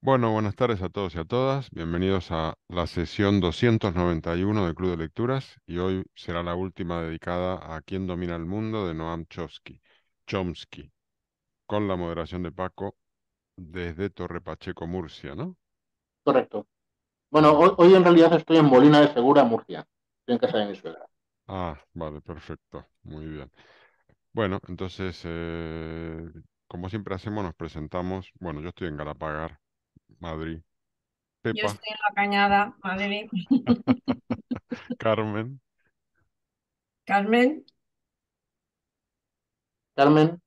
Bueno, buenas tardes a todos y a todas. Bienvenidos a la sesión 291 del Club de Lecturas y hoy será la última dedicada a ¿Quién domina el mundo? De Noam Chomsky, con la moderación de Paco desde Torre Pacheco, Murcia, ¿no? Correcto. Bueno, Muy bien. hoy en realidad estoy en Molina de Segura, Murcia. Estoy en casa de mi suegra. Ah, vale, perfecto. Muy bien. Bueno, entonces, como siempre hacemos, nos presentamos. Bueno, yo estoy en Galapagar, Madrid. Yo Pepa, estoy en la Cañada, Madrid. Carmen, Carmen, Carmen,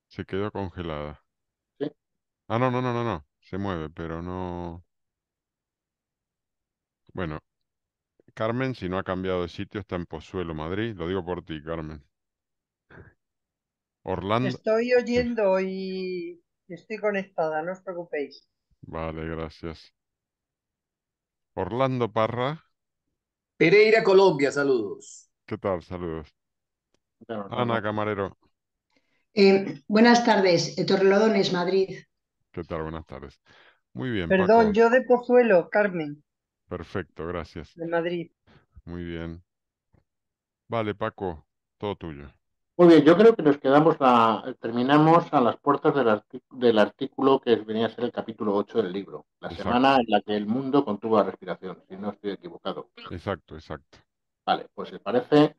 se quedó congelada. sí. Ah, no, no, no, no, no. Se mueve, pero no. Bueno, Carmen, si no ha cambiado de sitio, está en Pozuelo, Madrid. Lo digo por ti, Carmen. Orlando. Estoy Sí, oyendo y estoy conectada, no os preocupéis. vale, gracias. Orlando Parra, Pereira, Colombia, saludos. ¿qué tal? Saludos. Claro, no, Ana no. Camarero, Buenas tardes, Torrelodones, Madrid. ¿qué tal? Buenas tardes. Muy bien, Perdón, Paco. yo de Pozuelo, Carmen, Perfecto, gracias. de Madrid. Muy bien. Vale, Paco, todo tuyo. Muy bien, yo creo que terminamos a las puertas del artículo que venía a ser el capítulo 8 del libro, la semana Exacto, en la que el mundo contuvo la respiración, si no estoy equivocado. exacto, exacto. Vale, pues si os parece,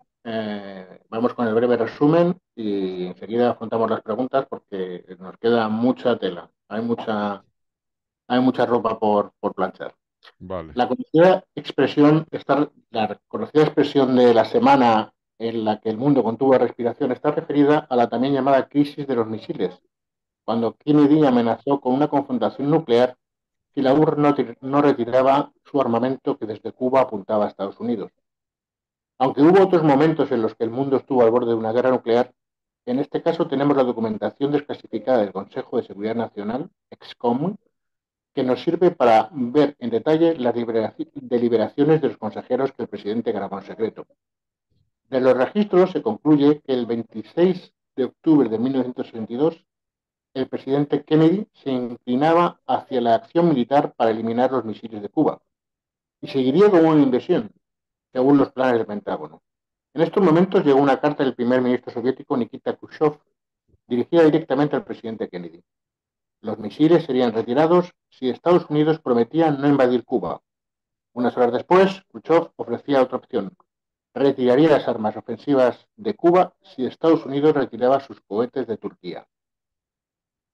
vamos con el breve resumen y enseguida afrontamos las preguntas porque nos queda mucha tela, hay mucha ropa por planchar. Vale, La conocida expresión de la semana en la que el mundo contuvo la respiración está referida a la también llamada crisis de los misiles, cuando Kennedy amenazó con una confrontación nuclear si la URSS no retiraba su armamento que desde Cuba apuntaba a Estados Unidos. Aunque hubo otros momentos en los que el mundo estuvo al borde de una guerra nuclear, en este caso tenemos la documentación desclasificada del Consejo de Seguridad Nacional, EXCOM, que nos sirve para ver en detalle las deliberaciones de los consejeros que el presidente grabó en secreto. De los registros se concluye que el 26 de octubre de 1962 el presidente Kennedy se inclinaba hacia la acción militar para eliminar los misiles de Cuba y seguiría con una invasión, según los planes del Pentágono. En estos momentos llegó una carta del primer ministro soviético Nikita Khrushchev dirigida directamente al presidente Kennedy. Los misiles serían retirados si Estados Unidos prometía no invadir Cuba. Unas horas después, Khrushchev ofrecía otra opción: retiraría las armas ofensivas de Cuba si Estados Unidos retiraba sus cohetes de Turquía.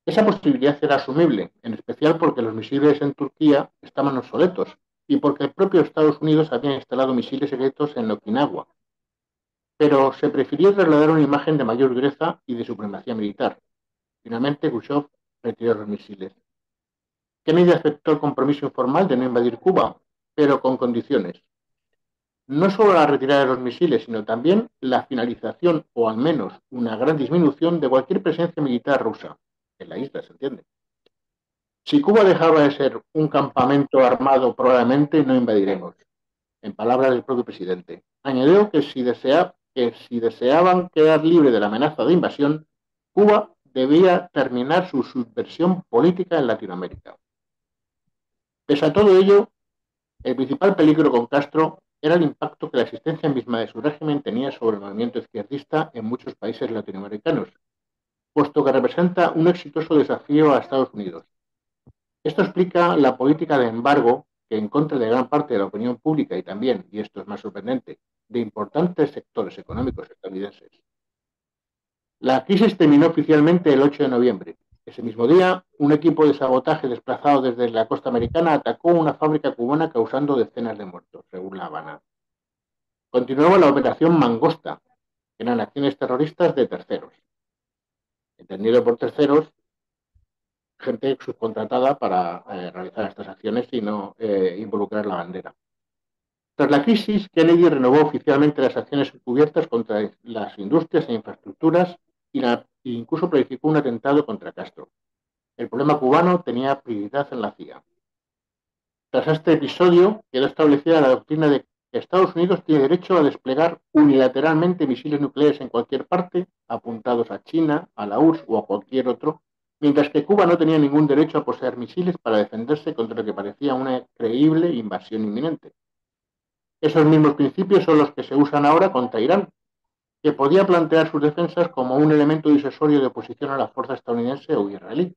Esa posibilidad era asumible, en especial porque los misiles en Turquía estaban obsoletos y porque el propio Estados Unidos había instalado misiles secretos en Okinawa. Pero se prefirió trasladar una imagen de mayor dureza y de supremacía militar. Finalmente, Khrushchev retiró los misiles. Kennedy aceptó el compromiso informal de no invadir Cuba, pero con condiciones. No solo la retirada de los misiles, sino también la finalización o al menos una gran disminución de cualquier presencia militar rusa en la isla, ¿se entiende? Si Cuba dejaba de ser un campamento armado, probablemente no invadiremos, en palabras del propio presidente. Añadió que si deseaban quedar libre de la amenaza de invasión, Cuba debía terminar su subversión política en Latinoamérica. Pese a todo ello, el principal peligro con Castro era el impacto que la existencia misma de su régimen tenía sobre el movimiento izquierdista en muchos países latinoamericanos, puesto que representa un exitoso desafío a Estados Unidos. Esto explica la política de embargo que, en contra de gran parte de la opinión pública y también, y esto es más sorprendente, de importantes sectores económicos estadounidenses. La crisis terminó oficialmente el 8 de noviembre. Ese mismo día, un equipo de sabotaje desplazado desde la costa americana atacó una fábrica cubana causando decenas de muertos, según La Habana. Continuaba la operación Mangosta, que eran acciones terroristas de terceros. Entendido por terceros, gente subcontratada para realizar estas acciones y no involucrar la bandera. Tras la crisis, Kennedy renovó oficialmente las acciones encubiertas contra las industrias e infraestructuras e incluso planificó un atentado contra Castro. El problema cubano tenía prioridad en la CIA. Tras este episodio, quedó establecida la doctrina de que Estados Unidos tiene derecho a desplegar unilateralmente misiles nucleares en cualquier parte, apuntados a China, a la URSS o a cualquier otro, mientras que Cuba no tenía ningún derecho a poseer misiles para defenderse contra lo que parecía una creíble invasión inminente. Esos mismos principios son los que se usan ahora contra Irán, que podía plantear sus defensas como un elemento disuasorio de oposición a la fuerza estadounidense o israelí.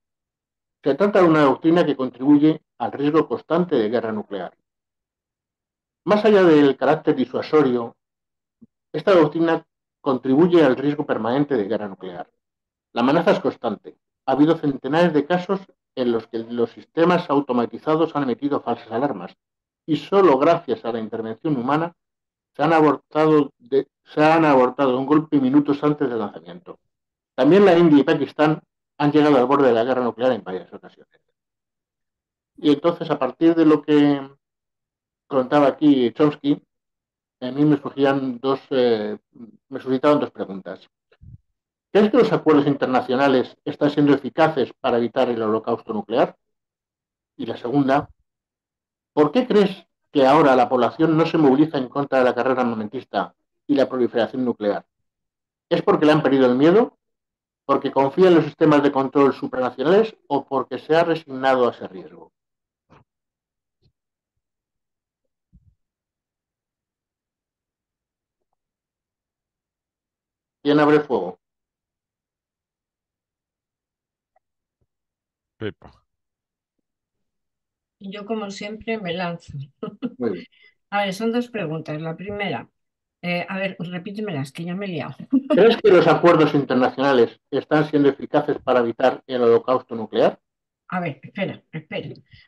Se trata de una doctrina que contribuye al riesgo constante de guerra nuclear. Más allá del carácter disuasorio, esta doctrina contribuye al riesgo permanente de guerra nuclear. La amenaza es constante. Ha habido centenares de casos en los que los sistemas automatizados han emitido falsas alarmas y solo gracias a la intervención humana se han abortado un golpe minutos antes del lanzamiento. También la India y Pakistán han llegado al borde de la guerra nuclear en varias ocasiones. Y entonces, a partir de lo que contaba aquí Chomsky, a mí me suscitaban dos preguntas. ¿Crees que los acuerdos internacionales están siendo eficaces para evitar el holocausto nuclear? Y la segunda, ¿por qué crees que ahora la población no se moviliza en contra de la carrera armamentista y la proliferación nuclear? ¿Es porque le han perdido el miedo? ¿Porque confía en los sistemas de control supranacionales o porque se ha resignado a ese riesgo? ¿Quién abre fuego? Pepa. Yo como siempre me lanzo. Muy bien. A ver, son dos preguntas. La primera, a ver, repítemelas, que ya me he liado. ¿Crees que los acuerdos internacionales están siendo eficaces para evitar el holocausto nuclear? A ver, espera.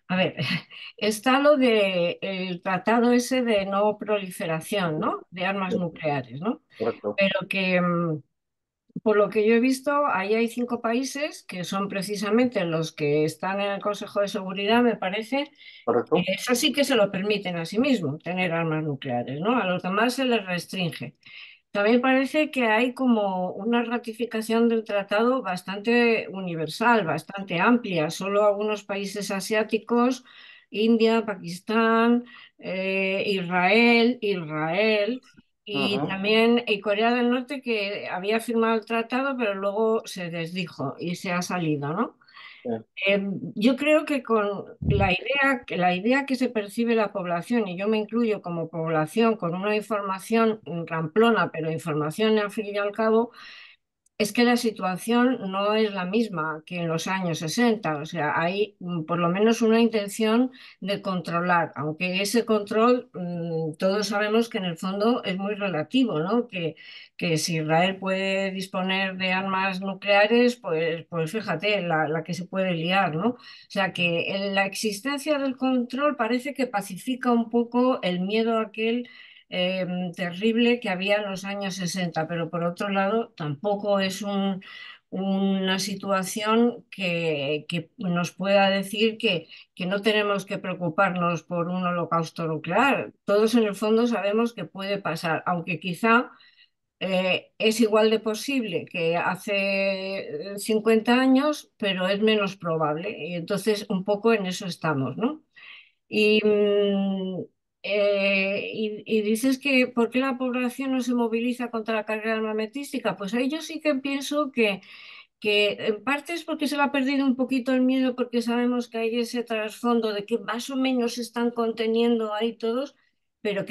A ver, está lo de el tratado ese de no proliferación, ¿no? De armas nucleares, ¿no? Correcto, Pero que por lo que yo he visto, ahí hay 5 países que son precisamente los que están en el Consejo de Seguridad, me parece, correcto. eso sí que se lo permiten a sí mismos, tener armas nucleares, ¿no? A los demás se les restringe. También parece que hay como una ratificación del tratado bastante universal, bastante amplia. Solo algunos países asiáticos, India, Pakistán, Israel y Ujú. también y Corea del Norte que había firmado el tratado, pero luego se desdijo y se ha salido, ¿no? Bien. Yo creo que con la idea que se percibe la población, y yo me incluyo como población con una información ramplona, pero información al fin y al cabo, es que la situación no es la misma que en los años 60, o sea, hay por lo menos una intención de controlar, aunque ese control todos sabemos que en el fondo es muy relativo, ¿no? Que si Israel puede disponer de armas nucleares, pues fíjate la que se puede liar, ¿no? O sea, que la existencia del control parece que pacifica un poco el miedo aquel terrible que había en los años 60, pero por otro lado tampoco es una situación que nos pueda decir que no tenemos que preocuparnos por un holocausto nuclear. Todos en el fondo sabemos que puede pasar, aunque quizá es igual de posible que hace 50 años, pero es menos probable. Y entonces un poco en eso estamos, ¿no? Y, y dices que ¿por qué la población no se moviliza contra la carrera armamentística? Pues ahí yo sí que pienso que en parte es porque se le ha perdido un poquito el miedo, porque sabemos que hay ese trasfondo de que más o menos se están conteniendo ahí todos, pero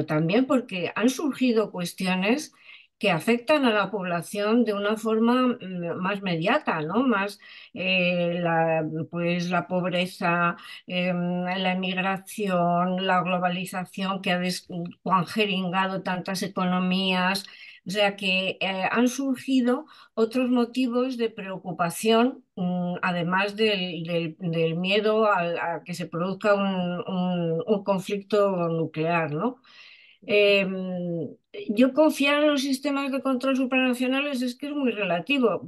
también porque han surgido cuestiones que afectan a la población de una forma más mediata, ¿no? Más pues la pobreza, la emigración, la globalización que ha descuanjeringado tantas economías. O sea que han surgido otros motivos de preocupación, además del miedo a que se produzca un conflicto nuclear, ¿no? Eh, yo confiar en los sistemas de control supranacionales es que es muy relativo,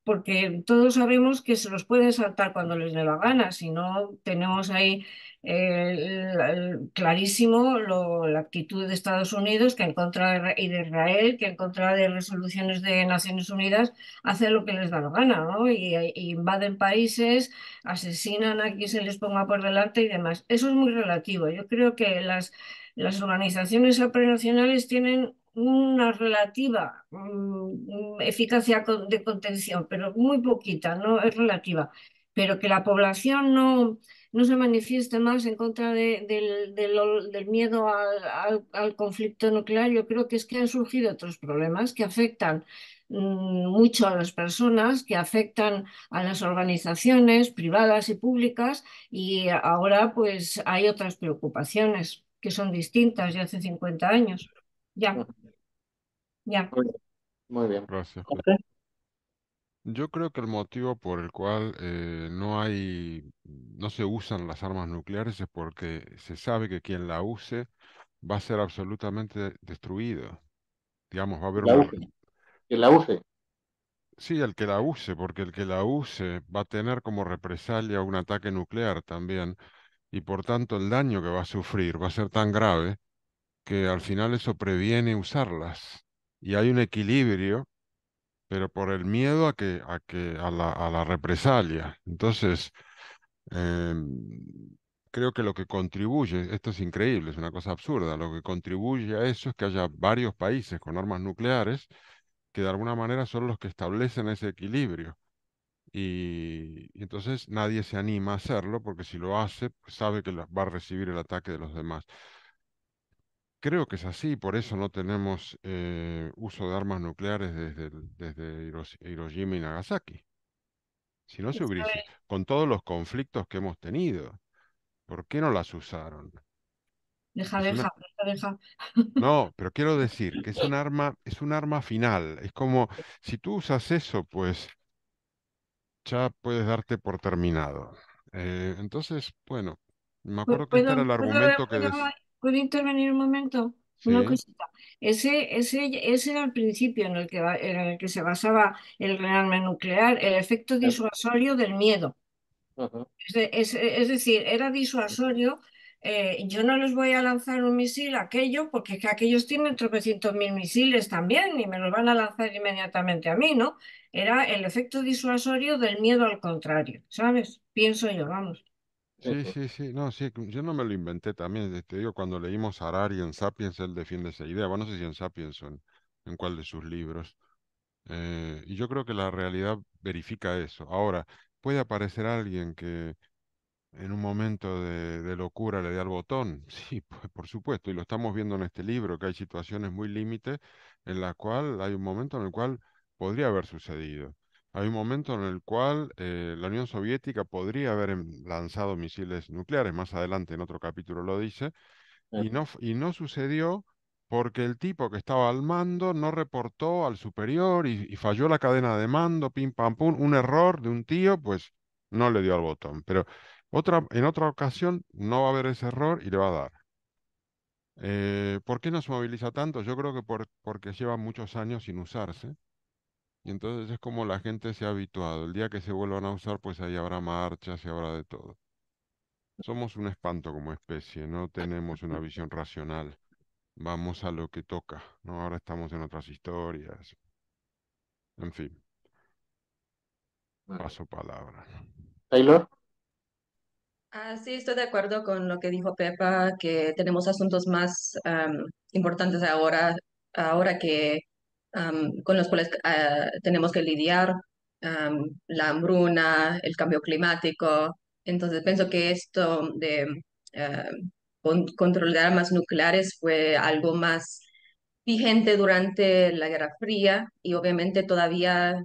porque todos sabemos que se los pueden saltar cuando les dé la gana, si no tenemos ahí clarísimo la actitud de Estados Unidos que en contra y de Israel, que en contra de resoluciones de Naciones Unidas hace lo que les da la gana, ¿no? Y invaden países, asesinan a quien se les ponga por delante y demás. Eso es muy relativo. Yo creo que las organizaciones supranacionales tienen una relativa eficacia de contención, pero muy poquita, no es relativa. Pero que la población no se manifieste más en contra del miedo al conflicto nuclear, yo creo que es que han surgido otros problemas que afectan mucho a las personas, que afectan a las organizaciones privadas y públicas, y ahora pues hay otras preocupaciones que son distintas de hace 50 años. Ya, ya. Muy bien. Muy bien. Gracias. Jorge. Yo creo que el motivo por el cual no se usan las armas nucleares es porque se sabe que quien la use va a ser absolutamente destruido. Digamos, va a haber La una... use. Que la use. Sí, el que la use, porque el que la use va a tener como represalia un ataque nuclear también, y por tanto el daño que va a sufrir va a ser tan grave que al final eso previene usarlas. Y hay un equilibrio, pero por el miedo a la represalia. Entonces, creo que lo que contribuye, esto es increíble, es una cosa absurda, lo que contribuye a eso es que haya varios países con armas nucleares que de alguna manera son los que establecen ese equilibrio. Y entonces nadie se anima a hacerlo porque si lo hace, pues sabe que va a recibir el ataque de los demás. Creo que es así, por eso no tenemos uso de armas nucleares desde Hiroshima y Nagasaki. Si no se hubiese, con todos los conflictos que hemos tenido, ¿por qué no las usaron? Deja, Es una, deja, deja, deja. no, pero quiero decir que es un arma final. Es como si tú usas eso, pues ya puedes darte por terminado. Entonces, bueno, me acuerdo que este era ¿Puedo, el puedo, argumento que puedo, puedo intervenir un momento? Una sí, cosita. Ese era el principio en el que se basaba el rearme nuclear, el efecto disuasorio del miedo. Ujú. Es decir, era disuasorio. Yo no les voy a lanzar un misil a aquello, porque es que aquellos tienen tropecientos mil misiles también y me los van a lanzar inmediatamente a mí, ¿no? Era el efecto disuasorio del miedo al contrario, ¿sabes? Pienso yo, vamos. sí, Ujú. sí, sí, no, sí, yo no me lo inventé también, te digo, cuando leímos a Harari en Sapiens, él defiende esa idea, bueno, no sé si en Sapiens o en cuál de sus libros, y yo creo que la realidad verifica eso. Ahora, puede aparecer alguien que en un momento de locura le dé al botón, sí, pues, por supuesto, y lo estamos viendo en este libro, que hay situaciones muy límite en la cual hay un momento en el cual podría haber sucedido. Hay un momento en el cual la Unión Soviética podría haber lanzado misiles nucleares, más adelante en otro capítulo lo dice, y no sucedió porque el tipo que estaba al mando no reportó al superior y falló la cadena de mando, pim pam pum, un error de un tío, pues no le dio al botón. Pero en otra ocasión no va a haber ese error y le va a dar. ¿Por qué no se moviliza tanto? Yo creo que porque lleva muchos años sin usarse. Y entonces es como la gente se ha habituado. El día que se vuelvan a usar, pues ahí habrá marchas y habrá de todo. Somos un espanto como especie, no tenemos una visión racional. Vamos a lo que toca, ¿no? Ahora estamos en otras historias. En fin, Muy bien. paso palabra. Taylor. Sí, estoy de acuerdo con lo que dijo Pepa, que tenemos asuntos más importantes ahora que con los cuales tenemos que lidiar, la hambruna, el cambio climático. Entonces, pienso que esto de control de armas nucleares fue algo más vigente durante la Guerra Fría y obviamente todavía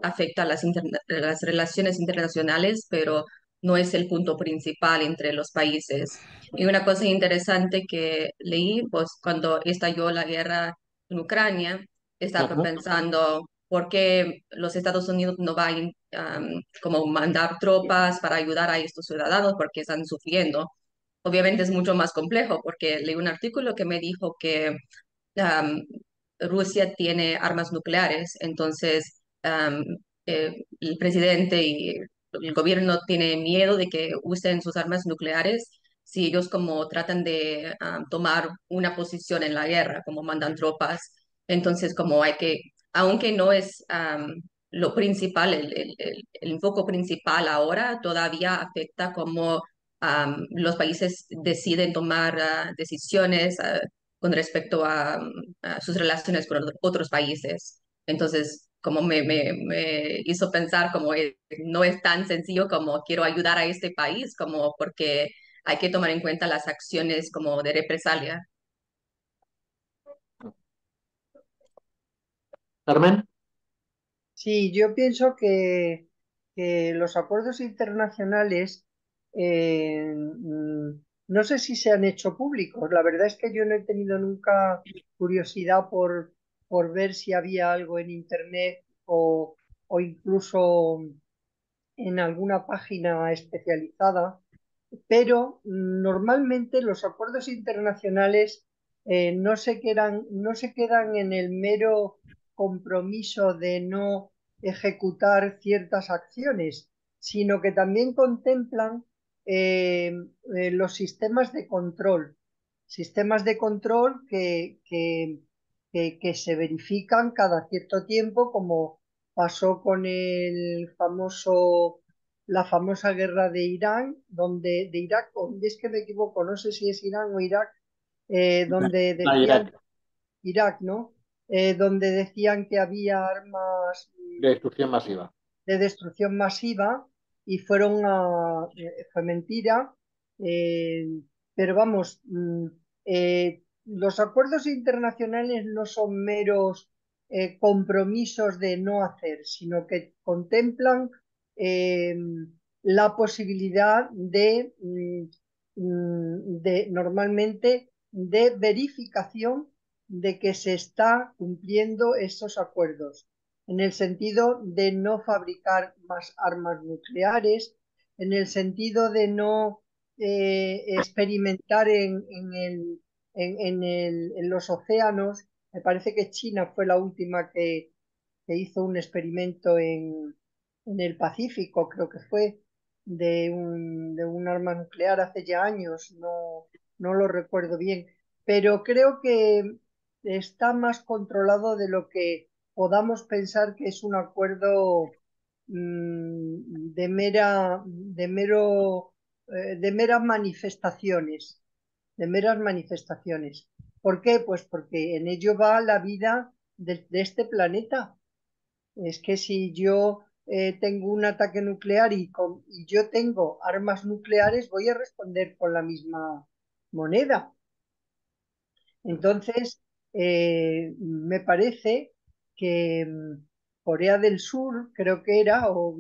afecta a las relaciones internacionales, pero no es el punto principal entre los países. Y una cosa interesante que leí, pues cuando estalló la guerra en Ucrania, estaba Ujú. pensando por qué los Estados Unidos no van como mandar tropas para ayudar a estos ciudadanos porque están sufriendo. Obviamente es mucho más complejo porque leí un artículo que me dijo que am, Rusia tiene armas nucleares, entonces el presidente y el gobierno tiene miedo de que usen sus armas nucleares si ellos como tratan de tomar una posición en la guerra, como mandan tropas. Entonces, como hay que, aunque no es lo principal, el enfoque principal ahora, todavía afecta cómo los países deciden tomar decisiones. con respecto a sus relaciones con otros países. Entonces, como me hizo pensar como no es tan sencillo como quiero ayudar a este país, como porque hay que tomar en cuenta las acciones como de represalia. Carmen, Sí, yo pienso que los acuerdos internacionales no sé si se han hecho públicos. La verdad es que yo no he tenido nunca curiosidad por ver si había algo en internet o incluso en alguna página especializada, pero normalmente los acuerdos internacionales no se quedan en el mero compromiso de no ejecutar ciertas acciones, sino que también contemplan los sistemas de control que se verifican cada cierto tiempo, como pasó con la famosa guerra de Irán, de Irak, es que me equivoco, no sé si es Irán o Irak, donde decían, Irak, Irak, ¿no? Donde decían que había armas de destrucción masiva. de destrucción masiva y fue mentira, eh, pero vamos, los acuerdos internacionales no son meros compromisos de no hacer, sino que contemplan eh, la posibilidad de normalmente de verificación de que se está cumpliendo esos acuerdos en el sentido de no fabricar más armas nucleares, en el sentido de no experimentar en los océanos. Me parece que China fue la última que hizo un experimento en el Pacífico, creo que fue, de un arma nuclear hace ya años, no lo recuerdo bien, pero creo que está más controlado de lo que podamos pensar que es un acuerdo de meras manifestaciones, de meras manifestaciones. ¿Por qué? Pues porque en ello va la vida de este planeta. Es que si yo tengo un ataque nuclear y yo tengo armas nucleares, voy a responder con la misma moneda. Entonces, me parece que Corea del Sur, creo que era, o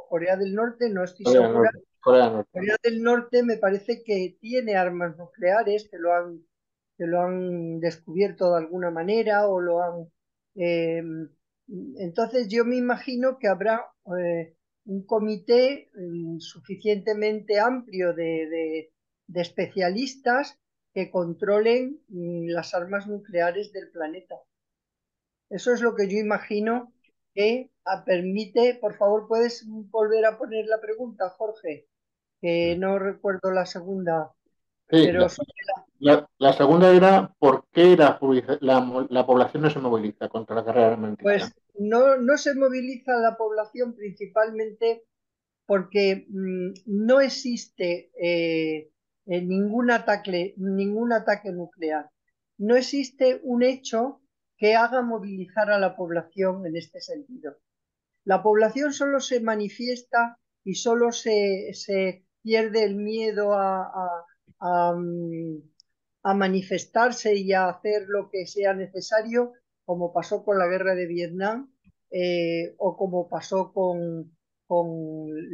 Corea del Norte, no estoy Corea del segura. Norte. Corea del Norte. Corea del Norte me parece que tiene armas nucleares, que lo han descubierto de alguna manera o lo han... eh, entonces yo me imagino que habrá un comité suficientemente amplio de especialistas que controlen las armas nucleares del planeta. Eso es lo que yo imagino que permite, por favor, ¿puedes volver a poner la pregunta, Jorge? Que no recuerdo la segunda, Sí, pero la segunda era ¿por qué la población no se moviliza contra la carrera armamentista? pues no se moviliza la población principalmente porque no existe ningún ataque nuclear. No existe un hecho que haga movilizar a la población en este sentido. La población solo se manifiesta y solo se pierde el miedo a, a manifestarse y a hacer lo que sea necesario, como pasó con la guerra de Vietnam o como pasó con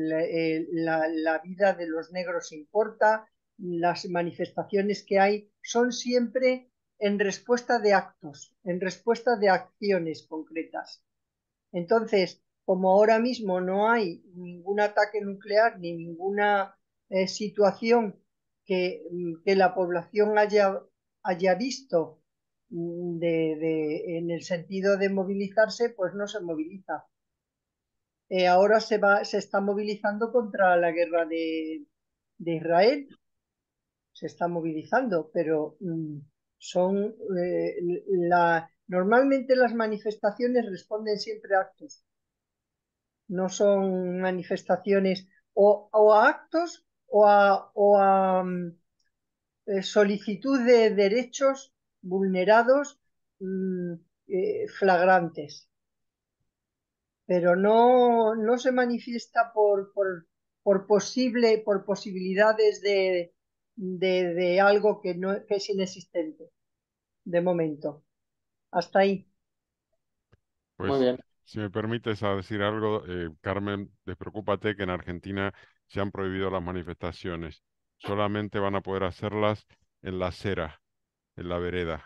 la vida de los negros importa. Las manifestaciones que hay son siempre en respuesta de actos, en respuesta de acciones concretas. Entonces, como ahora mismo no hay ningún ataque nuclear ni ninguna situación que la población haya visto en el sentido de movilizarse, pues no se moviliza. Ahora se está movilizando contra la guerra de Israel, se está movilizando, pero son normalmente las manifestaciones responden siempre a actos, no son manifestaciones o a actos o a solicitud de derechos vulnerados flagrantes, pero no se manifiesta por posibilidades de algo que es inexistente, de momento. Hasta ahí. Muy Pues, bien. si me permites decir algo, Carmen, despreocúpate que en Argentina se han prohibido las manifestaciones. Solamente van a poder hacerlas en la acera, en la vereda.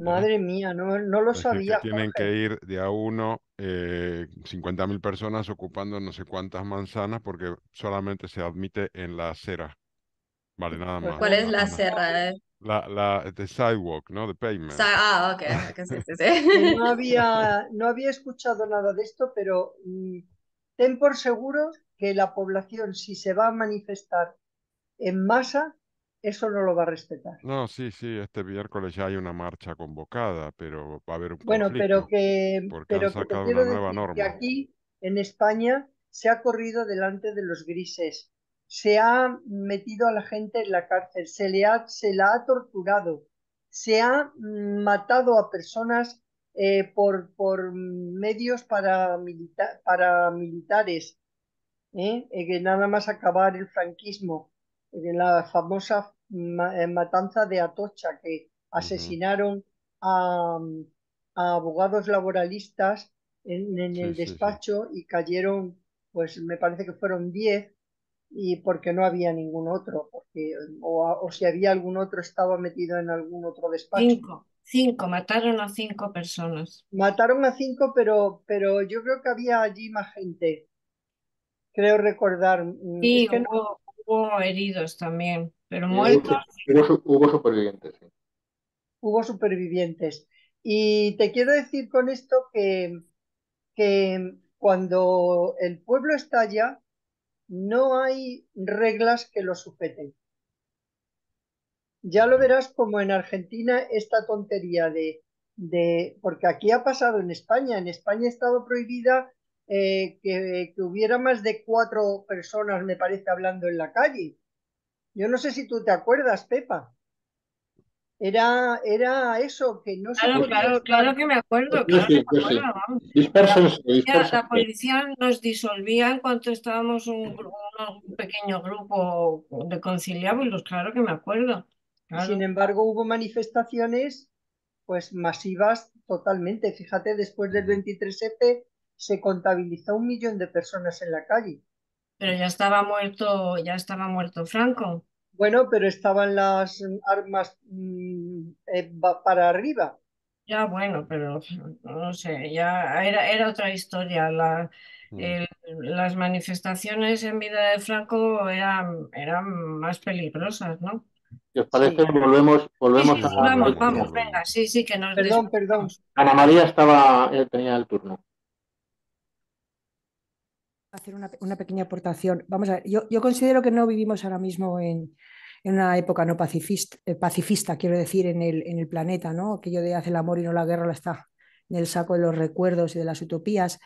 ¿Eh? Madre mía, no lo Es decir, que sabía, tienen Jorge. que ir de a uno, 50.000 personas ocupando no sé cuántas manzanas porque solamente se admite en la acera. Vale, nada Pues más. ¿Cuál es la no serra? The sidewalk, ¿no? The pavement. Ok, ok, sí, sí, no sí. había escuchado nada de esto, pero ten por seguro que la población, si se va a manifestar en masa, eso no lo va a respetar. No, sí, sí, este miércoles ya hay una marcha convocada, pero va a haber un Bueno, conflicto porque han pero que te sacado quiero una nueva decir que norma. aquí en España se ha corrido delante de los grises, se ha metido a la gente en la cárcel, se la ha torturado, se ha matado a personas por medios paramilitares, que nada más acabar el franquismo, la famosa matanza de Atocha, que Ujú. asesinaron a, a abogados laboralistas en Sí, el sí, sí. despacho y cayeron, pues me parece que fueron 10 y porque no había ningún otro, porque, o si había algún otro estaba metido en algún otro despacho. Mataron a 5 personas. Mataron a 5, pero yo creo que había allí más gente, creo recordar. Es Sí, que no. hubo heridos también, pero Hubo, muertos. hubo supervivientes, sí. Hubo supervivientes. Y te quiero decir con esto que cuando el pueblo estalla, no hay reglas que lo sujeten. Ya lo Ujú. verás como en Argentina esta tontería porque aquí ha pasado en España ha estado prohibida que hubiera más de 4 personas, me parece, hablando en la calle. Yo no sé si tú te acuerdas, Pepa. Era eso, que no se Claro, podía claro, estar. claro que me acuerdo, Yo claro que sí, me yo acuerdo, sí. vamos. Dispersos, dispersos. La policía nos disolvía en cuanto estábamos un pequeño grupo de conciliábulos, claro que me acuerdo. Y sin Claro, embargo hubo manifestaciones pues masivas totalmente. Fíjate, después del Ujú. 23F se contabilizó 1 millón de personas en la calle. pero ya estaba muerto Franco. Bueno, pero estaban las armas para arriba. Ya bueno, pero no sé, ya era otra historia. Mm. Las manifestaciones en vida de Franco eran más peligrosas, ¿no? Si os parece, Sí, Sí, sí, volvemos sí, a vamos, Volvemos, vamos, la. venga, volvemos. sí, sí, que nos perdón. desviamos. Ana María tenía el turno. Hacer una pequeña aportación. Vamos a ver, yo considero que no vivimos ahora mismo en una época no pacifista, quiero decir, en el planeta, ¿no? Aquello de hace el amor y no la guerra, la está en el saco de los recuerdos y de las utopías,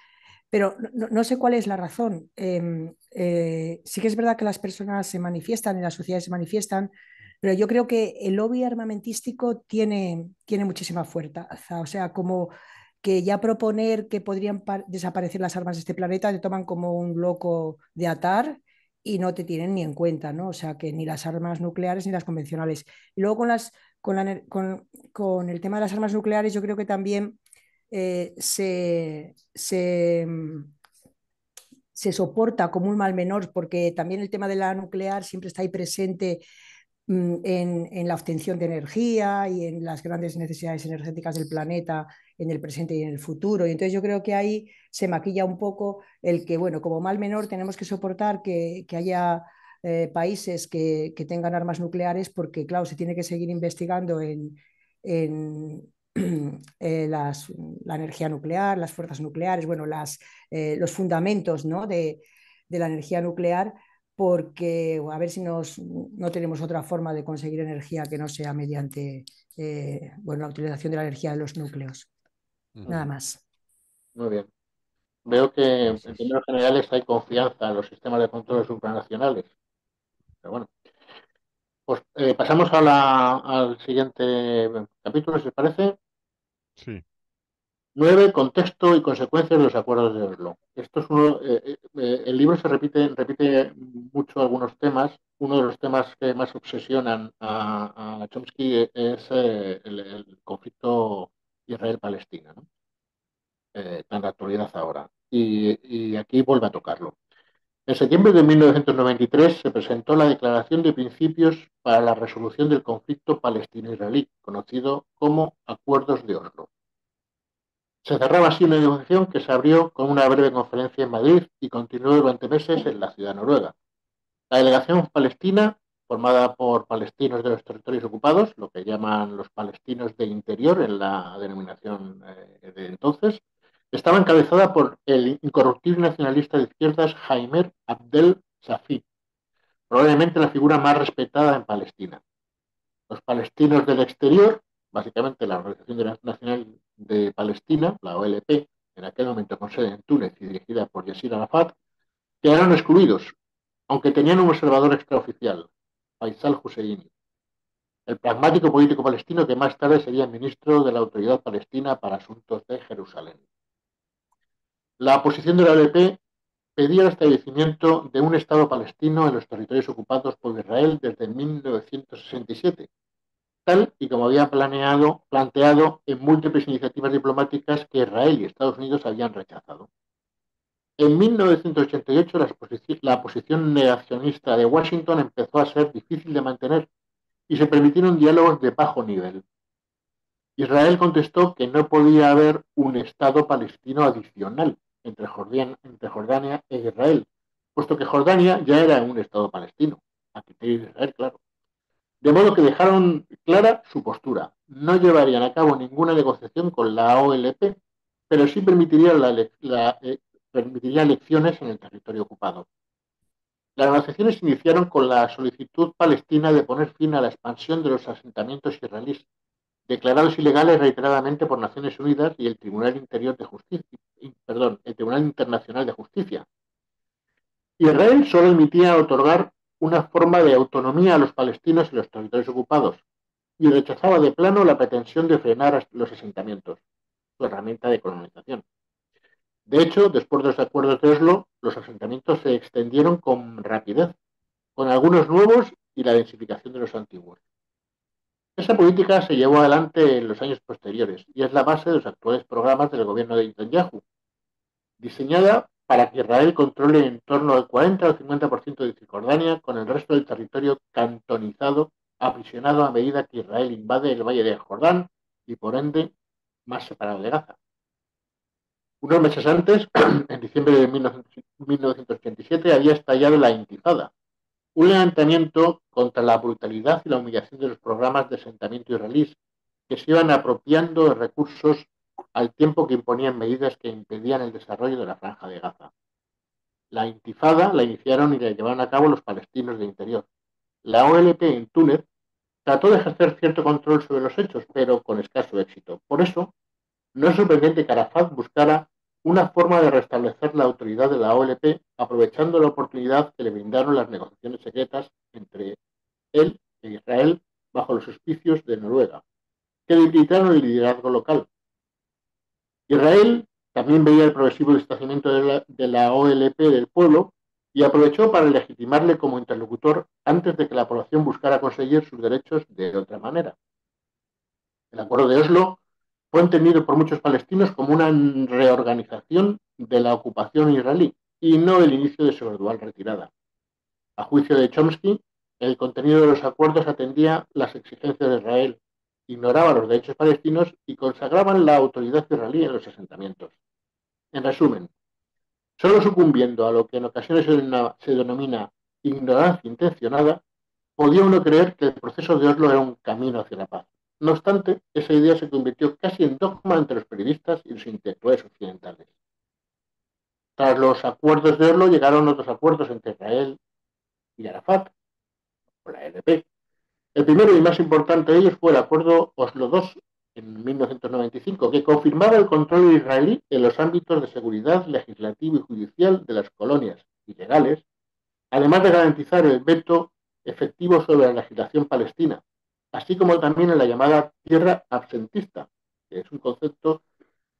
pero no sé cuál es la razón. Sí que es verdad que las personas se manifiestan y las sociedades se manifiestan, pero yo creo que el lobby armamentístico tiene muchísima fuerza. O sea, como que ya proponer que podrían desaparecer las armas de este planeta te toman como un loco de atar y no te tienen ni en cuenta, ¿no? O sea, que ni las armas nucleares ni las convencionales. Y luego con el tema de las armas nucleares, yo creo que también se soporta como un mal menor, porque también el tema de la nuclear siempre está ahí presente en la obtención de energía y en las grandes necesidades energéticas del planeta en el presente y en el futuro. Y entonces yo creo que ahí se maquilla un poco el que, bueno, como mal menor tenemos que soportar que haya países que tengan armas nucleares porque, claro, se tiene que seguir investigando en la energía nuclear, las fuerzas nucleares, bueno, los fundamentos, ¿no? de la energía nuclear porque a ver si no tenemos otra forma de conseguir energía que no sea mediante bueno, la utilización de la energía de los núcleos. Nada Ujú. más. Muy bien. Veo que en Pues términos generales hay confianza en los sistemas de control supranacionales. Pero bueno. Pues pasamos al siguiente capítulo, si os parece. Sí. 9. Contexto y consecuencias de los acuerdos de Oslo. Esto es el libro repite mucho algunos temas. Uno de los temas que más obsesionan a Chomsky es el conflicto Israel-Palestina, ¿no? Tan de actualidad ahora. Y aquí vuelve a tocarlo. En septiembre de 1993 se presentó la Declaración de Principios para la Resolución del Conflicto Palestino-Israelí, conocido como Acuerdos de Oslo. Se cerraba así una negociación que se abrió con una breve conferencia en Madrid y continuó durante meses en la ciudad noruega. La delegación palestina, formada por palestinos de los territorios ocupados, lo que llaman los palestinos del interior en la denominación de entonces, estaba encabezada por el incorruptible nacionalista de izquierdas Jaime Abdel Safi, probablemente la figura más respetada en Palestina. Los palestinos del exterior, básicamente la Organización Nacional de Palestina, la OLP, en aquel momento con sede en Túnez y dirigida por Yasir Arafat, quedaron excluidos, aunque tenían un observador extraoficial, Faisal Husseini, el pragmático político palestino que más tarde sería ministro de la Autoridad Palestina para Asuntos de Jerusalén. La oposición de la OLP pedía el establecimiento de un Estado palestino en los territorios ocupados por Israel desde 1967, tal y como había planteado en múltiples iniciativas diplomáticas que Israel y Estados Unidos habían rechazado. En 1988 la posición negacionista de Washington empezó a ser difícil de mantener y se permitieron diálogos de bajo nivel. Israel contestó que no podía haber un Estado palestino adicional entre Jordania e Israel, puesto que Jordania ya era un Estado palestino, a criterio de Israel, claro. De modo que dejaron clara su postura. No llevarían a cabo ninguna negociación con la OLP, pero sí permitirían elecciones en el territorio ocupado. Las negociaciones iniciaron con la solicitud palestina de poner fin a la expansión de los asentamientos israelíes, declarados ilegales reiteradamente por Naciones Unidas y el Tribunal el Tribunal Internacional de Justicia. Israel solo admitía otorgar una forma de autonomía a los palestinos en los territorios ocupados y rechazaba de plano la pretensión de frenar los asentamientos, su herramienta de colonización. De hecho, después de los acuerdos de Oslo, los asentamientos se extendieron con rapidez, con algunos nuevos y la densificación de los antiguos. Esa política se llevó adelante en los años posteriores y es la base de los actuales programas del gobierno de Netanyahu, diseñada para que Israel controle en torno al 40 o 50% de Cisjordania, con el resto del territorio cantonizado, aprisionado a medida que Israel invade el Valle del Jordán y, por ende, más separado de Gaza. Unos meses antes, en diciembre de 1987, había estallado la Intifada, un levantamiento contra la brutalidad y la humillación de los programas de asentamiento israelíes, que se iban apropiando de recursos al tiempo que imponían medidas que impedían el desarrollo de la Franja de Gaza. La Intifada la iniciaron y la llevaron a cabo los palestinos del interior. La OLP en Túnez trató de ejercer cierto control sobre los hechos, pero con escaso éxito. Por eso, no es sorprendente que Arafat buscara una forma de restablecer la autoridad de la OLP, aprovechando la oportunidad que le brindaron las negociaciones secretas entre él e Israel bajo los auspicios de Noruega, que debilitaron el liderazgo local. Israel también veía el progresivo distanciamiento de la OLP del pueblo y aprovechó para legitimarle como interlocutor antes de que la población buscara conseguir sus derechos de otra manera. El acuerdo de Oslo fue entendido por muchos palestinos como una reorganización de la ocupación israelí y no el inicio de su gradual retirada. A juicio de Chomsky, el contenido de los acuerdos atendía las exigencias de Israel, ignoraba los derechos palestinos y consagraban la autoridad israelí en los asentamientos. En resumen, solo sucumbiendo a lo que en ocasiones se denomina ignorancia intencionada, podía uno creer que el proceso de Oslo era un camino hacia la paz. No obstante, esa idea se convirtió casi en dogma entre los periodistas y los intelectuales occidentales. Tras los acuerdos de Oslo llegaron otros acuerdos entre Israel y Arafat, o la LP. El primero y más importante de ellos fue el acuerdo Oslo II en 1995, que confirmaba el control israelí en los ámbitos de seguridad, legislativo y judicial de las colonias ilegales, además de garantizar el veto efectivo sobre la legislación palestina, así como también en la llamada tierra absentista, que es un concepto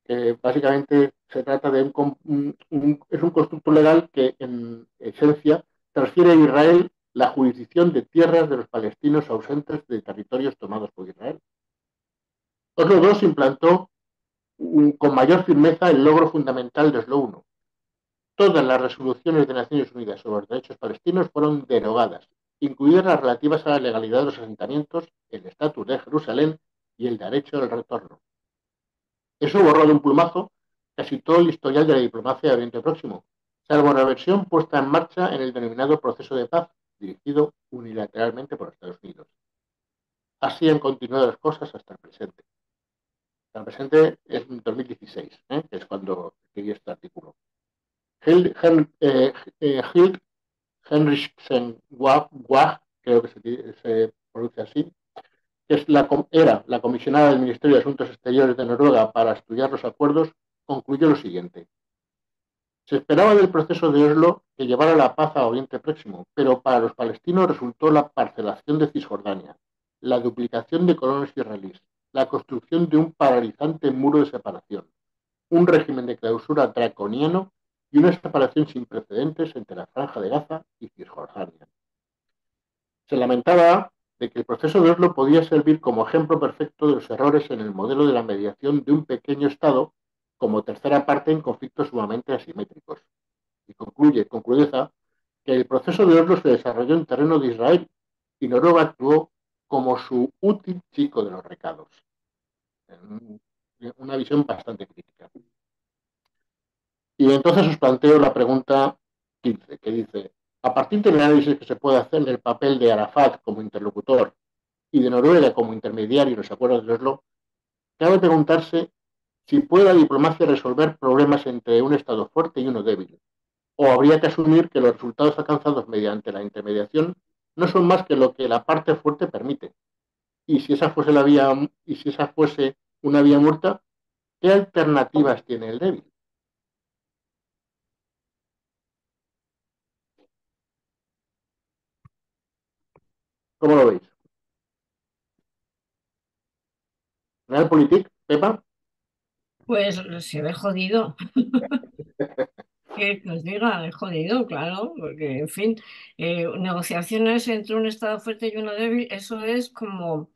que básicamente se trata de es un constructo legal que en esencia transfiere a Israel la jurisdicción de tierras de los palestinos ausentes de territorios tomados por Israel. Oslo II implantó con mayor firmeza el logro fundamental de Oslo I. Todas las resoluciones de Naciones Unidas sobre los derechos palestinos fueron derogadas, incluidas las relativas a la legalidad de los asentamientos, el estatus de Jerusalén y el derecho del retorno. Eso borró de un plumazo casi todo el historial de la diplomacia de Oriente Próximo, salvo una versión puesta en marcha en el denominado proceso de paz, dirigido unilateralmente por Estados Unidos. Así han continuado las cosas hasta el presente. Hasta el presente es 2016, que es cuando escribí este artículo. Hild Henriksen Wag, creo que se pronuncia así, que era la comisionada del Ministerio de Asuntos Exteriores de Noruega para estudiar los acuerdos, concluyó lo siguiente. Se esperaba del proceso de Oslo que llevara la paz a Oriente Próximo, pero para los palestinos resultó la parcelación de Cisjordania, la duplicación de colonos israelíes, la construcción de un paralizante muro de separación, un régimen de clausura draconiano y una separación sin precedentes entre la Franja de Gaza y Cisjordania. Se lamentaba de que el proceso de Oslo podía servir como ejemplo perfecto de los errores en el modelo de la mediación de un pequeño Estado como tercera parte en conflictos sumamente asimétricos. Y concluye con crudeza que el proceso de Oslo se desarrolló en terreno de Israel y Noruega actuó como su útil chico de los recados. Una visión bastante crítica. Y entonces os planteo la pregunta 15, que dice, a partir del análisis que se puede hacer del papel de Arafat como interlocutor y de Noruega como intermediario en los acuerdos de Oslo, cabe preguntarse si puede la diplomacia resolver problemas entre un Estado fuerte y uno débil, o habría que asumir que los resultados alcanzados mediante la intermediación no son más que lo que la parte fuerte permite. Y si esa fuese una vía muerta, ¿qué alternativas tiene el débil? ¿Cómo lo veis? ¿Realpolitik, Pepa? Pues se ve jodido. Que os diga, es jodido, claro, porque, en fin, negociaciones entre un Estado fuerte y uno débil, eso es como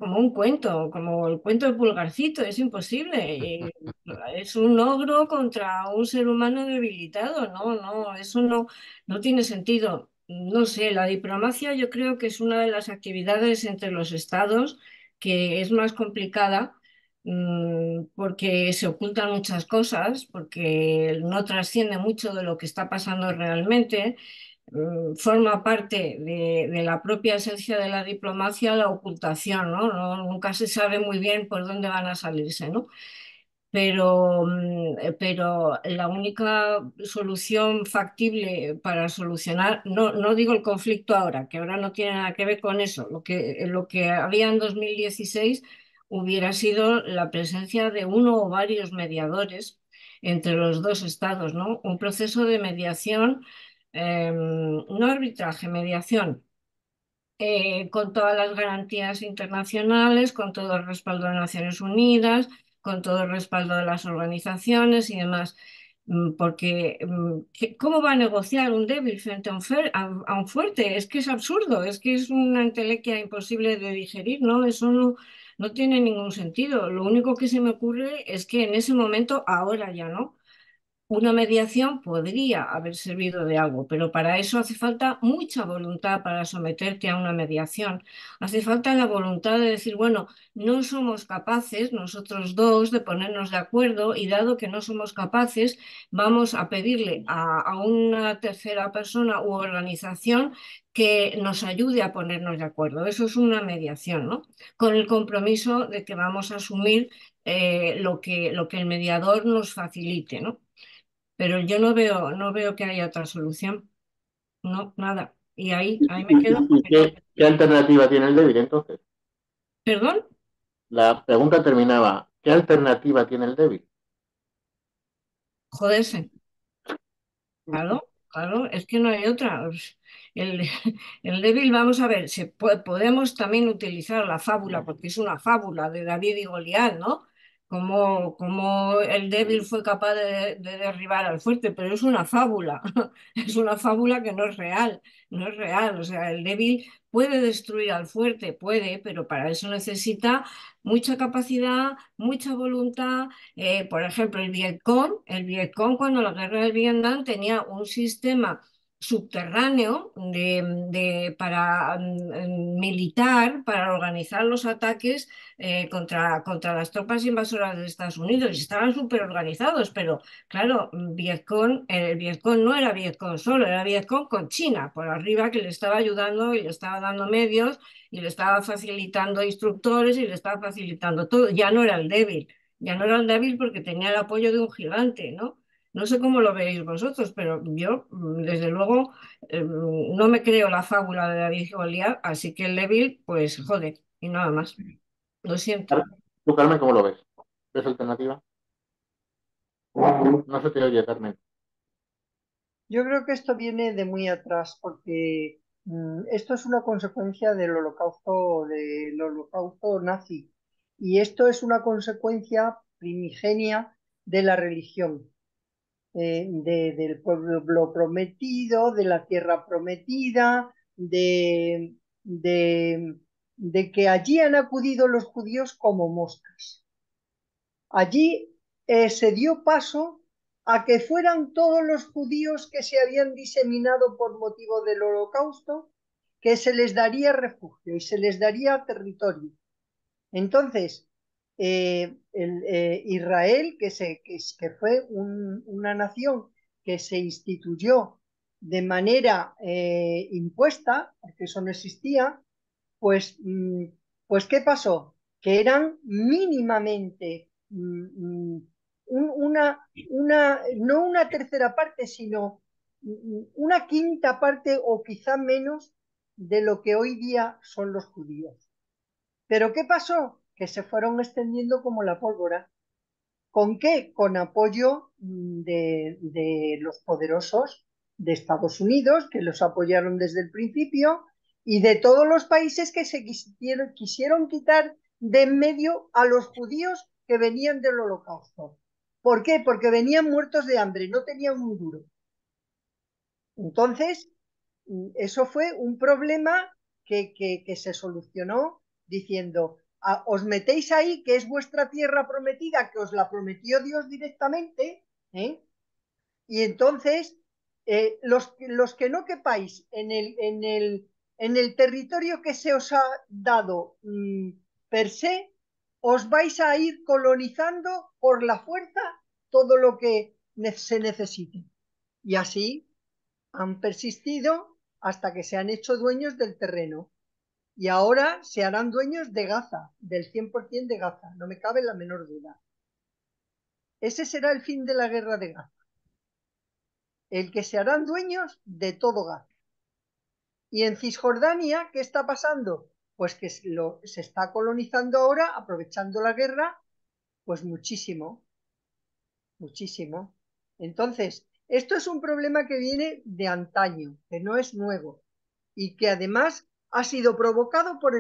un cuento, como el cuento del pulgarcito, es imposible. Es un ogro contra un ser humano debilitado, eso no tiene sentido. No sé, la diplomacia yo creo que es una de las actividades entre los estados que es más complicada, porque se ocultan muchas cosas, porque no trasciende mucho de lo que está pasando realmente. Forma parte de la propia esencia de la diplomacia la ocultación, ¿no? Nunca se sabe muy bien por dónde van a salirse, ¿no? Pero la única solución factible para solucionar, no digo el conflicto ahora, que ahora no tiene nada que ver con eso, lo que había en 2016 hubiera sido la presencia de uno o varios mediadores entre los dos estados, ¿no? Un proceso de mediación, no arbitraje, mediación, con todas las garantías internacionales, con todo el respaldo de Naciones Unidas, con todo el respaldo de las organizaciones y demás. Porque, ¿cómo va a negociar un débil frente a un fuerte? Es que es absurdo, es que es una entelequia imposible de digerir, ¿no? Eso no tiene ningún sentido. Lo único que se me ocurre es que en ese momento, ahora ya no, una mediación podría haber servido de algo, pero para eso hace falta mucha voluntad para someterte a una mediación. Hace falta la voluntad de decir, bueno, no somos capaces nosotros dos de ponernos de acuerdo y dado que no somos capaces, vamos a pedirle a una tercera persona u organización que nos ayude a ponernos de acuerdo. Eso es una mediación, ¿no? Con el compromiso de que vamos a asumir lo que el mediador nos facilite, ¿no? Pero yo no veo que haya otra solución. No, nada. Y ahí me quedo ¿Y porque no. qué alternativa tiene el débil entonces? ¿Perdón? La pregunta terminaba, ¿qué alternativa tiene el débil? Joderse. Claro, Claro, es que no hay otra. El, el débil, vamos a ver, podemos también utilizar la fábula, porque es una fábula de David y Goliat, ¿no? Como el débil fue capaz de derribar al fuerte, pero es una fábula, es una fábula que no es real, no es real. O sea, el débil puede destruir al fuerte, puede, pero para eso necesita mucha capacidad, mucha voluntad. Por ejemplo, el Vietcong cuando la guerra del Vietnam tenía un sistema subterráneo para militar para organizar los ataques contra las tropas invasoras de Estados Unidos y estaban súper organizados, pero claro, el Vietcong no era Vietcong solo, era Vietcong con China por arriba que le estaba ayudando y le estaba dando medios y le estaba facilitando instructores y le estaba facilitando todo, ya no era el débil porque tenía el apoyo de un gigante, ¿no? No sé cómo lo veis vosotros, pero yo, desde luego, no me creo la fábula de David y Goliat, así que el débil, pues jode, y nada más. Lo siento. ¿Tú, Carmen, cómo lo ves? ¿Ves alternativa? No se te oye, Carmen. Yo creo que esto viene de muy atrás, porque esto es una consecuencia del holocausto nazi, y esto es una consecuencia primigenia de la religión, del pueblo prometido, de la tierra prometida, de que allí han acudido los judíos como moscas. Allí se dio paso a que fueran todos los judíos que se habían diseminado por motivo del holocausto, que se les daría refugio y se les daría territorio. Entonces, Israel, que fue una nación que se instituyó de manera impuesta, porque eso no existía, pues, pues ¿qué pasó? Que eran mínimamente no una tercera parte, sino una quinta parte o quizá menos de lo que hoy día son los judíos. ¿Pero qué pasó? Que se fueron extendiendo como la pólvora. ¿Con qué? Con apoyo de los poderosos de Estados Unidos, que los apoyaron desde el principio, y de todos los países que se quisieron quitar de en medio a los judíos que venían del holocausto. ¿Por qué? Porque venían muertos de hambre, no tenían un duro. Entonces, eso fue un problema que se solucionó diciendo, os metéis ahí, que es vuestra tierra prometida, que os la prometió Dios directamente, y entonces los que no quepáis en el territorio que se os ha dado per se, os vais a ir colonizando por la fuerza todo lo que se necesite. Y así han persistido hasta que se han hecho dueños del terreno. Y ahora se harán dueños de Gaza, del 100% de Gaza, no me cabe la menor duda. Ese será el fin de la guerra de Gaza. El que se harán dueños de todo Gaza. Y en Cisjordania, ¿qué está pasando? Pues que se está colonizando ahora, aprovechando la guerra, pues muchísimo, muchísimo. Entonces, esto es un problema que viene de antaño, que no es nuevo, y que además ha sido provocado por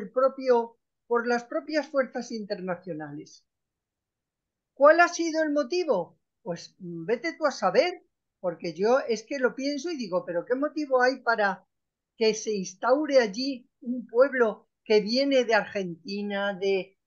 las propias fuerzas internacionales. ¿Cuál ha sido el motivo? Pues vete tú a saber, porque yo es que lo pienso y digo, pero ¿qué motivo hay para que se instaure allí un pueblo que viene de Argentina, de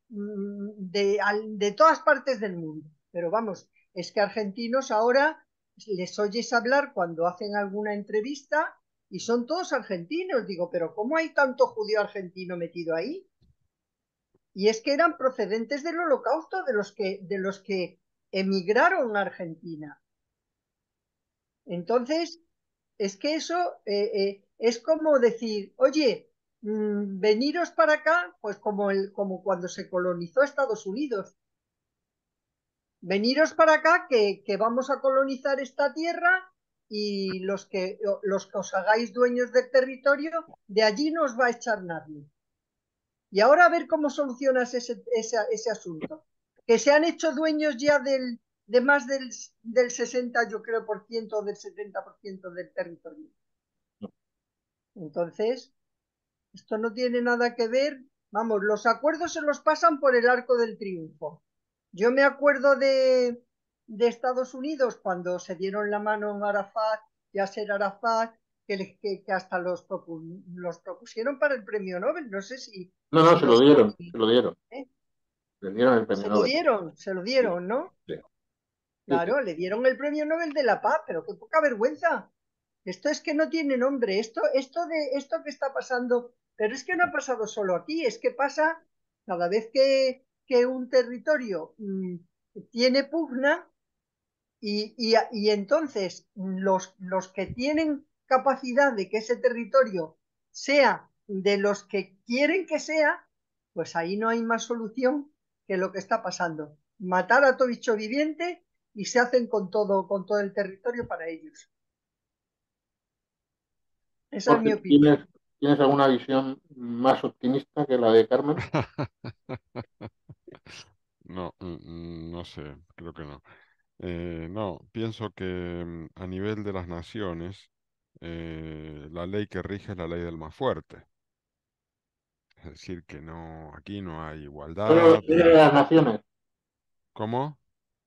todas partes del mundo? Pero vamos, es que argentinos ahora les oyes hablar cuando hacen alguna entrevista y son todos argentinos. Digo, pero ¿cómo hay tanto judío argentino metido ahí? Y es que eran procedentes del holocausto, de los que emigraron a Argentina. Entonces, es que eso es como decir, oye, veniros para acá, pues como cuando se colonizó Estados Unidos. Veniros para acá que vamos a colonizar esta tierra y los que os hagáis dueños del territorio, de allí no os va a echar nadie. Y ahora a ver cómo solucionas ese asunto. Que se han hecho dueños ya de más del 60, yo creo, por ciento, del 70% del territorio. Entonces, esto no tiene nada que ver. Vamos, los acuerdos se los pasan por el arco del triunfo. Yo me acuerdo de Estados Unidos cuando se dieron la mano en Arafat, Yasser Arafat, que hasta los propusieron para el premio Nobel. No sé si, No, si se lo lo dieron, saben, se lo dieron. ¿eh? Le dieron el premio Nobel. Se lo Sí, dieron, ¿no? sí, Claro, le dieron el premio Nobel de la Paz, pero qué poca vergüenza. Esto es que no tiene nombre. Esto que está pasando, pero es que no ha pasado solo aquí, es que pasa cada vez que un territorio tiene pugna y entonces los que tienen capacidad de que ese territorio sea de los que quieren que sea, pues ahí no hay más solución que lo que está pasando. Matar a todo bicho viviente y se hacen con todo el territorio para ellos. Esa es mi Jorge, opinión. ¿tienes alguna visión más optimista que la de Carmen? No, no sé, creo que no. No, pienso que a nivel de las naciones, la ley que rige es la ley del más fuerte. Es decir, que no, aquí no hay Solo igualdad. de las naciones, ¿Cómo?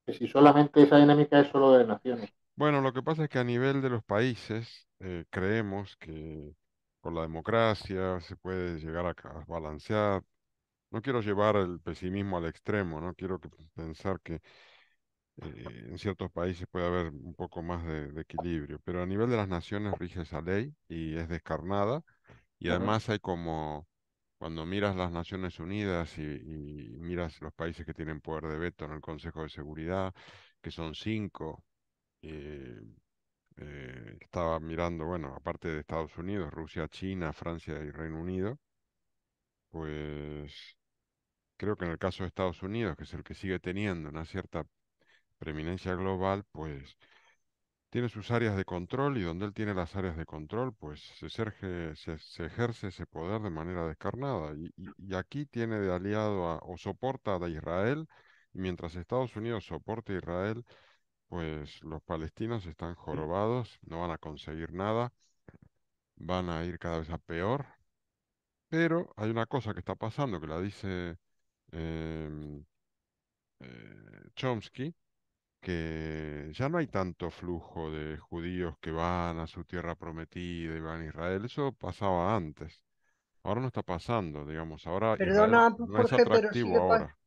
que si solamente esa dinámica es solo de naciones. Bueno, lo que pasa es que a nivel de los países creemos que con la democracia se puede llegar a balancear. No quiero llevar el pesimismo al extremo, no quiero pensar que en ciertos países puede haber un poco más de equilibrio, pero a nivel de las naciones rige esa ley y es descarnada y Ajá. además hay como, cuando miras las Naciones Unidas y miras los países que tienen poder de veto en el Consejo de Seguridad, que son cinco, eh, estaba mirando, bueno, aparte de Estados Unidos, Rusia, China, Francia y Reino Unido, pues creo que en el caso de Estados Unidos, que es el que sigue teniendo una cierta preeminencia global, pues tiene sus áreas de control y donde él tiene las áreas de control, pues se ejerce ese poder de manera descarnada. Y aquí tiene de aliado o soporta a Israel, y mientras Estados Unidos soporta a Israel, pues los palestinos están jorobados, no van a conseguir nada, van a ir cada vez a peor. Pero hay una cosa que está pasando, que la dice em, Chomsky, que ya no hay tanto flujo de judíos que van a su tierra prometida y van a Israel. Eso pasaba antes. Ahora no está pasando, digamos. Ahora Israel Perdona, no es Jorge, pero atractivo sigue. ahora.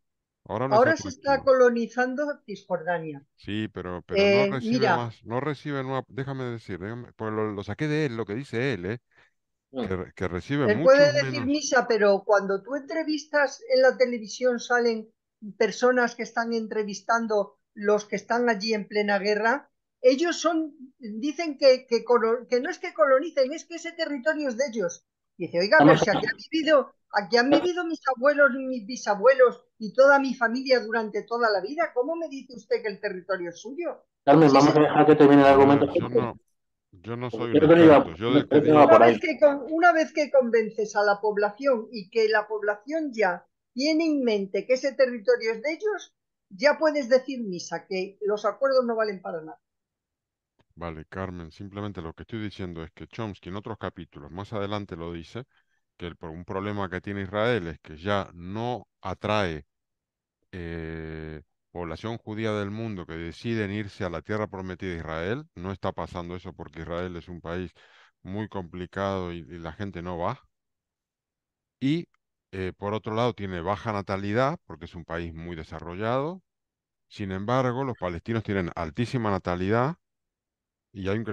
Ahora no es Ahora se está atractivo. colonizando Cisjordania. Sí, pero no recibe Mira, más, no recibe nueva, déjame decir, pues lo saqué de él, lo que dice él, Mm. que recibe él puede muchos decir menos. misa, pero cuando tú entrevistas en la televisión salen personas que están entrevistando los que están allí en plena guerra, ellos dicen que no es que colonicen, es que ese territorio es de ellos. Dice, oiga, pero Vamos si aquí han a, vivido mis abuelos y mis bisabuelos y toda mi familia durante toda la vida, ¿cómo me dice usted que el territorio es suyo? Carmen, Si vamos ese a dejar que termine el A argumento. ver, yo no soy un Creo que no iba, experto. Te creo que no va digo, por ahí. una vez que convences a la población y que la población ya tiene en mente que ese territorio es de ellos, ya puedes decir misa, que los acuerdos no valen para nada. vale, Carmen, simplemente lo que estoy diciendo es que Chomsky en otros capítulos, más adelante lo dice, que un problema que tiene Israel es que ya no atrae eh, población judía del mundo que deciden irse a la tierra prometida de Israel. No está pasando eso porque Israel es un país muy complicado y la gente no va. Y por otro lado tiene baja natalidad porque es un país muy desarrollado. Sin embargo, los palestinos tienen altísima natalidad y hay un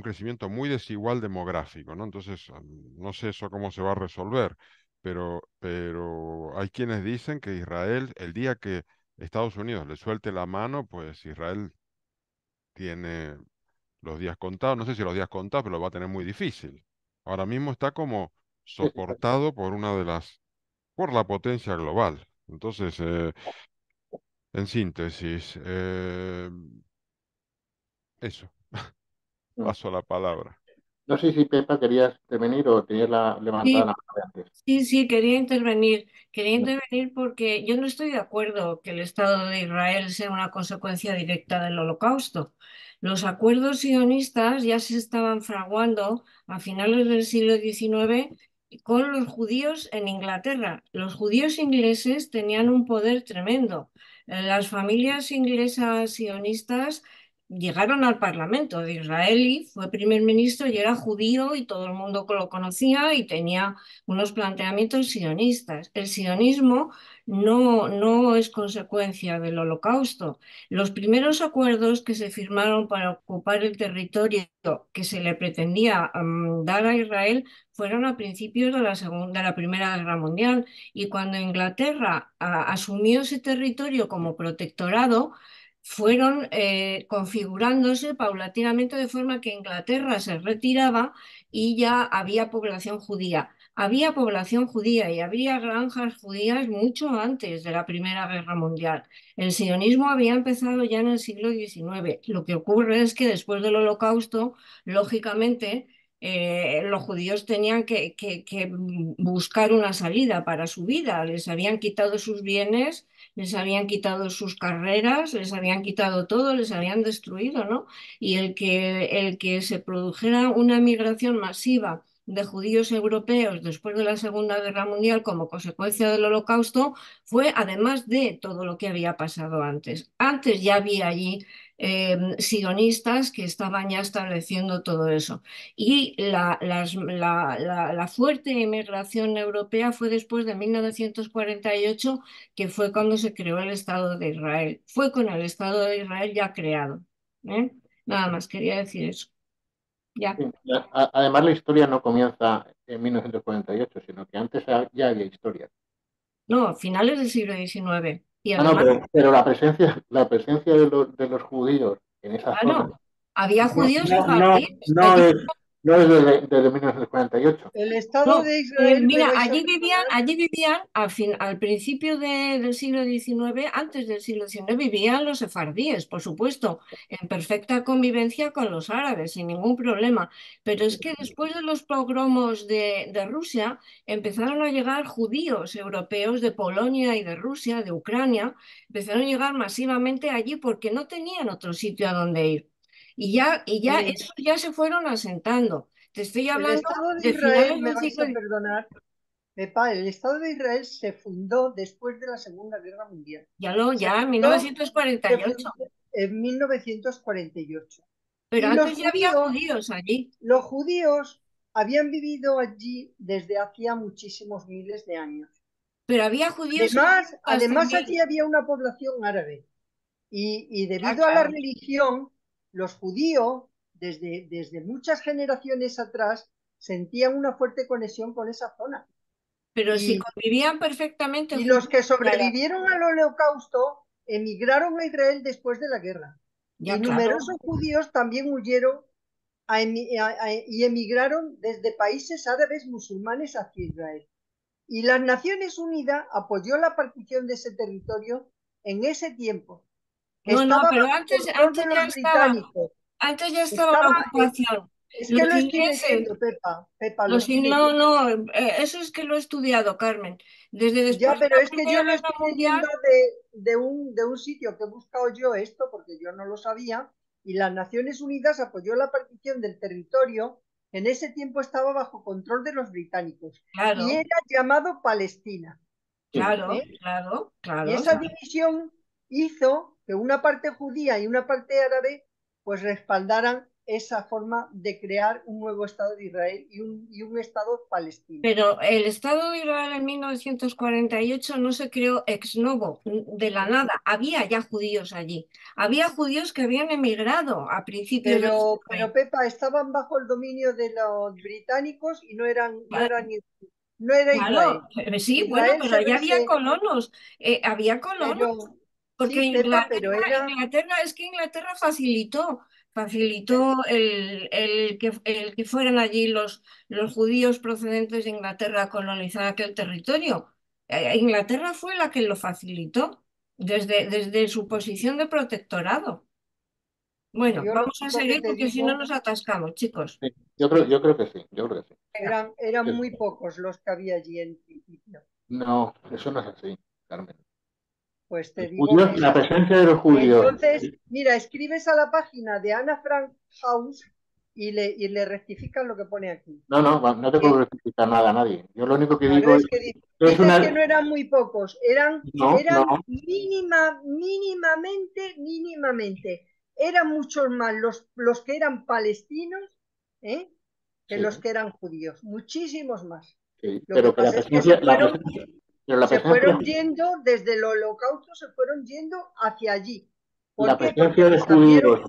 crecimiento muy desigual demográfico, ¿no? Entonces, no sé eso cómo se va a resolver, pero hay quienes dicen que Israel, el día que Estados Unidos le suelte la mano, pues Israel tiene los días contados, no sé si los días contados, pero lo va a tener muy difícil. Ahora mismo está como soportado por por la potencia global. Entonces, en síntesis, eso, Mm. paso la palabra. No sé si Pepa querías intervenir o tenías levantada Sí, la mano de antes. sí, sí, quería intervenir. Quería intervenir porque yo no estoy de acuerdo que el Estado de Israel sea una consecuencia directa del Holocausto. Los acuerdos sionistas ya se estaban fraguando a finales del siglo XIX con los judíos en Inglaterra. Los judíos ingleses tenían un poder tremendo. Las familias inglesas sionistas llegaron al Parlamento de Israel y fue primer ministro y era judío y todo el mundo lo conocía y tenía unos planteamientos sionistas. El sionismo no es consecuencia del Holocausto. Los primeros acuerdos que se firmaron para ocupar el territorio que se le pretendía dar a Israel fueron a principios de la Primera Guerra Mundial y cuando Inglaterra asumió ese territorio como protectorado, fueron configurándose paulatinamente de forma que Inglaterra se retiraba y ya había población judía. Había población judía y había granjas judías mucho antes de la Primera Guerra Mundial. El sionismo había empezado ya en el siglo XIX. Lo que ocurre es que después del Holocausto, lógicamente, los judíos tenían que buscar una salida para su vida. Les habían quitado sus bienes, les habían quitado sus carreras, les habían quitado todo, les habían destruido, ¿no? Y el que se produjera una migración masiva de judíos europeos después de la Segunda Guerra Mundial como consecuencia del Holocausto fue además de todo lo que había pasado antes. Antes ya había allí sionistas que estaban ya estableciendo todo eso. Y la fuerte inmigración europea fue después de 1948, que fue cuando se creó el Estado de Israel. Fue con el Estado de Israel ya creado. ¿Eh? Nada más quería decir eso. Ya. Sí, además, la historia no comienza en 1948, sino que antes ya había historia. No, finales del siglo XIX. Y Ah, no, además, pero la presencia de los judíos en esa zona claro, había no, judíos no, no, sefardíes. no Allí es, no es desde 1948. El Estado no, de Israel, me mira, vais a perdonar, allí vivían al principio del siglo XIX, antes del siglo XIX, vivían los sefardíes, por supuesto, en perfecta convivencia con los árabes, sin ningún problema. Pero es que después de los pogromos de Rusia, empezaron a llegar judíos europeos de Polonia y de Rusia, de Ucrania, empezaron a llegar masivamente allí porque no tenían otro sitio a donde ir. eh, Esos ya se fueron asentando. Te estoy el hablando Estado de de Israel, finales me del vais siglo a perdonar, Pepa, el Estado de Israel se fundó después de la Segunda Guerra Mundial. Se ya en fundó, se 1948, fundó en 1948. pero Y antes ya había judíos allí, los judíos habían vivido allí desde hacía muchísimos miles de años. pero había judíos sionistas Además también. allí había una población árabe. Y Ya, debido a la claro. religión, los judíos, desde muchas generaciones atrás, sentían una fuerte conexión con esa zona. Pero si Y, convivían perfectamente y los judíos que y árabes, sobrevivieron al Holocausto emigraron a Israel después de la guerra. Y ya, claro. numerosos judíos también huyeron y emigraron desde países árabes musulmanes hacia Israel. Y las Naciones Unidas apoyó la partición de ese territorio en ese tiempo, que No, estaba pero bajo control de los británicos. antes ya estaba la Estaba, ocupación. es que Los lo estoy ingleses, leyendo, Pepa, lo estoy no, leyendo. no, eso es que lo he estudiado, Carmen. Desde Ya, después de pero la es que yo Primera lo Guerra estoy Mundial. leyendo de un sitio que he buscado yo esto, porque yo no lo sabía, y las Naciones Unidas apoyó la partición del territorio que en ese tiempo estaba bajo control de los británicos y Claro, era llamado Palestina. claro, ¿Eh? claro, Y claro. esa división hizo que una parte judía y una parte árabe pues respaldaran esa forma de crear un nuevo Estado de Israel y un Estado palestino. Pero el Estado de Israel en 1948 no se creó ex novo, de la nada. Había ya judíos allí. Había judíos que habían emigrado a principios del siglo Pero XX. Pepa, estaban bajo el dominio de los británicos y no era Claro, Israel. sí, bueno, Israel pero ya había se, colonos. Había colonos. pero Porque sí, Pepa, pero Es que Inglaterra facilitó el que fueran allí los judíos procedentes de Inglaterra a colonizar aquel territorio. Inglaterra fue la que lo facilitó desde su posición de protectorado. Bueno, yo lo vamos a único que seguir te porque si no digo, nos atascamos, chicos. Sí. yo creo que sí, yo creo que sí. Eran muy pocos los que había allí en principio. No, eso no es así, Carmen. Pues te Los digo judíos, que es la así. presencia de los judíos. Entonces, mira, escribes a la página de Ana Frank House y le rectifican lo que pone aquí. No, no te puedo Que, rectificar nada a nadie. Yo lo único que claro, digo es es que que es dices que una. no eran muy pocos, eran No, no. mínimamente, eran muchos más los que eran palestinos, ¿eh? que Sí, los que eran judíos, muchísimos más. sí, Lo que pero que la pasa es que presencia, pero la se presencia, fueron yendo desde el holocausto, se fueron yendo hacia allí. ¿Por la qué? Porque presencia de les abrieron. judíos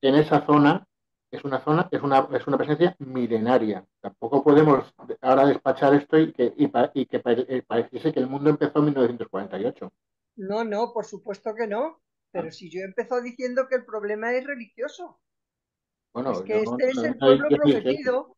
en esa zona es una presencia milenaria. Tampoco podemos ahora despachar esto y que pareciese que el mundo empezó en 1948. No, no, por supuesto que no. Ah, Pero si yo empezó diciendo que el problema es religioso, es bueno, yo que este es el no pueblo dije eso. prometido,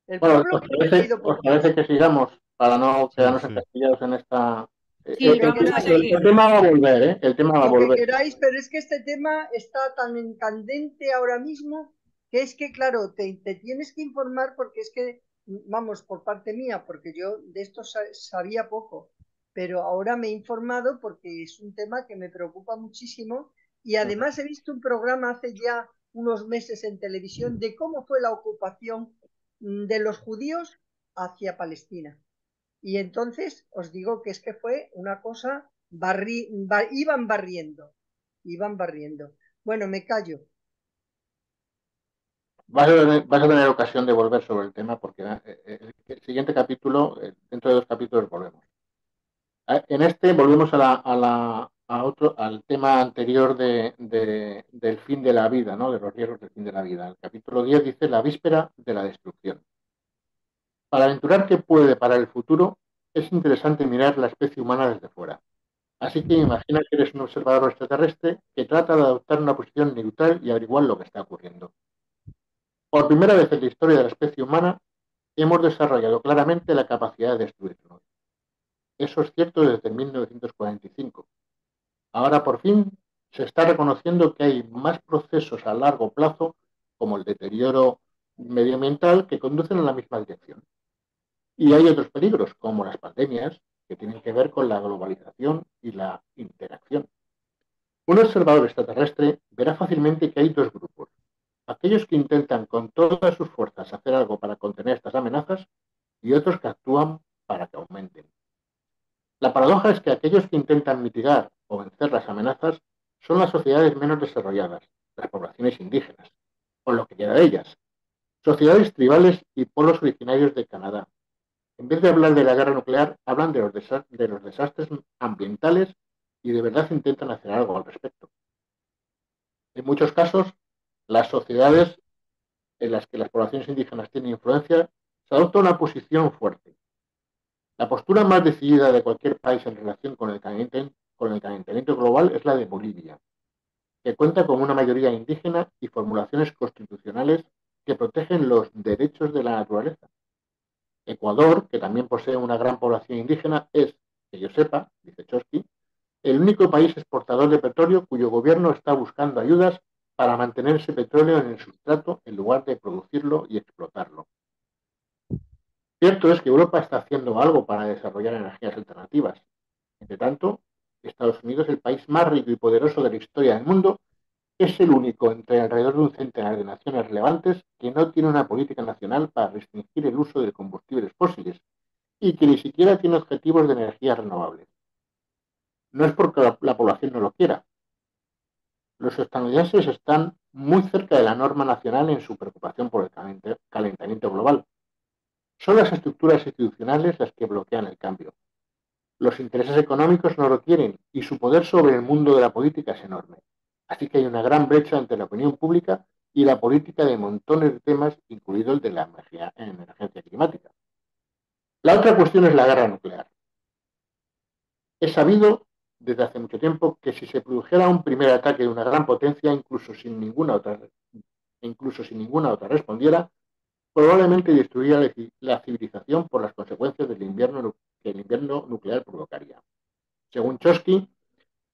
el Bueno, pueblo prometido os por parece Dios. que sigamos para no Sí, quedarnos sí. encastillados en esta. Sí, Lo que vamos a queráis, seguir. El tema va a volver, ¿eh? El tema va a lo que volver. queráis, pero es que este tema está tan candente ahora mismo que es que, claro, te tienes que informar porque es que, vamos, por parte mía, porque yo de esto sabía poco, pero ahora me he informado porque es un tema que me preocupa muchísimo y además he visto un programa hace ya unos meses en televisión de cómo fue la ocupación de los judíos hacia Palestina. Y entonces os digo que es que fue una cosa, iban barriendo. Bueno, me callo. Vas a tener ocasión de volver sobre el tema porque el siguiente capítulo, dentro de 2 capítulos, volvemos. En este volvemos al tema anterior del fin de la vida, ¿no? De los riesgos del fin de la vida. El capítulo 10 dice la víspera de la destrucción. Para aventurar qué puede deparar el futuro, es interesante mirar la especie humana desde fuera. Así que imagina que eres un observador extraterrestre que trata de adoptar una posición neutral y averiguar lo que está ocurriendo. Por primera vez en la historia de la especie humana, hemos desarrollado claramente la capacidad de destruirnos. Eso es cierto desde 1945. Ahora por fin se está reconociendo que hay más procesos a largo plazo, como el deterioro medioambiental, que conducen en la misma dirección. Y hay otros peligros, como las pandemias, que tienen que ver con la globalización y la interacción. Un observador extraterrestre verá fácilmente que hay dos grupos. Aquellos que intentan con todas sus fuerzas hacer algo para contener estas amenazas y otros que actúan para que aumenten. La paradoja es que aquellos que intentan mitigar o vencer las amenazas son las sociedades menos desarrolladas, las poblaciones indígenas, o lo que queda de ellas, sociedades tribales y pueblos originarios de Canadá. En vez de hablar de la guerra nuclear, hablan de los desastres ambientales y de verdad intentan hacer algo al respecto. En muchos casos, las sociedades en las que las poblaciones indígenas tienen influencia se adopta una posición fuerte. La postura más decidida de cualquier país en relación con el calentamiento global es la de Bolivia, que cuenta con una mayoría indígena y formulaciones constitucionales que protegen los derechos de la naturaleza. Ecuador, que también posee una gran población indígena, es, que yo sepa, dice Chomsky, el único país exportador de petróleo cuyo gobierno está buscando ayudas para mantener ese petróleo en el sustrato en lugar de producirlo y explotarlo. Cierto es que Europa está haciendo algo para desarrollar energías alternativas. Entre tanto, Estados Unidos, el país más rico y poderoso de la historia del mundo, es el único entre alrededor de un centenar de naciones relevantes que no tiene una política nacional para restringir el uso de combustibles fósiles y que ni siquiera tiene objetivos de energías renovables. No es porque la población no lo quiera. Los estadounidenses están muy cerca de la norma nacional en su preocupación por el calentamiento global. Son las estructuras institucionales las que bloquean el cambio. Los intereses económicos no lo quieren y su poder sobre el mundo de la política es enorme. Así que hay una gran brecha entre la opinión pública y la política de montones de temas, incluido el de la emergencia climática. La otra cuestión es la guerra nuclear. Es sabido desde hace mucho tiempo que si se produjera un primer ataque de una gran potencia, incluso sin ninguna otra respondiera, probablemente destruiría la civilización por las consecuencias que el invierno nuclear provocaría. Según Chomsky,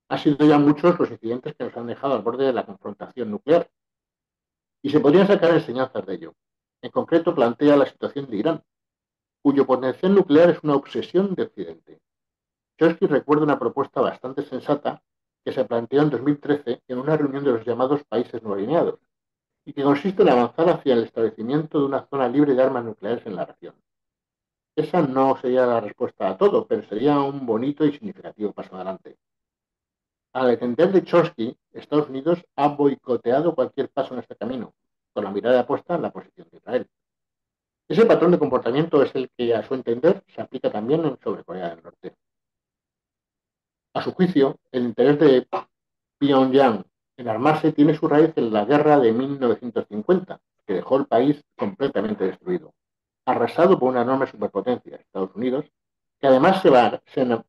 han sido ya muchos los incidentes que nos han dejado al borde de la confrontación nuclear y se podrían sacar enseñanzas de ello. En concreto, plantea la situación de Irán, cuyo potencial nuclear es una obsesión de Occidente. Chomsky recuerda una propuesta bastante sensata que se planteó en 2013 en una reunión de los llamados países no alineados, y que consiste en avanzar hacia el establecimiento de una zona libre de armas nucleares en la región. Esa no sería la respuesta a todo, pero sería un bonito y significativo paso adelante. Al entender de Chomsky, Estados Unidos ha boicoteado cualquier paso en este camino, con la mirada puesta en la posición de Israel. Ese patrón de comportamiento es el que, a su entender, se aplica también sobre Corea del Norte. A su juicio, el interés de Pyongyang en armarse tiene su raíz en la guerra de 1950, que dejó el país completamente destruido, arrasado por una enorme superpotencia, Estados Unidos, que además se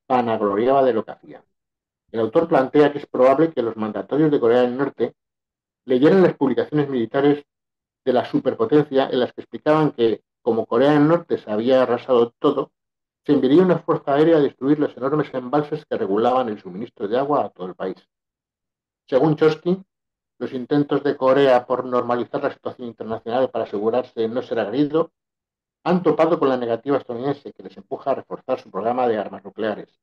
vanagloriaba de lo que hacía. El autor plantea que es probable que los mandatorios de Corea del Norte leyeran las publicaciones militares de la superpotencia en las que explicaban que, como Corea del Norte se había arrasado todo, se enviaría una fuerza aérea a destruir los enormes embalses que regulaban el suministro de agua a todo el país. Según Chomsky, los intentos de Corea por normalizar la situación internacional para asegurarse de no ser agredido han topado con la negativa estadounidense que les empuja a reforzar su programa de armas nucleares.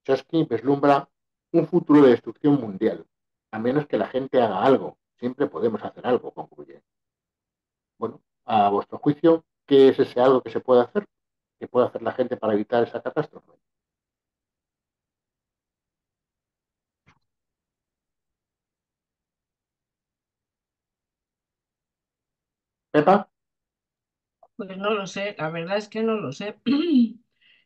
Chomsky vislumbra un futuro de destrucción mundial, a menos que la gente haga algo. Siempre podemos hacer algo, concluye. Bueno, a vuestro juicio, ¿qué es ese algo que se puede hacer? ¿Qué puede hacer la gente para evitar esa catástrofe? ¿Pepa? Pues no lo sé, la verdad es que no lo sé.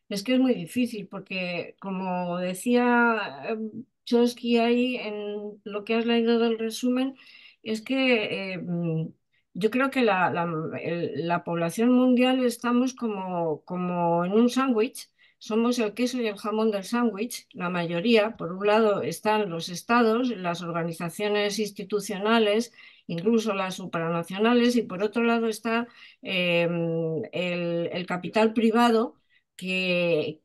Es que es muy difícil porque, como decía Chomsky ahí en lo que has leído del resumen, es que yo creo que la población mundial estamos como en un sándwich, somos el queso y el jamón del sándwich, la mayoría. Por un lado están los estados, las organizaciones institucionales, incluso las supranacionales, y por otro lado está el capital privado que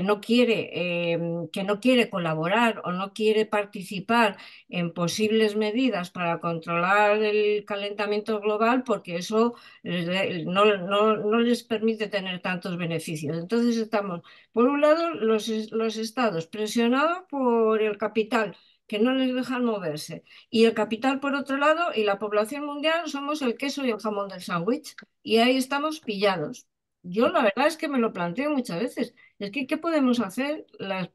no quiere colaborar o no quiere participar en posibles medidas para controlar el calentamiento global porque eso no les permite tener tantos beneficios. Entonces estamos, por un lado, los estados presionados por el capital que no les dejan moverse. Y el capital, por otro lado, y la población mundial somos el queso y el jamón del sándwich. Y ahí estamos pillados. Yo la verdad es que me lo planteo muchas veces. Es que, ¿qué podemos hacer las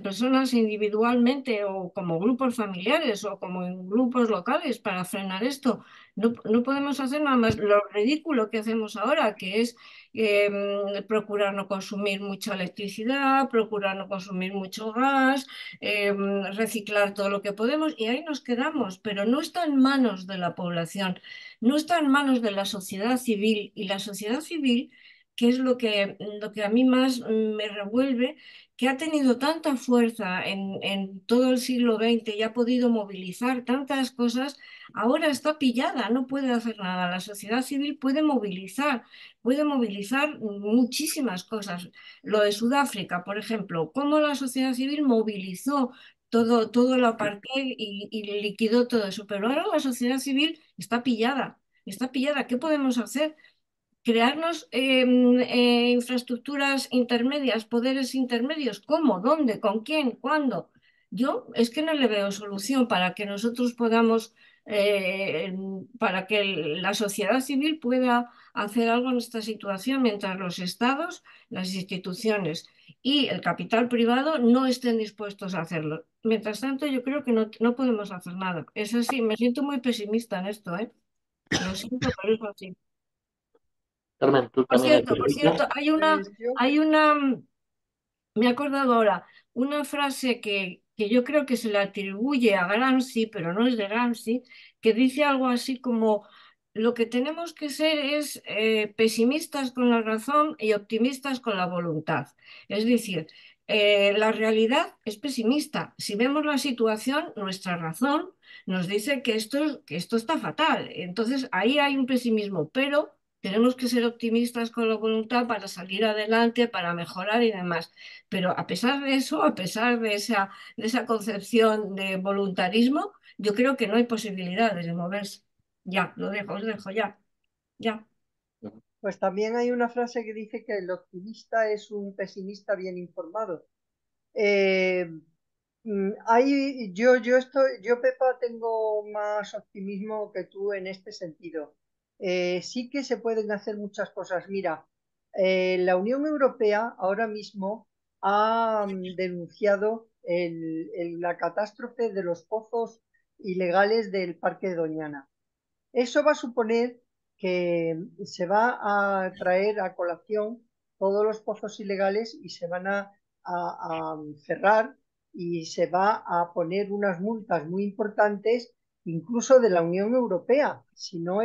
personas individualmente o como grupos familiares o como en grupos locales para frenar esto? No podemos hacer nada más lo ridículo que hacemos ahora, que es procurar no consumir mucha electricidad, procurar no consumir mucho gas, reciclar todo lo que podemos y ahí nos quedamos, pero no está en manos de la población, no está en manos de la sociedad civil y la sociedad civil, que es lo que a mí más me revuelve, que ha tenido tanta fuerza en todo el siglo XX y ha podido movilizar tantas cosas, ahora está pillada, no puede hacer nada. La sociedad civil puede movilizar muchísimas cosas. Lo de Sudáfrica, por ejemplo, cómo la sociedad civil movilizó todo el apartheid y liquidó todo eso. Pero ahora la sociedad civil está pillada, está pillada. ¿Qué podemos hacer? Crearnos infraestructuras intermedias, poderes intermedios. ¿Cómo? ¿Dónde? ¿Con quién? ¿Cuándo? Yo es que no le veo solución para que nosotros podamos, para que la sociedad civil pueda hacer algo en esta situación mientras los estados, las instituciones y el capital privado no estén dispuestos a hacerlo. Mientras tanto, yo creo que no podemos hacer nada. Es así, me siento muy pesimista en esto, ¿eh? Lo siento, pero es así. Carmen, tú también eres Por pesimista. cierto, hay una, me he acordado ahora, una frase que yo creo que se le atribuye a Gramsci, pero no es de Gramsci, que dice algo así como, lo que tenemos que ser es pesimistas con la razón y optimistas con la voluntad. Es decir, la realidad es pesimista. Si vemos la situación, nuestra razón nos dice que esto está fatal. Entonces, ahí hay un pesimismo, pero tenemos que ser optimistas con la voluntad para salir adelante, para mejorar y demás. Pero a pesar de eso, a pesar de esa concepción de voluntarismo, yo creo que no hay posibilidades de moverse. Ya, lo dejo, os dejo ya. Ya. Pues también hay una frase que dice que el optimista es un pesimista bien informado. Eh, yo, Pepa, tengo más optimismo que tú en este sentido. Sí que se pueden hacer muchas cosas. Mira, la Unión Europea ahora mismo ha denunciado la catástrofe de los pozos ilegales del Parque de Doñana. Eso va a suponer que se va a traer a colación todos los pozos ilegales y se van a cerrar y se va a poner unas multas muy importantes, incluso de la Unión Europea, si no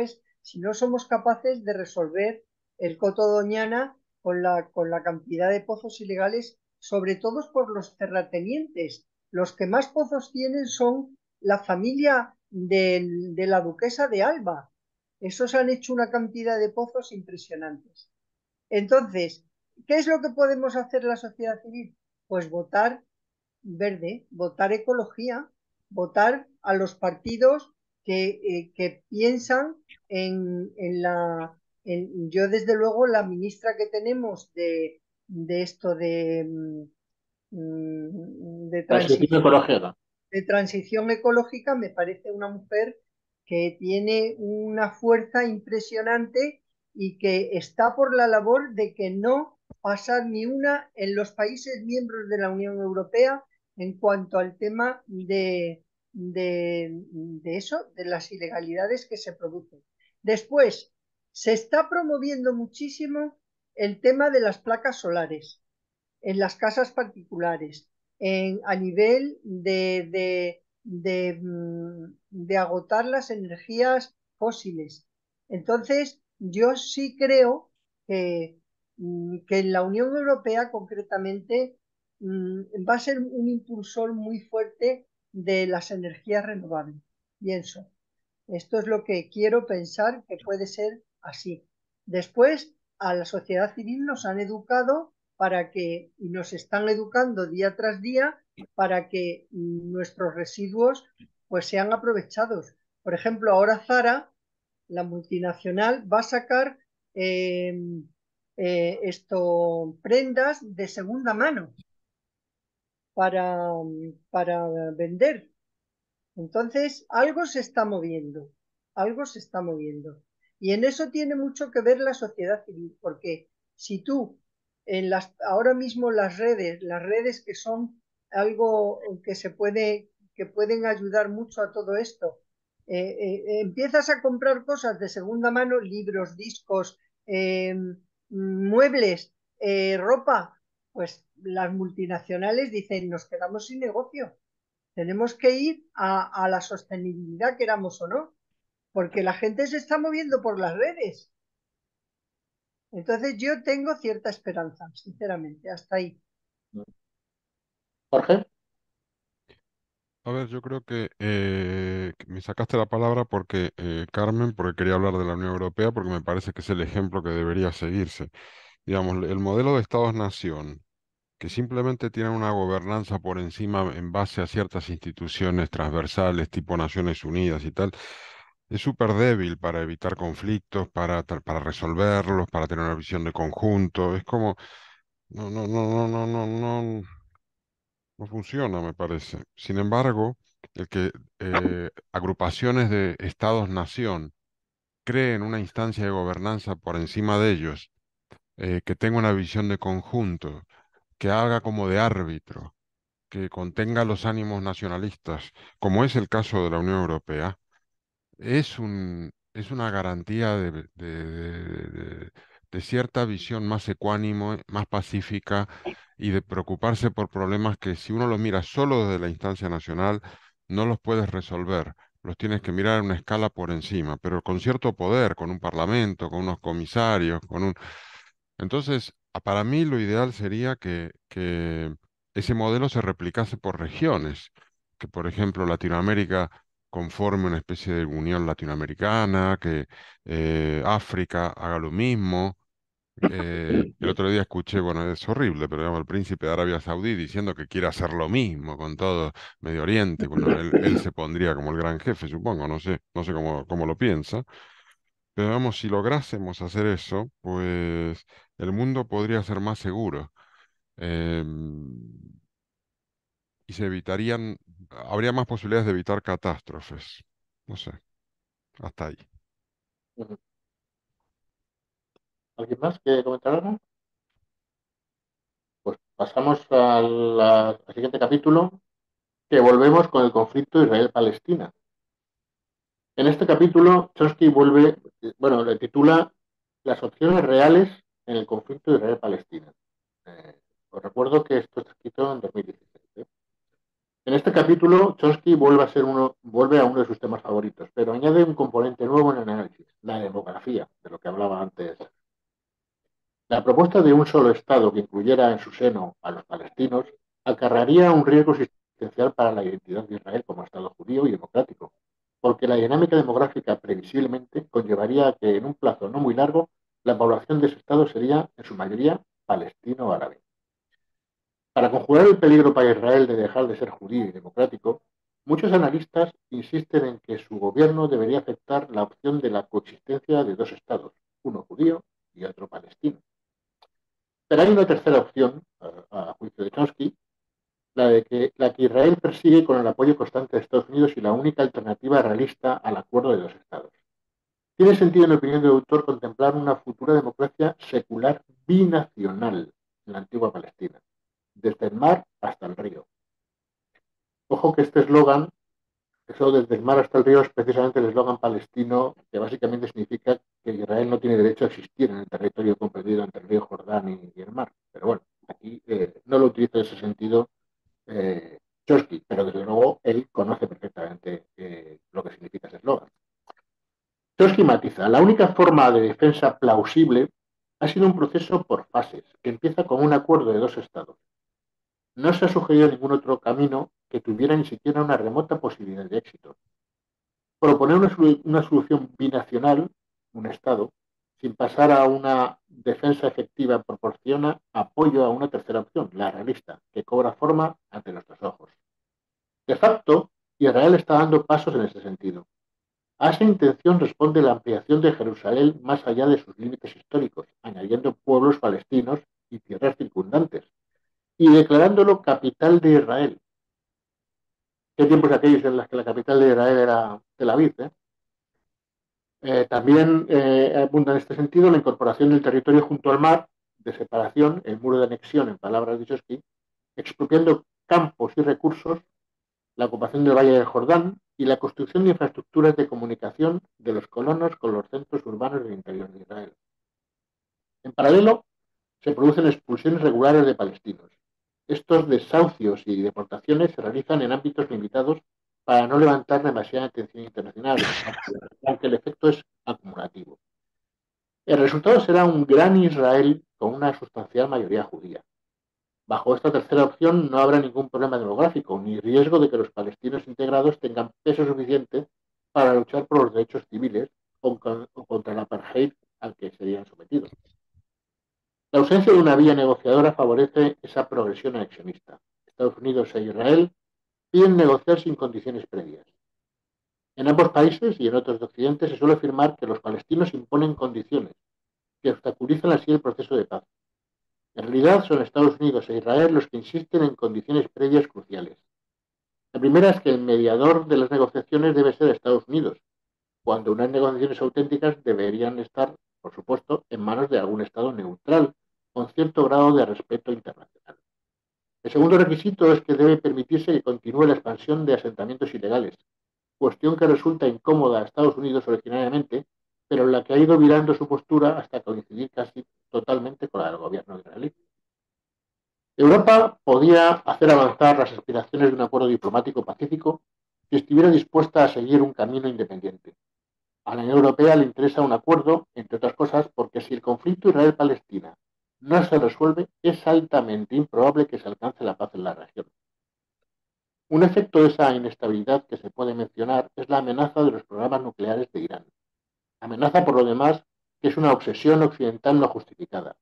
somos capaces de resolver el Coto Doñana con la cantidad de pozos ilegales, sobre todo por los terratenientes. Los que más pozos tienen son la familia de la duquesa de Alba. Esos han hecho una cantidad de pozos impresionantes. Entonces, ¿qué es lo que podemos hacer la sociedad civil? Pues votar verde, votar ecología, votar a los partidos que piensan en la... yo, desde luego, la ministra que tenemos de esto de Transición ecológica. de transición ecológica, me parece una mujer que tiene una fuerza impresionante y que está por la labor de que no pasar ni una en los países miembros de la Unión Europea en cuanto al tema de eso, de las ilegalidades que se producen. Después, se está promoviendo muchísimo el tema de las placas solares en las casas particulares, a nivel de agotar las energías fósiles. Entonces, yo sí creo que en la Unión Europea concretamente va a ser un impulsor muy fuerte de las energías renovables. Pienso. Esto es lo que quiero pensar que puede ser así. Después, a la sociedad civil nos han educado para que, y nos están educando día tras día, para que nuestros residuos pues sean aprovechados. Por ejemplo, ahora Zara, la multinacional, va a sacar prendas de segunda mano para, para vender. Entonces, algo se está moviendo, algo se está moviendo. Y en eso tiene mucho que ver la sociedad civil, porque si tú, ahora mismo las redes que son algo que pueden ayudar mucho a todo esto, empiezas a comprar cosas de segunda mano, libros, discos, muebles, ropa, pues las multinacionales dicen, nos quedamos sin negocio. Tenemos que ir a la sostenibilidad, queramos o no, porque la gente se está moviendo por las redes. Entonces yo tengo cierta esperanza, sinceramente, hasta ahí. Jorge. A ver, yo creo que me sacaste la palabra porque, Carmen, porque quería hablar de la Unión Europea, porque me parece que es el ejemplo que debería seguirse. Digamos, el modelo de Estados-nación, que simplemente tienen una gobernanza por encima en base a ciertas instituciones transversales, tipo Naciones Unidas y tal, es súper débil para evitar conflictos, para resolverlos, para tener una visión de conjunto. Es como, no, no funciona, me parece. Sin embargo, el que agrupaciones de estados-nación creen una instancia de gobernanza por encima de ellos, que tenga una visión de conjunto, que haga como de árbitro, que contenga los ánimos nacionalistas, como es el caso de la Unión Europea, es una garantía de cierta visión más ecuánime, más pacífica y de preocuparse por problemas que si uno los mira solo desde la instancia nacional, no los puedes resolver. Los tienes que mirar en una escala por encima, pero con cierto poder, con un parlamento, con unos comisarios, con un... Entonces, para mí lo ideal sería que ese modelo se replicase por regiones, que por ejemplo Latinoamérica conforme una especie de unión latinoamericana, que África haga lo mismo. El otro día escuché, bueno, es horrible, pero digamos, el príncipe de Arabia Saudí diciendo que quiere hacer lo mismo con todo Medio Oriente. Bueno, él se pondría como el gran jefe, supongo, no sé cómo lo piensa. Pero vamos, si lográsemos hacer eso, pues el mundo podría ser más seguro. Y se evitarían, habría más posibilidades de evitar catástrofes. No sé, hasta ahí. Ujú. ¿Alguien más que comentar algo? Pues pasamos al siguiente capítulo, que volvemos con el conflicto Israel-Palestina. En este capítulo, Chomsky vuelve, bueno, le titula Las opciones reales en el conflicto Israel-Palestina. Os recuerdo que esto está escrito en 2016. ¿Eh? En este capítulo, Chomsky vuelve a uno de sus temas favoritos, pero añade un componente nuevo en el análisis, la demografía, de lo que hablaba antes. La propuesta de un solo Estado que incluyera en su seno a los palestinos acarrearía un riesgo existencial para la identidad de Israel como Estado judío y democrático, porque la dinámica demográfica previsiblemente conllevaría a que en un plazo no muy largo la población de ese Estado sería en su mayoría palestino-árabe. Para conjugar el peligro para Israel de dejar de ser judío y democrático, muchos analistas insisten en que su gobierno debería aceptar la opción de la coexistencia de dos estados, uno judío y otro palestino. Pero hay una tercera opción, a juicio de Chomsky, la que Israel persigue con el apoyo constante de Estados Unidos y la única alternativa realista al acuerdo de dos estados. Tiene sentido, en opinión del autor, contemplar una futura democracia secular binacional en la antigua Palestina, desde el mar hasta el río. Ojo que este eslogan, eso desde el mar hasta el río, es precisamente el eslogan palestino, que básicamente significa que Israel no tiene derecho a existir en el territorio comprendido entre el río Jordán y el mar. Pero bueno, aquí no lo utilizo en ese sentido Chomsky, pero desde luego él conoce perfectamente lo que significa ese eslogan. Chomsky matiza, la única forma de defensa plausible ha sido un proceso por fases, que empieza con un acuerdo de dos estados. No se ha sugerido ningún otro camino que tuviera ni siquiera una remota posibilidad de éxito. Proponer una solución binacional, un Estado, sin pasar a una defensa efectiva, proporciona apoyo a una tercera opción, la realista, que cobra forma ante nuestros ojos. De facto, Israel está dando pasos en ese sentido. A esa intención responde la ampliación de Jerusalén más allá de sus límites históricos, añadiendo pueblos palestinos y tierras circundantes, y declarándolo capital de Israel. ¿Qué tiempos aquellos en los que la capital de Israel era Tel Aviv? También abunda en este sentido la incorporación del territorio junto al mar, de separación, el muro de anexión, en palabras de Chomsky, expropiando campos y recursos, la ocupación del Valle del Jordán y la construcción de infraestructuras de comunicación de los colonos con los centros urbanos del interior de Israel. En paralelo, se producen expulsiones regulares de palestinos. Estos desahucios y deportaciones se realizan en ámbitos limitados para no levantar demasiada atención internacional, aunque el efecto es acumulativo. El resultado será un gran Israel con una sustancial mayoría judía. Bajo esta tercera opción no habrá ningún problema demográfico ni riesgo de que los palestinos integrados tengan peso suficiente para luchar por los derechos civiles o contra el apartheid al que serían sometidos. La ausencia de una vía negociadora favorece esa progresión anexionista. Estados Unidos e Israel piden negociar sin condiciones previas. En ambos países y en otros de Occidente se suele afirmar que los palestinos imponen condiciones que obstaculizan así el proceso de paz. En realidad son Estados Unidos e Israel los que insisten en condiciones previas cruciales. La primera es que el mediador de las negociaciones debe ser Estados Unidos, cuando unas negociaciones auténticas deberían estar, por supuesto, en manos de algún Estado neutral, con cierto grado de respeto internacional. El segundo requisito es que debe permitirse que continúe la expansión de asentamientos ilegales, cuestión que resulta incómoda a Estados Unidos originariamente, pero en la que ha ido virando su postura hasta coincidir casi totalmente con la del gobierno israelí. Europa podía hacer avanzar las aspiraciones de un acuerdo diplomático pacífico si estuviera dispuesta a seguir un camino independiente. A la Unión Europea le interesa un acuerdo, entre otras cosas, porque si el conflicto Israel-Palestina no se resuelve, es altamente improbable que se alcance la paz en la región. Un efecto de esa inestabilidad que se puede mencionar es la amenaza de los programas nucleares de Irán. Amenaza, por lo demás, que es una obsesión occidental no justificada.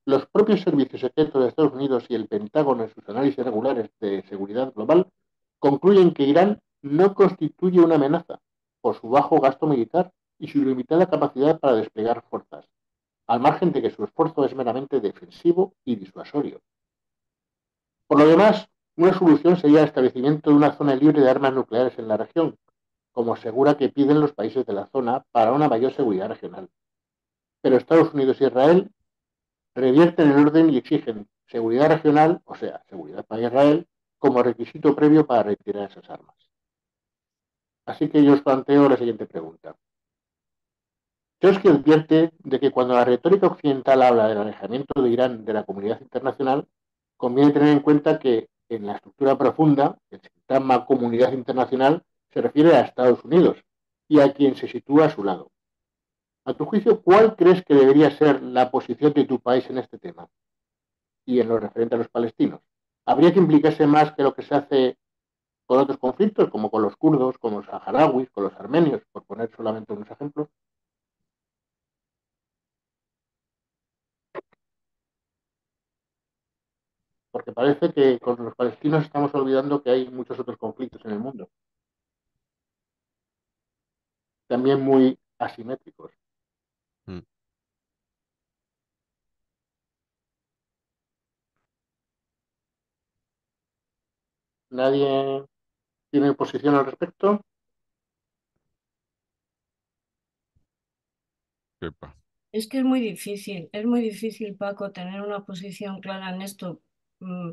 Los propios servicios secretos de Estados Unidos y el Pentágono en sus análisis regulares de seguridad global concluyen que Irán no constituye una amenaza por su bajo gasto militar y su limitada capacidad para desplegar fuerzas, al margen de que su esfuerzo es meramente defensivo y disuasorio. Por lo demás, una solución sería el establecimiento de una zona libre de armas nucleares en la región, como asegura que piden los países de la zona para una mayor seguridad regional. Pero Estados Unidos y Israel revierten el orden y exigen seguridad regional, o sea, seguridad para Israel, como requisito previo para retirar esas armas. Así que yo os planteo la siguiente pregunta. Chomsky advierte de que cuando la retórica occidental habla del alejamiento de Irán de la comunidad internacional, conviene tener en cuenta que en la estructura profunda, el sistema comunidad internacional se refiere a Estados Unidos y a quien se sitúa a su lado. A tu juicio, ¿cuál crees que debería ser la posición de tu país en este tema y en lo referente a los palestinos? ¿Habría que implicarse más que lo que se hace con otros conflictos, como con los kurdos, con los saharauis, con los armenios, por poner solamente unos ejemplos? Porque parece que con los palestinos estamos olvidando que hay muchos otros conflictos en el mundo, también muy asimétricos. Mm. ¿Nadie tiene posición al respecto? Epa. Es que es muy difícil, Paco, tener una posición clara en esto. Mm,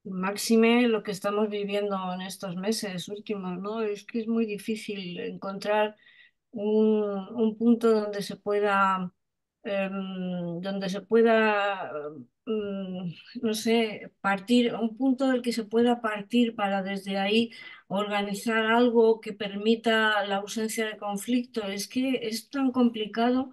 Máxime lo que estamos viviendo en estos meses últimos, ¿no? Es que es muy difícil encontrar un punto donde se pueda, no sé, partir, un punto del que se pueda partir para desde ahí organizar algo que permita la ausencia de conflicto. Es que es tan complicado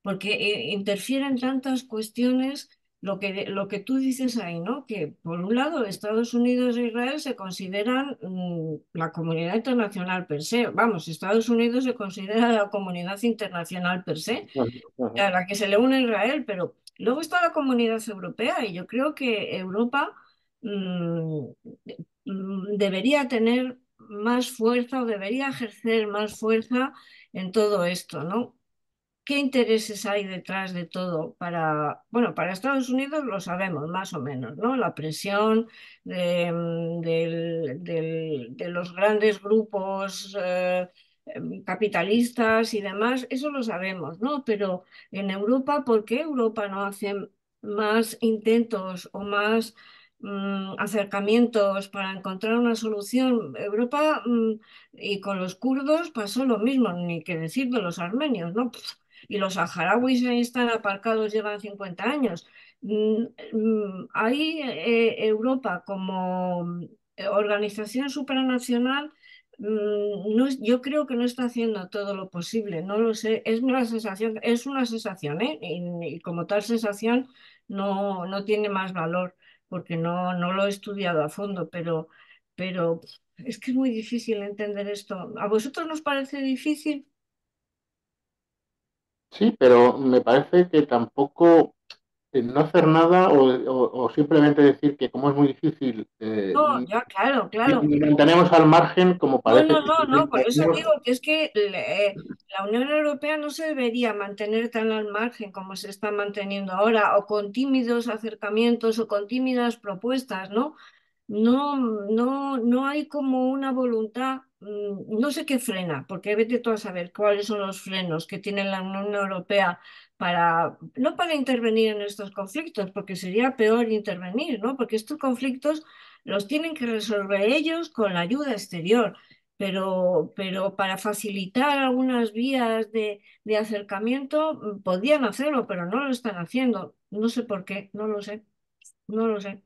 porque interfieren tantas cuestiones. Lo que tú dices ahí, ¿no? Que por un lado Estados Unidos e Israel se consideran la comunidad internacional per se. Vamos, Estados Unidos se considera la comunidad internacional per se, a la que se le une Israel, pero luego está la comunidad europea y yo creo que Europa mm, debería tener más fuerza o debería ejercer más fuerza en todo esto, ¿no? ¿Qué intereses hay detrás de todo? Bueno, para Estados Unidos lo sabemos más o menos, ¿no? La presión de los grandes grupos capitalistas y demás, eso lo sabemos, ¿no? Pero en Europa, ¿por qué Europa no hace más intentos o más acercamientos para encontrar una solución? Europa, y con los kurdos pasó lo mismo, ni que decir de los armenios, ¿no? Y los saharauis ahí están aparcados, llevan 50 años. Ahí Europa como organización supranacional, yo creo que no está haciendo todo lo posible, no lo sé, es una sensación, ¿eh? Y como tal sensación no tiene más valor porque no lo he estudiado a fondo, pero es que es muy difícil entender esto. ¿A vosotros nos parece difícil? Sí, pero me parece que tampoco no hacer nada o simplemente decir que como es muy difícil, No, ya, claro, claro. nos mantenemos al margen como No, parece no, que no, no, por eso tenemos. digo que es que la Unión Europea no se debería mantener tan al margen como se está manteniendo ahora, o con tímidos acercamientos o con tímidas propuestas, ¿no? No hay como una voluntad, no sé qué frena, porque vete tú a saber cuáles son los frenos que tiene la Unión Europea no para intervenir en estos conflictos, porque sería peor intervenir, ¿no? Porque estos conflictos los tienen que resolver ellos con la ayuda exterior, pero para facilitar algunas vías de acercamiento, podían hacerlo, pero no lo están haciendo. No sé por qué, no lo sé, no lo sé.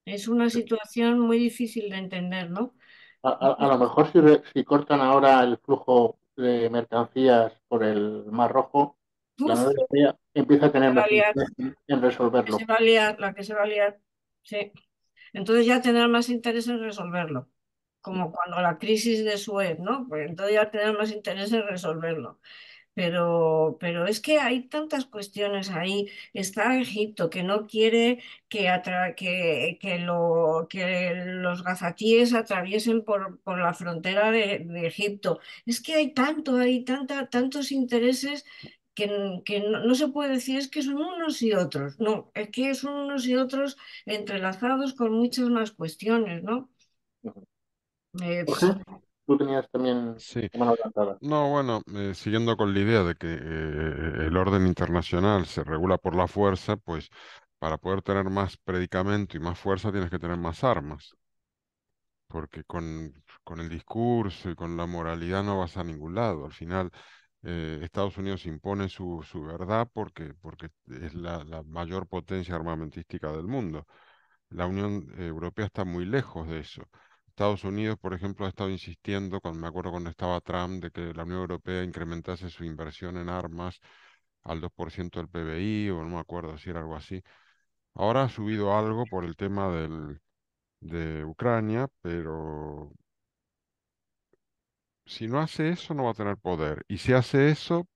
Es una situación muy difícil de entender, ¿no? A lo mejor si cortan ahora el flujo de mercancías por el Mar Rojo, la Uf, Unión Europea empieza a tener se va a más liar, interés en que se resolverlo. va a liar, la que se va a liar. Sí. Entonces ya tendrá más interés en resolverlo, como cuando la crisis de Suez, ¿no? Pues entonces ya tendrá más interés en resolverlo. pero es que hay tantas cuestiones ahí. Está Egipto que no quiere que los gazatíes atraviesen por la frontera de Egipto. Es que hay tantos intereses que no se puede decir es que son unos y otros. No, es que son unos y otros entrelazados con muchas más cuestiones, ¿no? Jorge, Pf, tú tenías también Sí. la mano levantada. No, bueno, siguiendo con la idea de que el orden internacional se regula por la fuerza, pues para poder tener más predicamento y más fuerza tienes que tener más armas, porque con el discurso y con la moralidad no vas a ningún lado. Al final, Estados Unidos impone su verdad porque es la mayor potencia armamentística del mundo. La Unión Europea está muy lejos de eso. Estados Unidos, por ejemplo, ha estado insistiendo, me acuerdo cuando estaba Trump, de que la Unión Europea incrementase su inversión en armas al 2% del PBI, o no me acuerdo si era algo así. Ahora ha subido algo por el tema de Ucrania, pero si no hace eso no va a tener poder. Y si hace eso,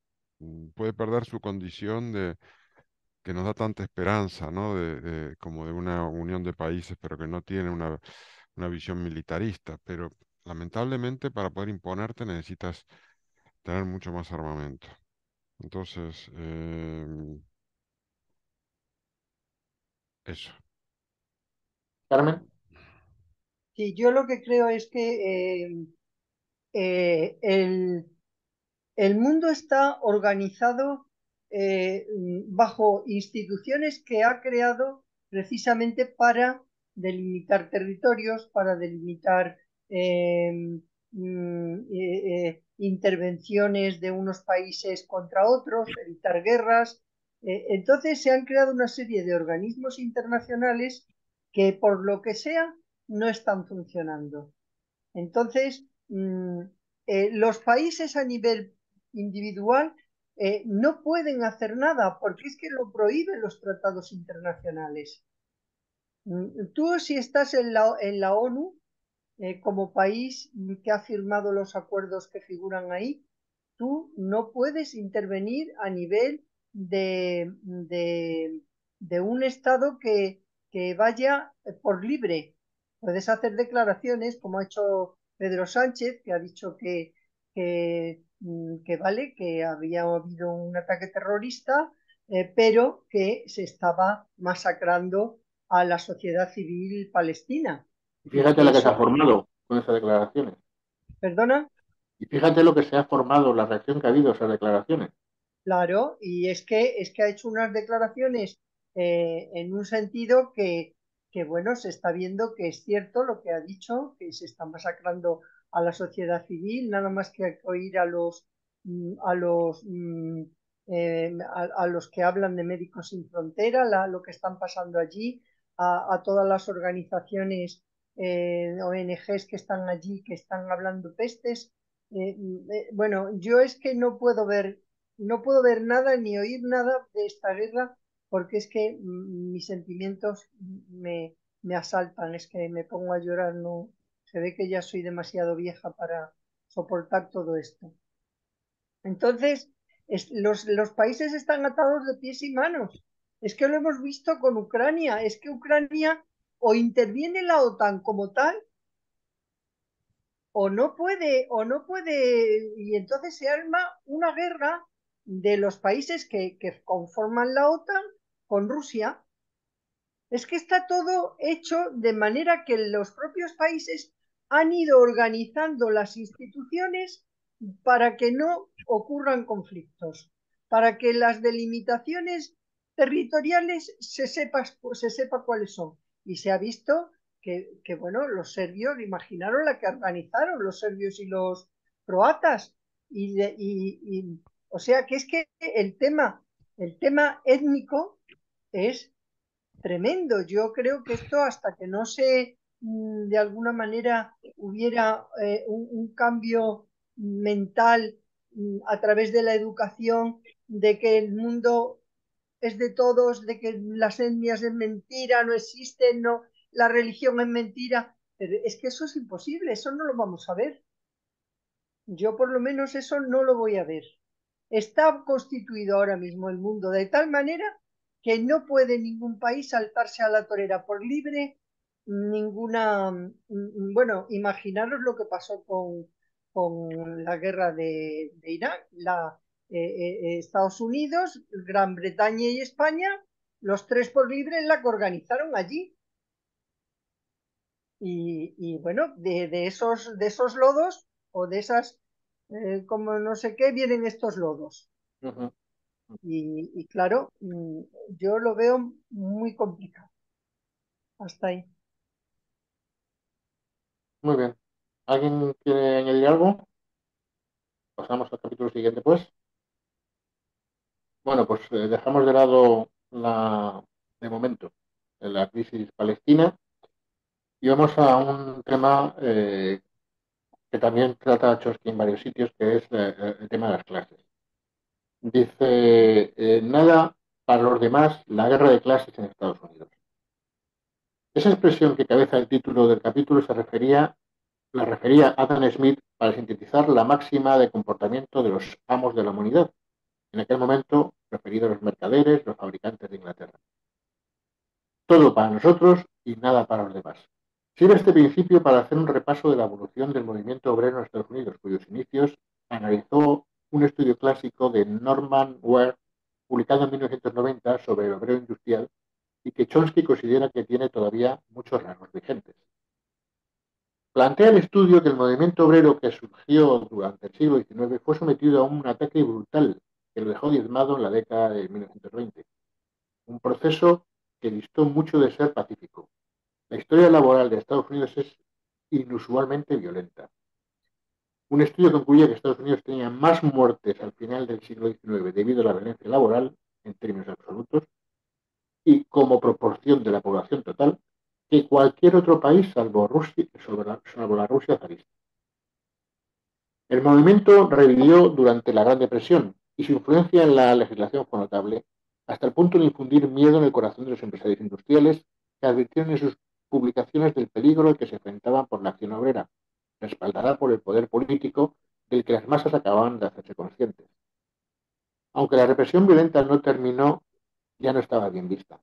puede perder su condición de que nos da tanta esperanza, ¿no? Como de una unión de países, pero que no tiene una visión militarista. Pero lamentablemente para poder imponerte necesitas tener mucho más armamento. Entonces, eso. Carmen, Sí, yo lo que creo es que eh, el, el mundo está organizado bajo instituciones que ha creado precisamente para delimitar territorios, para delimitar intervenciones de unos países contra otros, evitar guerras. Entonces se han creado una serie de organismos internacionales que por lo que sea no están funcionando. Entonces, los países a nivel individual no pueden hacer nada porque es que lo prohíben los tratados internacionales. Tú si estás en la ONU como país que ha firmado los acuerdos que figuran ahí, tú no puedes intervenir a nivel de un Estado que vaya por libre. Puedes hacer declaraciones, como ha hecho Pedro Sánchez, que ha dicho que vale, que había habido un ataque terrorista, pero que se estaba masacrando a la sociedad civil palestina. y fíjate Que la que se eso, ha formado con esas declaraciones. perdona. Y fíjate lo que se ha formado, la reacción que ha habido a esas declaraciones. Claro, y es que ha hecho unas declaraciones en un sentido bueno, se está viendo que es cierto lo que ha dicho, que se está masacrando a la sociedad civil, nada más que oír a los que hablan de Médicos Sin Frontera, lo que están pasando allí, a todas las organizaciones ONGs que están allí, que están hablando pestes. Bueno, yo es que no puedo ver nada ni oír nada de esta guerra porque es que mis sentimientos me asaltan, es que me pongo a llorar, no, se ve que ya soy demasiado vieja para soportar todo esto. Entonces, los países están atados de pies y manos. Es que lo hemos visto con Ucrania, es que Ucrania o interviene la OTAN como tal o no puede, y entonces se arma una guerra de los países que conforman la OTAN con Rusia. Es que está todo hecho de manera que los propios países han ido organizando las instituciones para que no ocurran conflictos, para que las delimitaciones territoriales se sepa cuáles son. Y se ha visto bueno, los serbios, imaginaron la que organizaron los serbios y los croatas. O sea que es que el tema étnico es tremendo. Yo creo que esto hasta que no se, de alguna manera, hubiera un cambio mental a través de la educación, de que el mundo es de todos, de que las etnias es mentira, no existen, no, la religión es mentira, pero es que eso es imposible, eso no lo vamos a ver. Yo por lo menos eso no lo voy a ver. Está constituido ahora mismo el mundo de tal manera que no puede ningún país saltarse a la torera por libre ninguna... Bueno, imaginaros lo que pasó con la guerra de Irak. Estados Unidos, Gran Bretaña y España, los tres por libre la que organizaron allí. Y bueno, de esos lodos o de esas, como no sé qué, vienen estos lodos. Ujú. Y claro, yo lo veo muy complicado. Hasta ahí. Muy bien. ¿Alguien quiere añadir algo? Pasamos al capítulo siguiente, pues. Bueno, pues dejamos de lado de momento, la crisis palestina y vamos a un tema que también trata Chomsky en varios sitios, que es el tema de las clases. Dice, nada para los demás, la guerra de clases en Estados Unidos. Esa expresión que cabeza el título del capítulo la refería Adam Smith para sintetizar la máxima de comportamiento de los amos de la humanidad, en aquel momento referido a los mercaderes, los fabricantes de Inglaterra. Todo para nosotros y nada para los demás. Sirve este principio para hacer un repaso de la evolución del movimiento obrero en Estados Unidos, cuyos inicios analizó un estudio clásico de Norman Ware, publicado en 1990 sobre el obrero industrial, y que Chomsky considera que tiene todavía muchos rasgos vigentes. Plantea el estudio que el movimiento obrero que surgió durante el siglo XIX fue sometido a un ataque brutal que lo dejó diezmado en la década de 1920. Un proceso que distó mucho de ser pacífico. La historia laboral de Estados Unidos es inusualmente violenta. Un estudio concluye que Estados Unidos tenía más muertes al final del siglo XIX debido a la violencia laboral, en términos absolutos, y como proporción de la población total, que cualquier otro país salvo la Rusia zarista. El movimiento revivió durante la Gran Depresión y su influencia en la legislación fue notable, hasta el punto de infundir miedo en el corazón de los empresarios industriales que advirtieron en sus publicaciones del peligro al que se enfrentaban por la acción obrera, respaldada por el poder político del que las masas acababan de hacerse conscientes. Aunque la represión violenta no terminó, ya no estaba bien vista.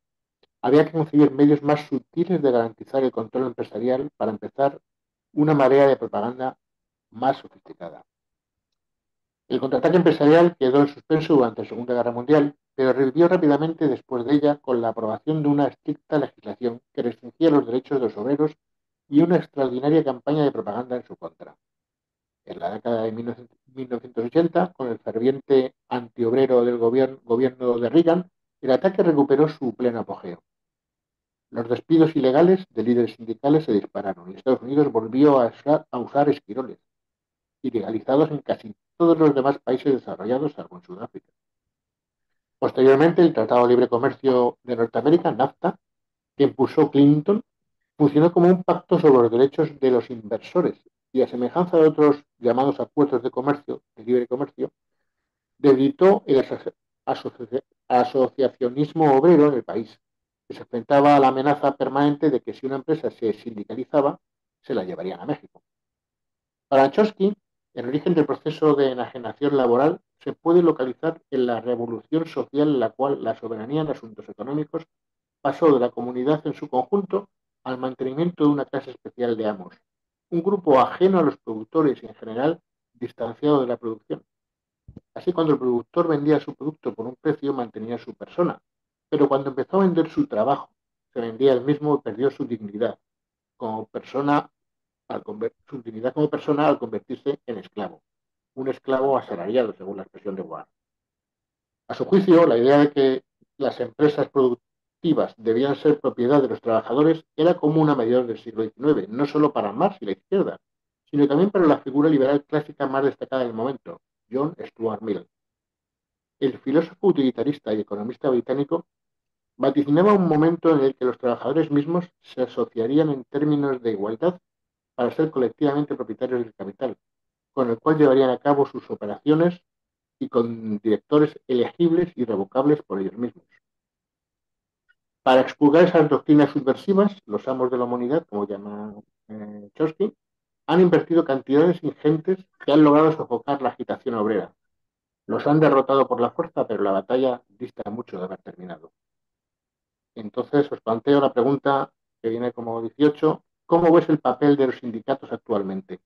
Había que concebir medios más sutiles de garantizar el control empresarial para empezar una marea de propaganda más sofisticada. El contraataque empresarial quedó en suspenso durante la Segunda Guerra Mundial, pero revivió rápidamente después de ella con la aprobación de una estricta legislación que restringía los derechos de los obreros y una extraordinaria campaña de propaganda en su contra. En la década de 1980, con el ferviente antiobrero del gobierno de Reagan, el ataque recuperó su pleno apogeo. Los despidos ilegales de líderes sindicales se dispararon y Estados Unidos volvió a usar esquiroles, ilegalizados en casi todos los demás países desarrollados, salvo en Sudáfrica. Posteriormente, el Tratado de Libre Comercio de Norteamérica, NAFTA, que impulsó Clinton, funcionó como un pacto sobre los derechos de los inversores y, a semejanza de otros llamados acuerdos de libre comercio, debilitó el asociacionismo obrero en el país, que se enfrentaba a la amenaza permanente de que si una empresa se sindicalizaba, se la llevarían a México. Para Chomsky, el origen del proceso de enajenación laboral se puede localizar en la revolución social en la cual la soberanía en asuntos económicos pasó de la comunidad en su conjunto al mantenimiento de una clase especial de amos, un grupo ajeno a los productores y en general distanciado de la producción. Así, cuando el productor vendía su producto por un precio, mantenía su persona, pero cuando empezó a vender su trabajo, se vendía él mismo y perdió su dignidad como persona al convertirse en esclavo, un esclavo asalariado, según la expresión de Ward. A su juicio, la idea de que las empresas productivas debían ser propiedad de los trabajadores era común a mediados del siglo XIX, no solo para Marx y la izquierda, sino también para la figura liberal clásica más destacada del momento, John Stuart Mill. El filósofo utilitarista y economista británico vaticinaba un momento en el que los trabajadores mismos se asociarían en términos de igualdad para ser colectivamente propietarios del capital, con el cual llevarían a cabo sus operaciones y con directores elegibles y revocables por ellos mismos. Para expurgar esas doctrinas subversivas, los amos de la humanidad, como llama Chomsky, han invertido cantidades ingentes que han logrado sofocar la agitación obrera. Los han derrotado por la fuerza, pero la batalla dista mucho de haber terminado. Entonces os planteo la pregunta que viene como 18. ¿Cómo ves el papel de los sindicatos actualmente?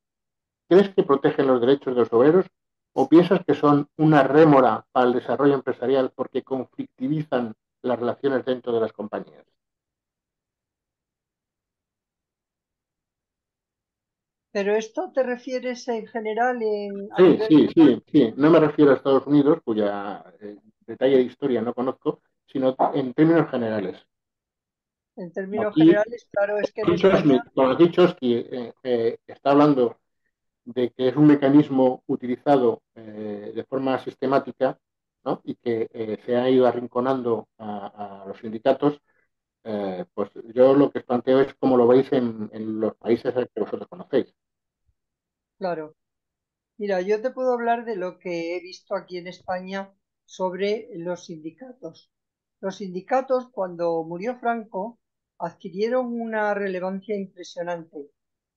¿Crees que protegen los derechos de los obreros o piensas que son una rémora para el desarrollo empresarial porque conflictivizan las relaciones dentro de las compañías? ¿Pero esto te refieres en general a Sí, nivel sí, global? sí, sí. No me refiero a Estados Unidos, cuya detalle de historia no conozco, sino en términos generales. En términos Aquí, generales, claro, es que en España, como aquí Chomsky está hablando de que es un mecanismo utilizado de forma sistemática, ¿no? Y que se ha ido arrinconando a los sindicatos, pues yo lo que os planteo es cómo lo veis en los países que vosotros conocéis. claro. Mira, yo te puedo hablar de lo que he visto aquí en España sobre los sindicatos. Los sindicatos, cuando murió Franco, adquirieron una relevancia impresionante.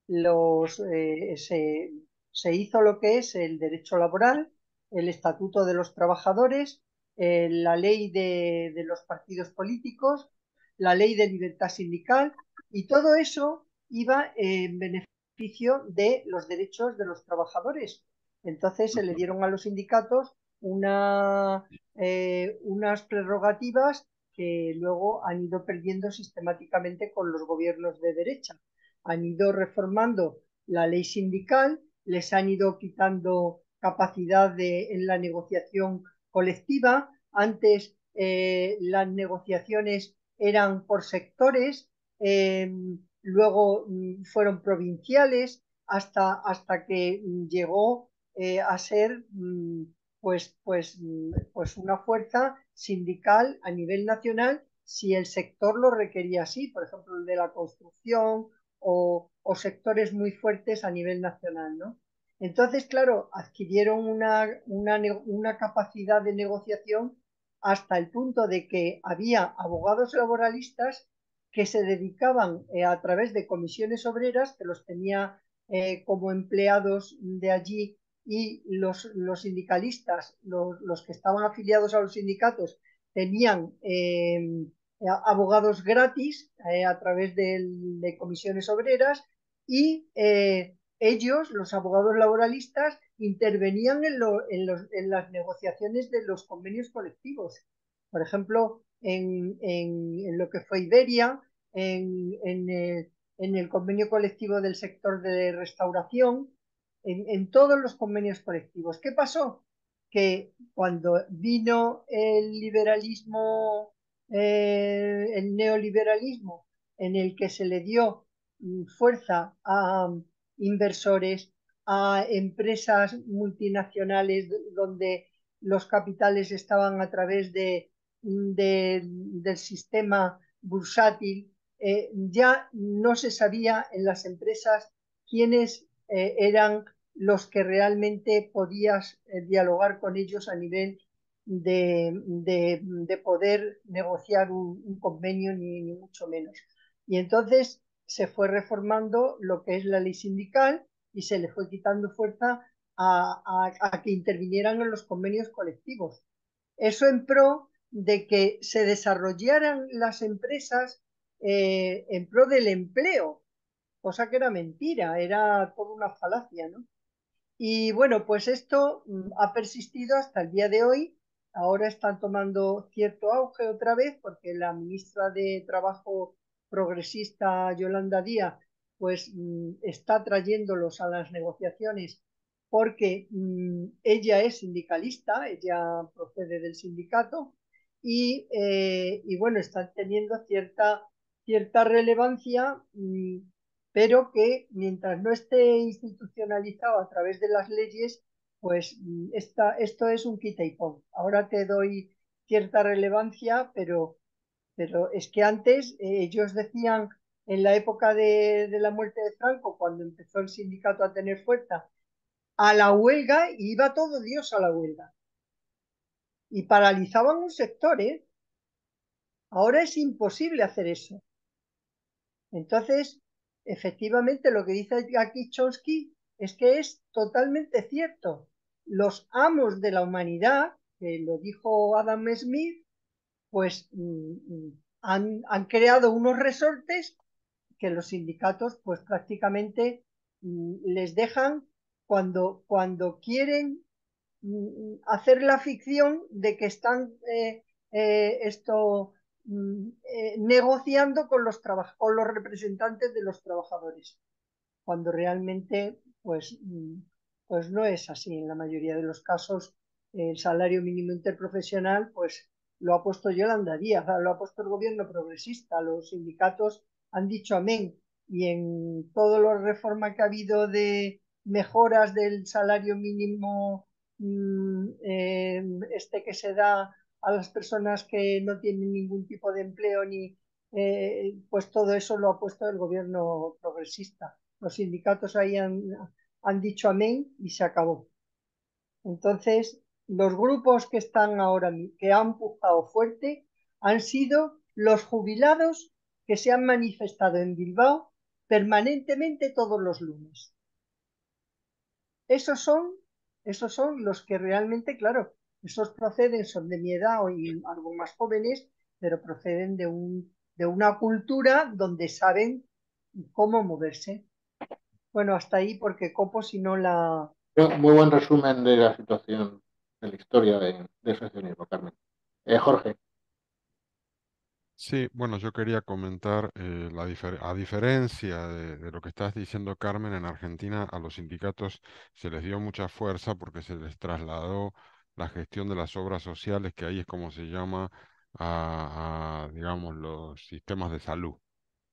Los, se hizo lo que es el derecho laboral, el estatuto de los trabajadores, la ley de los partidos políticos, la ley de libertad sindical, y todo eso iba en beneficio de los derechos de los trabajadores. Entonces se le dieron a los sindicatos unas prerrogativas que luego han ido perdiendo sistemáticamente con los gobiernos de derecha. Han ido reformando la ley sindical, les han ido quitando capacidad en la negociación colectiva. Antes las negociaciones eran por sectores, luego fueron provinciales, hasta que llegó a ser pues una fuerza sindical a nivel nacional si el sector lo requería así, por ejemplo, el de la construcción o sectores muy fuertes a nivel nacional, ¿no? Entonces, claro, adquirieron una capacidad de negociación hasta el punto de que había abogados laboralistas que se dedicaban a través de comisiones obreras, que los tenía como empleados de allí, y los sindicalistas, los que estaban afiliados a los sindicatos, tenían abogados gratis a través de comisiones obreras y ellos, los abogados laboralistas, intervenían en las negociaciones de los convenios colectivos. Por ejemplo, en lo que fue Iberia, en el convenio colectivo del sector de restauración, en todos los convenios colectivos. ¿Qué pasó? Que cuando vino el liberalismo, el neoliberalismo, en el que se le dio fuerza a inversores, a empresas multinacionales donde los capitales estaban a través del sistema bursátil, ya no se sabía en las empresas quiénes eran los que realmente podías dialogar con ellos a nivel de poder negociar un convenio, ni mucho menos. Y entonces se fue reformando lo que es la ley sindical y se le fue quitando fuerza a que intervinieran en los convenios colectivos. Eso en pro de que se desarrollaran las empresas en pro del empleo, cosa que era mentira, era toda una falacia, ¿no? Y bueno, pues esto ha persistido hasta el día de hoy. Ahora están tomando cierto auge otra vez porque la ministra de Trabajo progresista, Yolanda Díaz, pues está trayéndolos a las negociaciones porque ella es sindicalista, ella procede del sindicato y bueno, están teniendo cierta relevancia, pero que mientras no esté institucionalizado a través de las leyes, pues esto es un quita y pon. Ahora te doy cierta relevancia, pero es que antes ellos decían en la época de la muerte de Franco, cuando empezó el sindicato a tener fuerza, a la huelga, y iba todo Dios a la huelga. Y paralizaban un sector, ¿eh? Ahora es imposible hacer eso. Entonces, efectivamente, lo que dice aquí Chomsky es que es totalmente cierto. los amos de la humanidad, que lo dijo Adam Smith, pues han creado unos resortes que los sindicatos pues prácticamente les dejan cuando quieren hacer la ficción de que están negociando con los representantes de los trabajadores, cuando realmente pues no es así. En la mayoría de los casos, el salario mínimo interprofesional pues lo ha puesto Yolanda Díaz, lo ha puesto el gobierno progresista, los sindicatos han dicho amén, y en todas las reformas que ha habido de mejoras del salario mínimo que se da a las personas que no tienen ningún tipo de empleo, pues todo eso lo ha puesto el gobierno progresista. Los sindicatos ahí han dicho amén y se acabó. Entonces, los grupos que están ahora, que han pujado fuerte, han sido los jubilados que se han manifestado en Bilbao permanentemente todos los lunes. Esos son los que realmente, claro, esos proceden, son de mi edad o algo más jóvenes, pero proceden de una cultura donde saben cómo moverse. Bueno, hasta ahí porque copo si no la... Muy buen resumen de la situación de la historia del asociacionismo, Carmen. Jorge. Sí, bueno, yo quería comentar, a diferencia de lo que estás diciendo, Carmen, en Argentina a los sindicatos se les dio mucha fuerza porque se les trasladó la gestión de las obras sociales, que ahí es como se llama digamos, los sistemas de salud,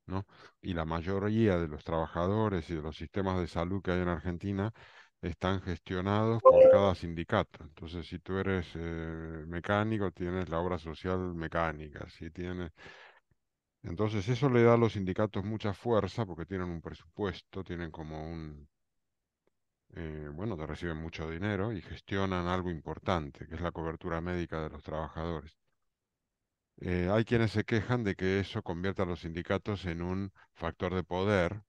¿no? Y la mayoría de los trabajadores y de los sistemas de salud que hay en Argentina están gestionados por cada sindicato. Entonces, si tú eres mecánico, tienes la obra social mecánica. Si tienes... Entonces, eso le da a los sindicatos mucha fuerza porque tienen un presupuesto, tienen como bueno, te reciben mucho dinero y gestionan algo importante, que es la cobertura médica de los trabajadores. Hay quienes se quejan de que eso convierte a los sindicatos en un factor de poder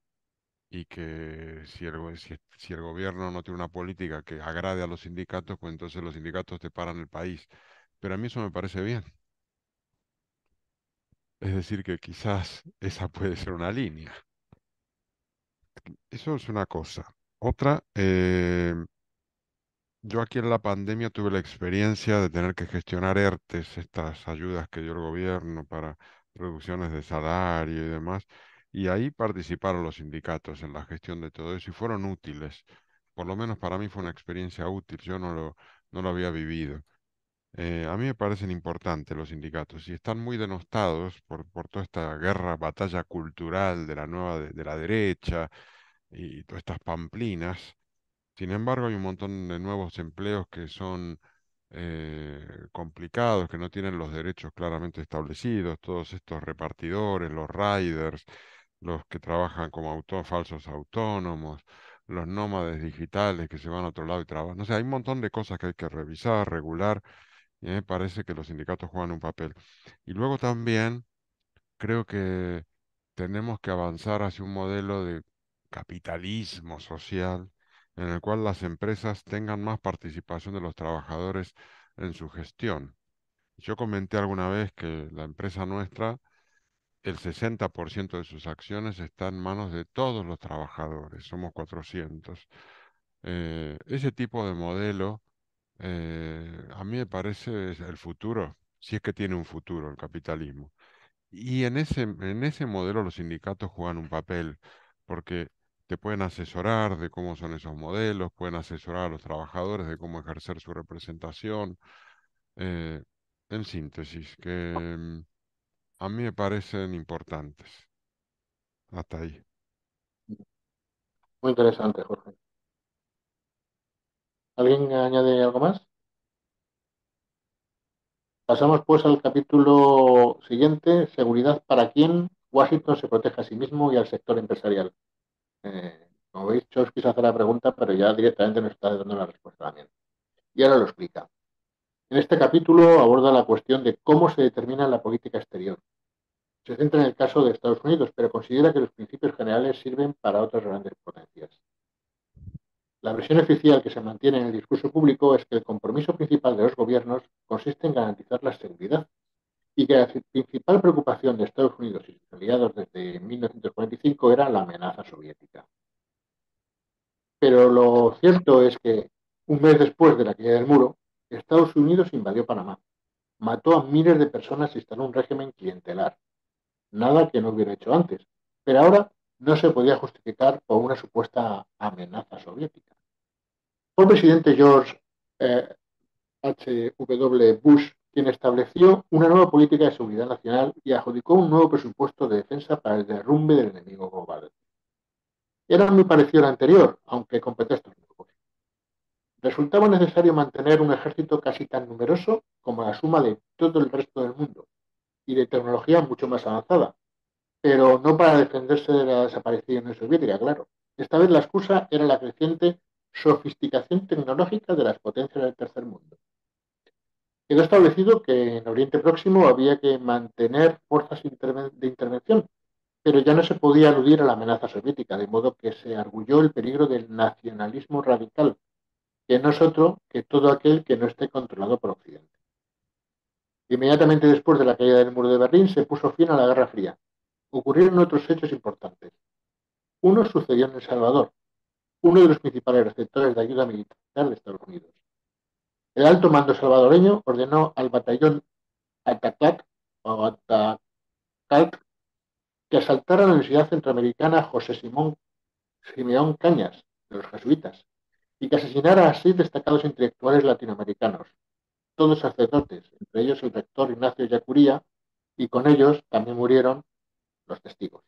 y que si el gobierno no tiene una política que agrade a los sindicatos, pues entonces los sindicatos te paran el país. Pero a mí eso me parece bien. Es decir, que quizás esa puede ser una línea. Eso es una cosa. Otra, yo aquí en la pandemia tuve la experiencia de tener que gestionar ERTES, estas ayudas que dio el gobierno para reducciones de salario y demás, y ahí participaron los sindicatos en la gestión de todo eso y fueron útiles. Por lo menos para mí fue una experiencia útil, yo no lo había vivido. A mí me parecen importantes los sindicatos y están muy denostados por toda esta guerra, batalla cultural de la de la derecha y todas estas pamplinas. Sin embargo, hay un montón de nuevos empleos que son complicados, que no tienen los derechos claramente establecidos, todos estos repartidores, los riders, los que trabajan como falsos autónomos, los nómades digitales que se van a otro lado y trabajan. No sé, hay un montón de cosas que hay que revisar, regular, y a mí me parece que los sindicatos juegan un papel. Y luego también creo que tenemos que avanzar hacia un modelo de capitalismo social en el cual las empresas tengan más participación de los trabajadores en su gestión. Yo comenté alguna vez que la empresa nuestra, el 60% de sus acciones está en manos de todos los trabajadores, somos 400. Ese tipo de modelo a mí me parece es el futuro, si es que tiene un futuro el capitalismo. Y en ese modelo los sindicatos juegan un papel, porque te pueden asesorar de cómo son esos modelos, pueden asesorar a los trabajadores de cómo ejercer su representación. eh, en síntesis, que a mí me parecen importantes. Hasta ahí. Muy interesante, Jorge. ¿Alguien añade algo más? Pasamos pues al capítulo siguiente, seguridad para quién Washington se protege a sí mismo y al sector empresarial. Como veis, Chomsky se hace la pregunta, pero ya directamente nos está dando la respuesta también. Y ahora lo explica. En este capítulo aborda la cuestión de cómo se determina la política exterior. Se centra en el caso de Estados Unidos, pero considera que los principios generales sirven para otras grandes potencias. La versión oficial que se mantiene en el discurso público es que el compromiso principal de los gobiernos consiste en garantizar la seguridad y que la principal preocupación de Estados Unidos y sus aliados desde 1945 era la amenaza soviética. Pero lo cierto es que un mes después de la caída del muro, Estados Unidos invadió Panamá, mató a miles de personas y instaló un régimen clientelar, nada que no hubiera hecho antes, pero ahora no se podía justificar por una supuesta amenaza soviética. Fue el presidente George H.W. Bush quien estableció una nueva política de seguridad nacional y adjudicó un nuevo presupuesto de defensa para el derrumbe del enemigo global. Era muy parecido al anterior, aunque con pretextos nuevos. Resultaba necesario mantener un ejército casi tan numeroso como la suma de todo el resto del mundo y de tecnología mucho más avanzada, pero no para defenderse de la desaparición Unión Soviética, claro. Esta vez la excusa era la creciente sofisticación tecnológica de las potencias del tercer mundo. Quedó establecido que en Oriente Próximo había que mantener fuerzas de intervención, pero ya no se podía aludir a la amenaza soviética, de modo que se arguyó el peligro del nacionalismo radical, que no es otro que todo aquel que no esté controlado por Occidente. Inmediatamente después de la caída del muro de Berlín se puso fin a la Guerra Fría. Ocurrieron otros hechos importantes. Uno sucedió en El Salvador, uno de los principales receptores de ayuda militar de Estados Unidos. El alto mando salvadoreño ordenó al batallón Atacat o Atacalc que asaltara la Universidad Centroamericana José Simeón Cañas, de los jesuitas, y que asesinara a 6 destacados intelectuales latinoamericanos, todos sacerdotes, entre ellos el rector Ignacio Yacuría, y con ellos también murieron los testigos.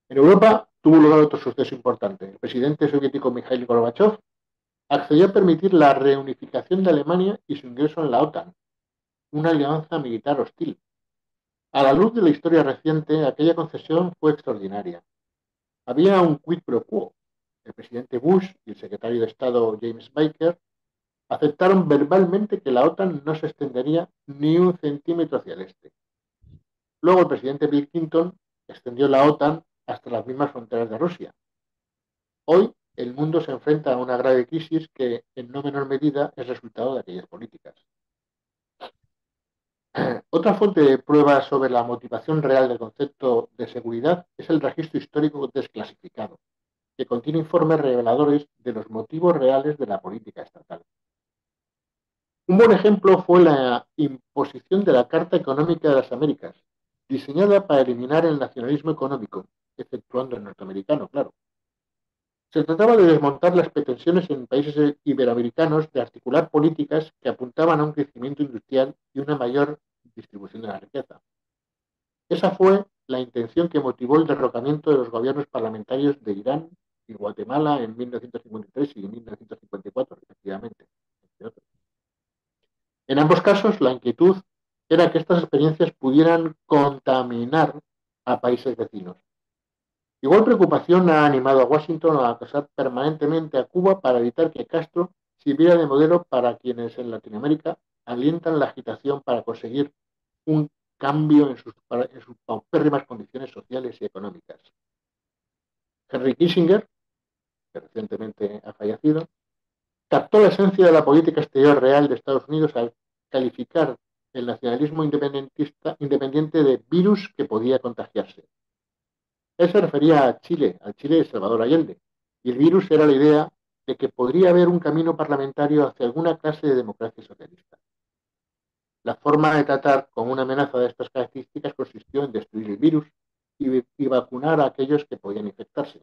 En Europa tuvo lugar otro suceso importante. El presidente soviético Mikhail Gorbachev accedió a permitir la reunificación de Alemania y su ingreso en la OTAN, una alianza militar hostil. A la luz de la historia reciente, aquella concesión fue extraordinaria. Había un quid pro quo. El presidente Bush y el secretario de Estado James Baker aceptaron verbalmente que la OTAN no se extendería ni un centímetro hacia el este. Luego el presidente Bill Clinton extendió la OTAN hasta las mismas fronteras de Rusia. Hoy el mundo se enfrenta a una grave crisis que en no menor medida es resultado de aquellas políticas. Otra fuente de pruebas sobre la motivación real del concepto de seguridad es el registro histórico desclasificado, que contiene informes reveladores de los motivos reales de la política estatal. Un buen ejemplo fue la imposición de la Carta Económica de las Américas, diseñada para eliminar el nacionalismo económico, exceptuando el norteamericano, claro. Se trataba de desmontar las pretensiones en países iberoamericanos de articular políticas que apuntaban a un crecimiento industrial y una mayor distribución de la riqueza. Esa fue la intención que motivó el derrocamiento de los gobiernos parlamentarios de Irán y Guatemala en 1953 y 1954, respectivamente, entre otros. En ambos casos, la inquietud era que estas experiencias pudieran contaminar a países vecinos. Igual preocupación ha animado a Washington a acosar permanentemente a Cuba para evitar que Castro sirviera de modelo para quienes en Latinoamérica alientan la agitación para conseguir un cambio en sus paupérrimas condiciones sociales y económicas. Henry Kissinger, que recientemente ha fallecido, captó la esencia de la política exterior real de Estados Unidos al calificar el nacionalismo independiente de virus que podía contagiarse. Él se refería a Chile, al Chile de Salvador Allende, y el virus era la idea de que podría haber un camino parlamentario hacia alguna clase de democracia socialista. La forma de tratar con una amenaza de estas características consistió en destruir el virus y vacunar a aquellos que podían infectarse.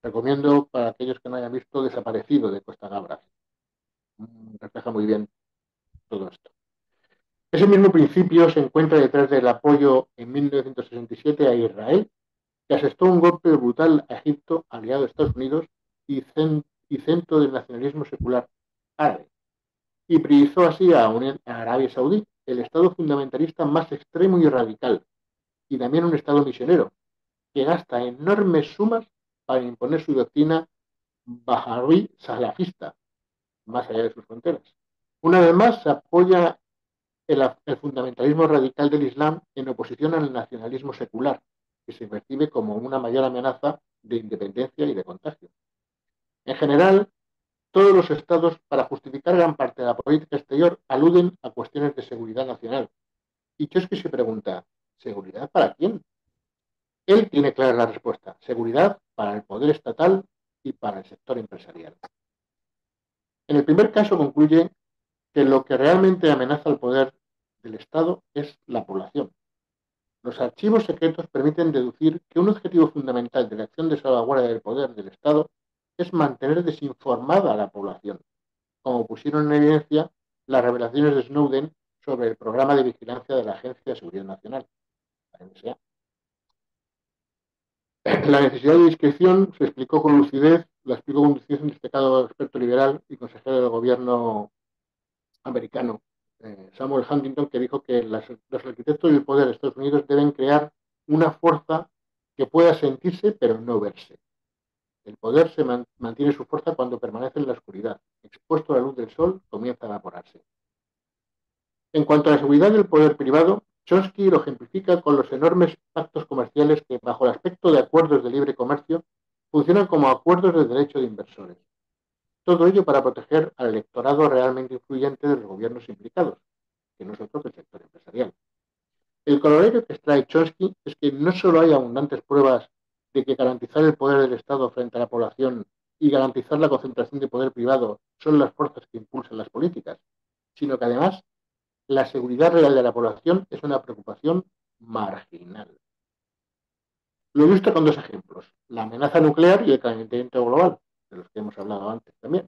Recomiendo para aquellos que no hayan visto Desaparecido de Costa Gabras. Refleja muy bien todo esto. Ese mismo principio se encuentra detrás del apoyo en 1967 a Israel, que asestó un golpe brutal a Egipto, aliado de Estados Unidos y centro del nacionalismo secular árabe, y priorizó así a Arabia Saudí, el estado fundamentalista más extremo y radical, y también un estado misionero, que gasta enormes sumas para imponer su doctrina bahá'í salafista, más allá de sus fronteras. Una vez más, se apoya el fundamentalismo radical del Islam en oposición al nacionalismo secular, que se percibe como una mayor amenaza de independencia y de contagio. En general, todos los estados, para justificar gran parte de la política exterior, aluden a cuestiones de seguridad nacional. Y Chomsky se pregunta, ¿seguridad para quién? Él tiene clara la respuesta, seguridad para el poder estatal y para el sector empresarial. En el primer caso concluye que lo que realmente amenaza el poder del Estado es la población. Los archivos secretos permiten deducir que un objetivo fundamental de la acción de salvaguardia del poder del Estado es mantener desinformada a la población, como pusieron en evidencia las revelaciones de Snowden sobre el programa de vigilancia de la Agencia de Seguridad Nacional, la NSA. La necesidad de discreción se explicó con lucidez, la explicó con lucidez un destacado experto liberal y consejero del gobierno americano, Samuel Huntington, que dijo que los arquitectos del poder de Estados Unidos deben crear una fuerza que pueda sentirse pero no verse. El poder se mantiene su fuerza cuando permanece en la oscuridad. Expuesto a la luz del sol, comienza a evaporarse. En cuanto a la seguridad del poder privado, Chomsky lo ejemplifica con los enormes pactos comerciales que, bajo el aspecto de acuerdos de libre comercio, funcionan como acuerdos de derecho de inversores. Todo ello para proteger al electorado realmente influyente de los gobiernos implicados, que no es otro que el sector empresarial. El corolario que extrae Chomsky es que no solo hay abundantes pruebas de que garantizar el poder del Estado frente a la población y garantizar la concentración de poder privado son las fuerzas que impulsan las políticas, sino que además la seguridad real de la población es una preocupación marginal. Lo ilustra con dos ejemplos, la amenaza nuclear y el calentamiento global, de los que hemos hablado antes también.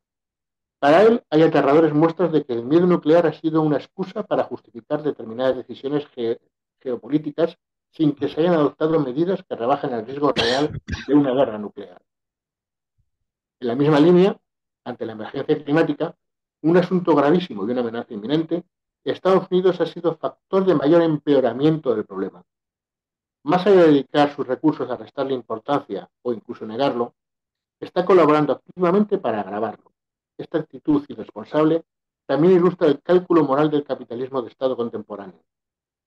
Para él, hay aterradores muestras de que el miedo nuclear ha sido una excusa para justificar determinadas decisiones geopolíticas sin que se hayan adoptado medidas que rebajen el riesgo real de una guerra nuclear. En la misma línea, ante la emergencia climática, un asunto gravísimo y una amenaza inminente, Estados Unidos ha sido factor de mayor empeoramiento del problema. Más allá de dedicar sus recursos a restarle importancia o incluso negarlo, está colaborando activamente para agravarlo. Esta actitud irresponsable también ilustra el cálculo moral del capitalismo de Estado contemporáneo.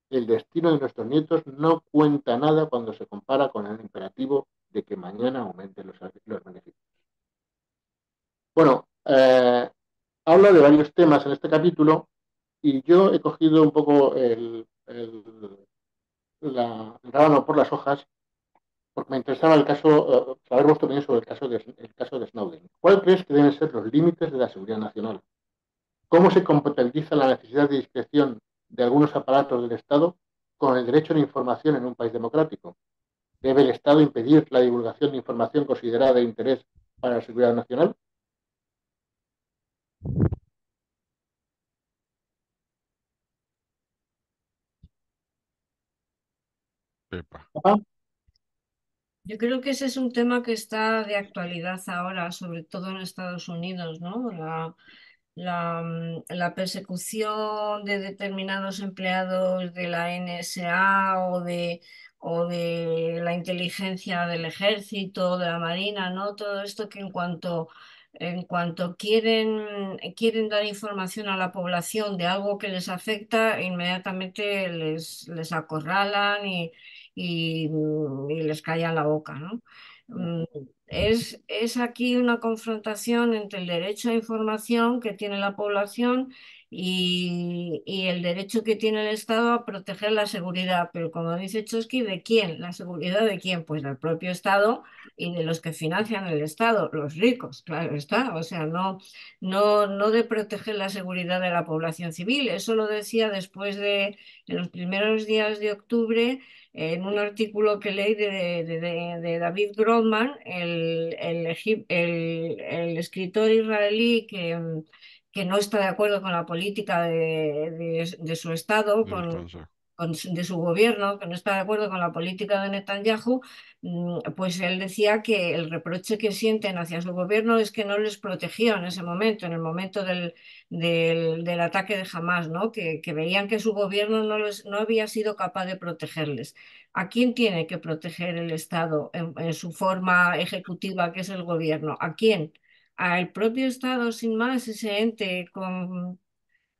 El destino de nuestros nietos no cuenta nada cuando se compara con el imperativo de que mañana aumenten los beneficios. Bueno, habla de varios temas en este capítulo y yo he cogido un poco el rábano por las hojas porque me interesaba el caso, saber vuestra opinión sobre el caso de Snowden. ¿Cuál crees que deben ser los límites de la seguridad nacional? ¿Cómo se compatibiliza la necesidad de discreción de algunos aparatos del Estado con el derecho a la información en un país democrático? ¿Debe el Estado impedir la divulgación de información considerada de interés para la seguridad nacional? Pepa. ¿Papá? Yo creo que ese es un tema que está de actualidad ahora, sobre todo en Estados Unidos, ¿no? La persecución de determinados empleados de la NSA o de la inteligencia del ejército, de la marina, ¿no? Todo esto que en cuanto quieren dar información a la población de algo que les afecta, inmediatamente les acorralan y les callan la boca, ¿no? Mm, es aquí una confrontación entre el derecho a información que tiene la población y el derecho que tiene el Estado a proteger la seguridad. Pero como dice Chomsky, ¿de quién? ¿La seguridad de quién? Pues del propio Estado y de los que financian el Estado, los ricos, claro está. O sea, no de proteger la seguridad de la población civil. Eso lo decía después en los primeros días de octubre en un artículo que leí de David Grossman, el escritor israelí que no está de acuerdo con la política de su Estado, de su gobierno, que no está de acuerdo con la política de Netanyahu, pues él decía que el reproche que sienten hacia su gobierno es que no les protegió en ese momento, en el momento del ataque de Hamás, ¿no? Que veían que su gobierno no había sido capaz de protegerles. ¿A quién tiene que proteger el Estado en su forma ejecutiva, que es el gobierno? ¿A quién? Al propio Estado, sin más, ese ente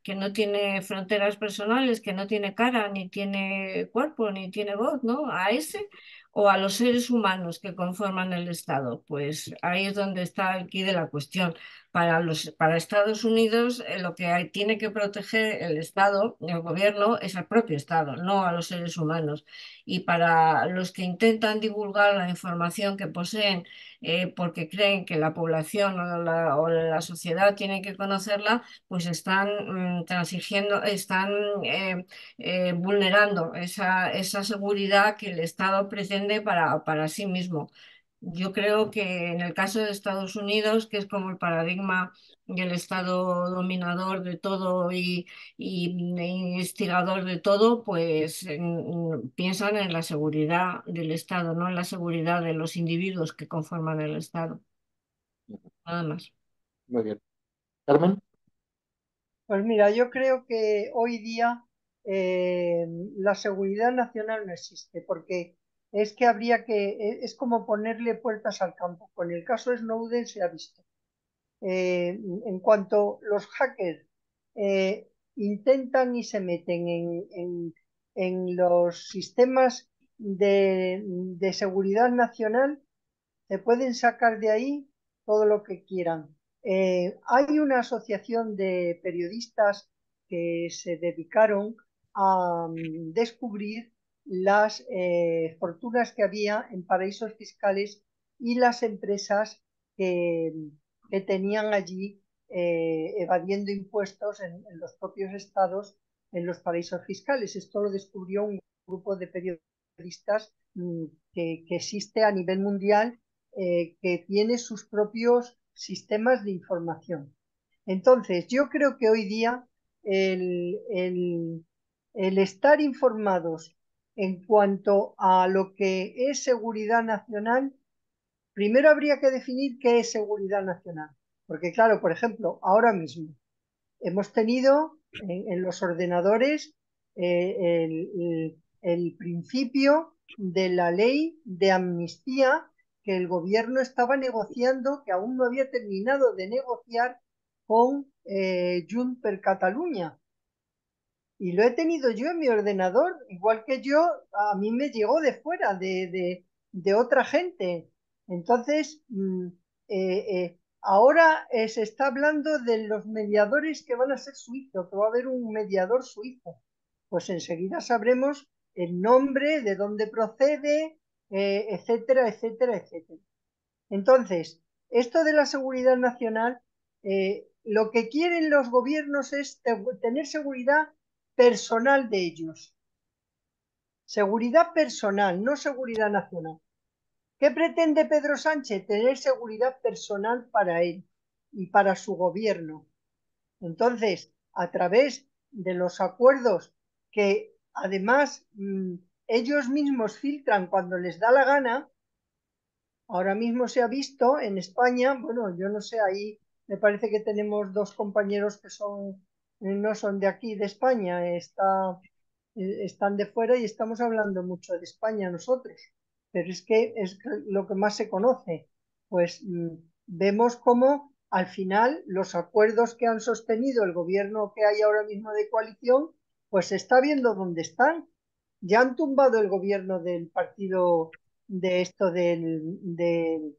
que no tiene fronteras personales, que no tiene cara, ni tiene cuerpo, ni tiene voz, ¿no? A ese, o a los seres humanos que conforman el Estado? Pues ahí es donde está el quid de la cuestión. Para Estados Unidos, lo que tiene que proteger el Estado, el gobierno, es al propio Estado, no a los seres humanos. Y para los que intentan divulgar la información que poseen, porque creen que la población o la sociedad tiene que conocerla, pues están transigiendo, están vulnerando esa seguridad que el Estado pretende para sí mismo. Yo creo que en el caso de Estados Unidos, que es como el paradigma del Estado dominador de todo e instigador de todo, pues piensan en la seguridad del Estado, no en la seguridad de los individuos que conforman el Estado. Nada más. Muy bien. Carmen. Pues mira, yo creo que hoy día la seguridad nacional no existe, porque es que es como ponerle puertas al campo. Con el caso Snowden se ha visto. En cuanto los hackers intentan y se meten en los sistemas de seguridad nacional, se pueden sacar de ahí todo lo que quieran. Hay una asociación de periodistas que se dedicaron a descubrir las fortunas que había en paraísos fiscales y las empresas que, que tenían allí evadiendo impuestos en los propios estados en los paraísos fiscales. Esto lo descubrió un grupo de periodistas que existe a nivel mundial, que tiene sus propios sistemas de información. Entonces, yo creo que hoy día el estar informados en cuanto a lo que es seguridad nacional, primero habría que definir qué es seguridad nacional. Porque claro, por ejemplo, ahora mismo hemos tenido en los ordenadores el principio de la ley de amnistía que el gobierno estaba negociando, que aún no había terminado de negociar con Junts per Catalunya. Y lo he tenido yo en mi ordenador, igual que yo, a mí me llegó de fuera, de otra gente. Entonces, ahora se está hablando de los mediadores que van a ser suizos, que va a haber un mediador suizo. Pues enseguida sabremos el nombre, de dónde procede, etcétera, etcétera, etcétera. Entonces, esto de la seguridad nacional, lo que quieren los gobiernos es tener seguridad personal de ellos. Seguridad personal, no seguridad nacional. ¿Qué pretende Pedro Sánchez? Tener seguridad personal para él y para su gobierno. Entonces, a través de los acuerdos que además ellos mismos filtran cuando les da la gana, ahora mismo se ha visto en España, bueno, yo no sé, ahí me parece que tenemos dos compañeros que no son de aquí, de España, están de fuera y estamos hablando mucho de España nosotros, pero es que es lo que más se conoce. Pues vemos cómo al final los acuerdos que han sostenido el gobierno que hay ahora mismo de coalición, pues se está viendo dónde están. Ya han tumbado el gobierno del partido de esto del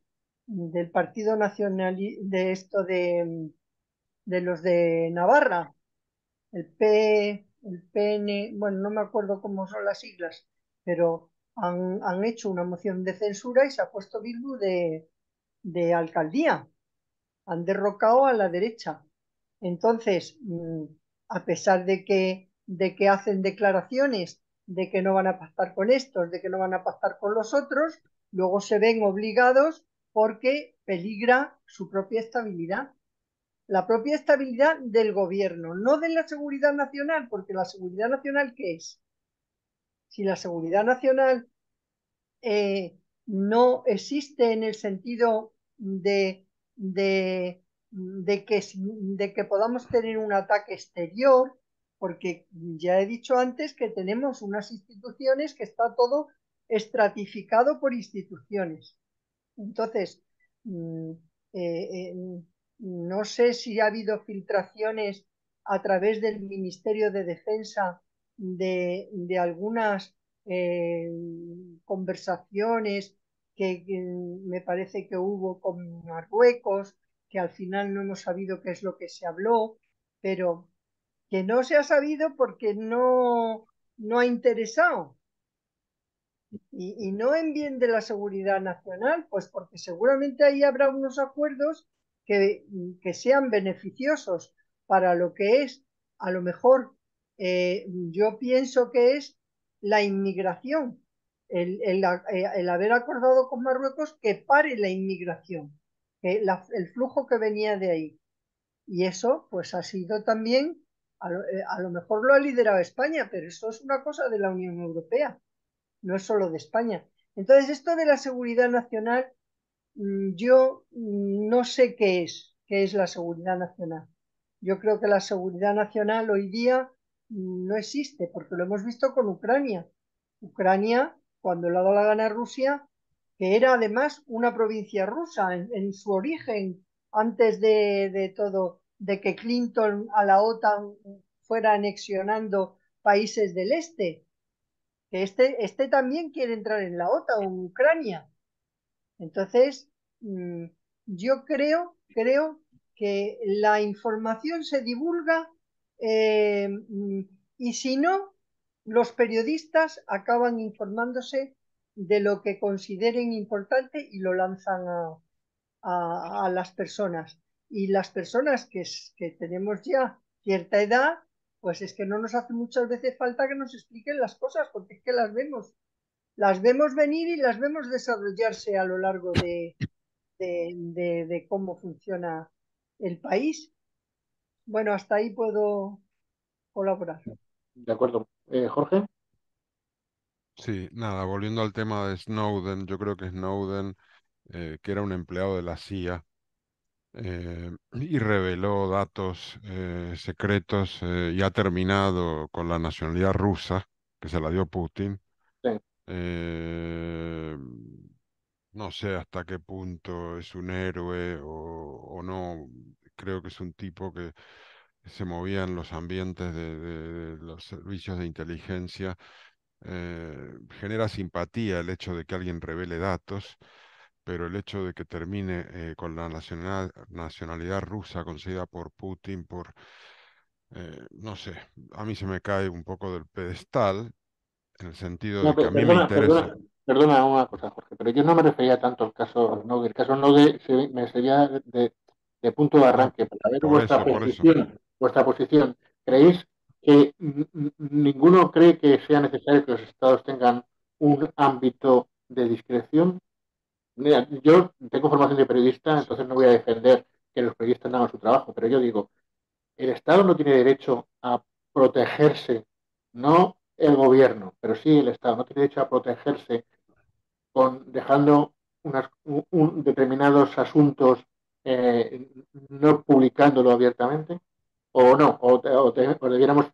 Partido Nacional, de esto de los de Navarra, el PN, bueno, no me acuerdo cómo son las siglas, pero han hecho una moción de censura y se ha puesto Bildu de alcaldía. Han derrocado a la derecha. Entonces, a pesar de que hacen declaraciones de que no van a pactar con estos, de que no van a pactar con los otros, luego se ven obligados porque peligra su propia estabilidad. La propia estabilidad del gobierno, no de la seguridad nacional, porque la seguridad nacional, ¿qué es? Si la seguridad nacional no existe en el sentido de que podamos tener un ataque exterior, porque ya he dicho antes que tenemos unas instituciones que está todo estratificado por instituciones. Entonces, no sé si ha habido filtraciones a través del Ministerio de Defensa de algunas conversaciones que me parece que hubo con Marruecos, que al final no hemos sabido qué es lo que se habló, pero que no se ha sabido porque no ha interesado. Y no en bien de la seguridad nacional, pues porque seguramente ahí habrá unos acuerdos que sean beneficiosos para lo que es, a lo mejor, yo pienso que es la inmigración, el haber acordado con Marruecos que pare la inmigración, el flujo que venía de ahí. Y eso, pues ha sido también, a lo mejor lo ha liderado España, pero eso es una cosa de la Unión Europea, no es solo de España. Entonces, esto de la seguridad nacional, yo no sé qué es la seguridad nacional. Yo creo que la seguridad nacional hoy día no existe, porque lo hemos visto con Ucrania. Ucrania, cuando le ha dado la gana a Rusia, que era además una provincia rusa en su origen, antes de todo, de que Clinton a la OTAN fuera anexionando países del este, que este también quiere entrar en la OTAN, en Ucrania. Entonces, mm, yo creo que la información se divulga y si no, los periodistas acaban informándose de lo que consideren importante y lo lanzan a las personas. Y las personas que tenemos ya cierta edad, pues es que no nos hace muchas veces falta que nos expliquen las cosas, porque es que las vemos venir y las vemos desarrollarse a lo largo de cómo funciona el país. Bueno, hasta ahí puedo colaborar. De acuerdo. Jorge. Sí, nada, volviendo al tema de Snowden, yo creo que Snowden, que era un empleado de la CIA, y reveló datos secretos y ha terminado con la nacionalidad rusa, que se la dio Putin. Sí. Eh, no sé hasta qué punto es un héroe o no. Creo que es un tipo que se movía en los ambientes de los servicios de inteligencia. Genera simpatía el hecho de que alguien revele datos, pero el hecho de que termine con la nacionalidad rusa conseguida por Putin, no sé, a mí se me cae un poco del pedestal, en el sentido No, de que a mí me perdona, interesa. perdona una cosa, Jorge, pero yo no me refería tanto al caso Snowden. El caso Snowden me sería de punto de Ah, arranque para ver por eso, por eso. vuestra posición. ¿Creéis que ninguno cree que sea necesario que los estados tengan un ámbito de discreción? Mira, yo tengo formación de periodista, Sí. entonces no voy a defender que los periodistas no hagan su trabajo, pero yo digo, el Estado no tiene derecho a protegerse, no el gobierno, pero sí el Estado no tiene derecho a protegerse dejando determinados asuntos no publicándolo abiertamente, o no, o debiéramos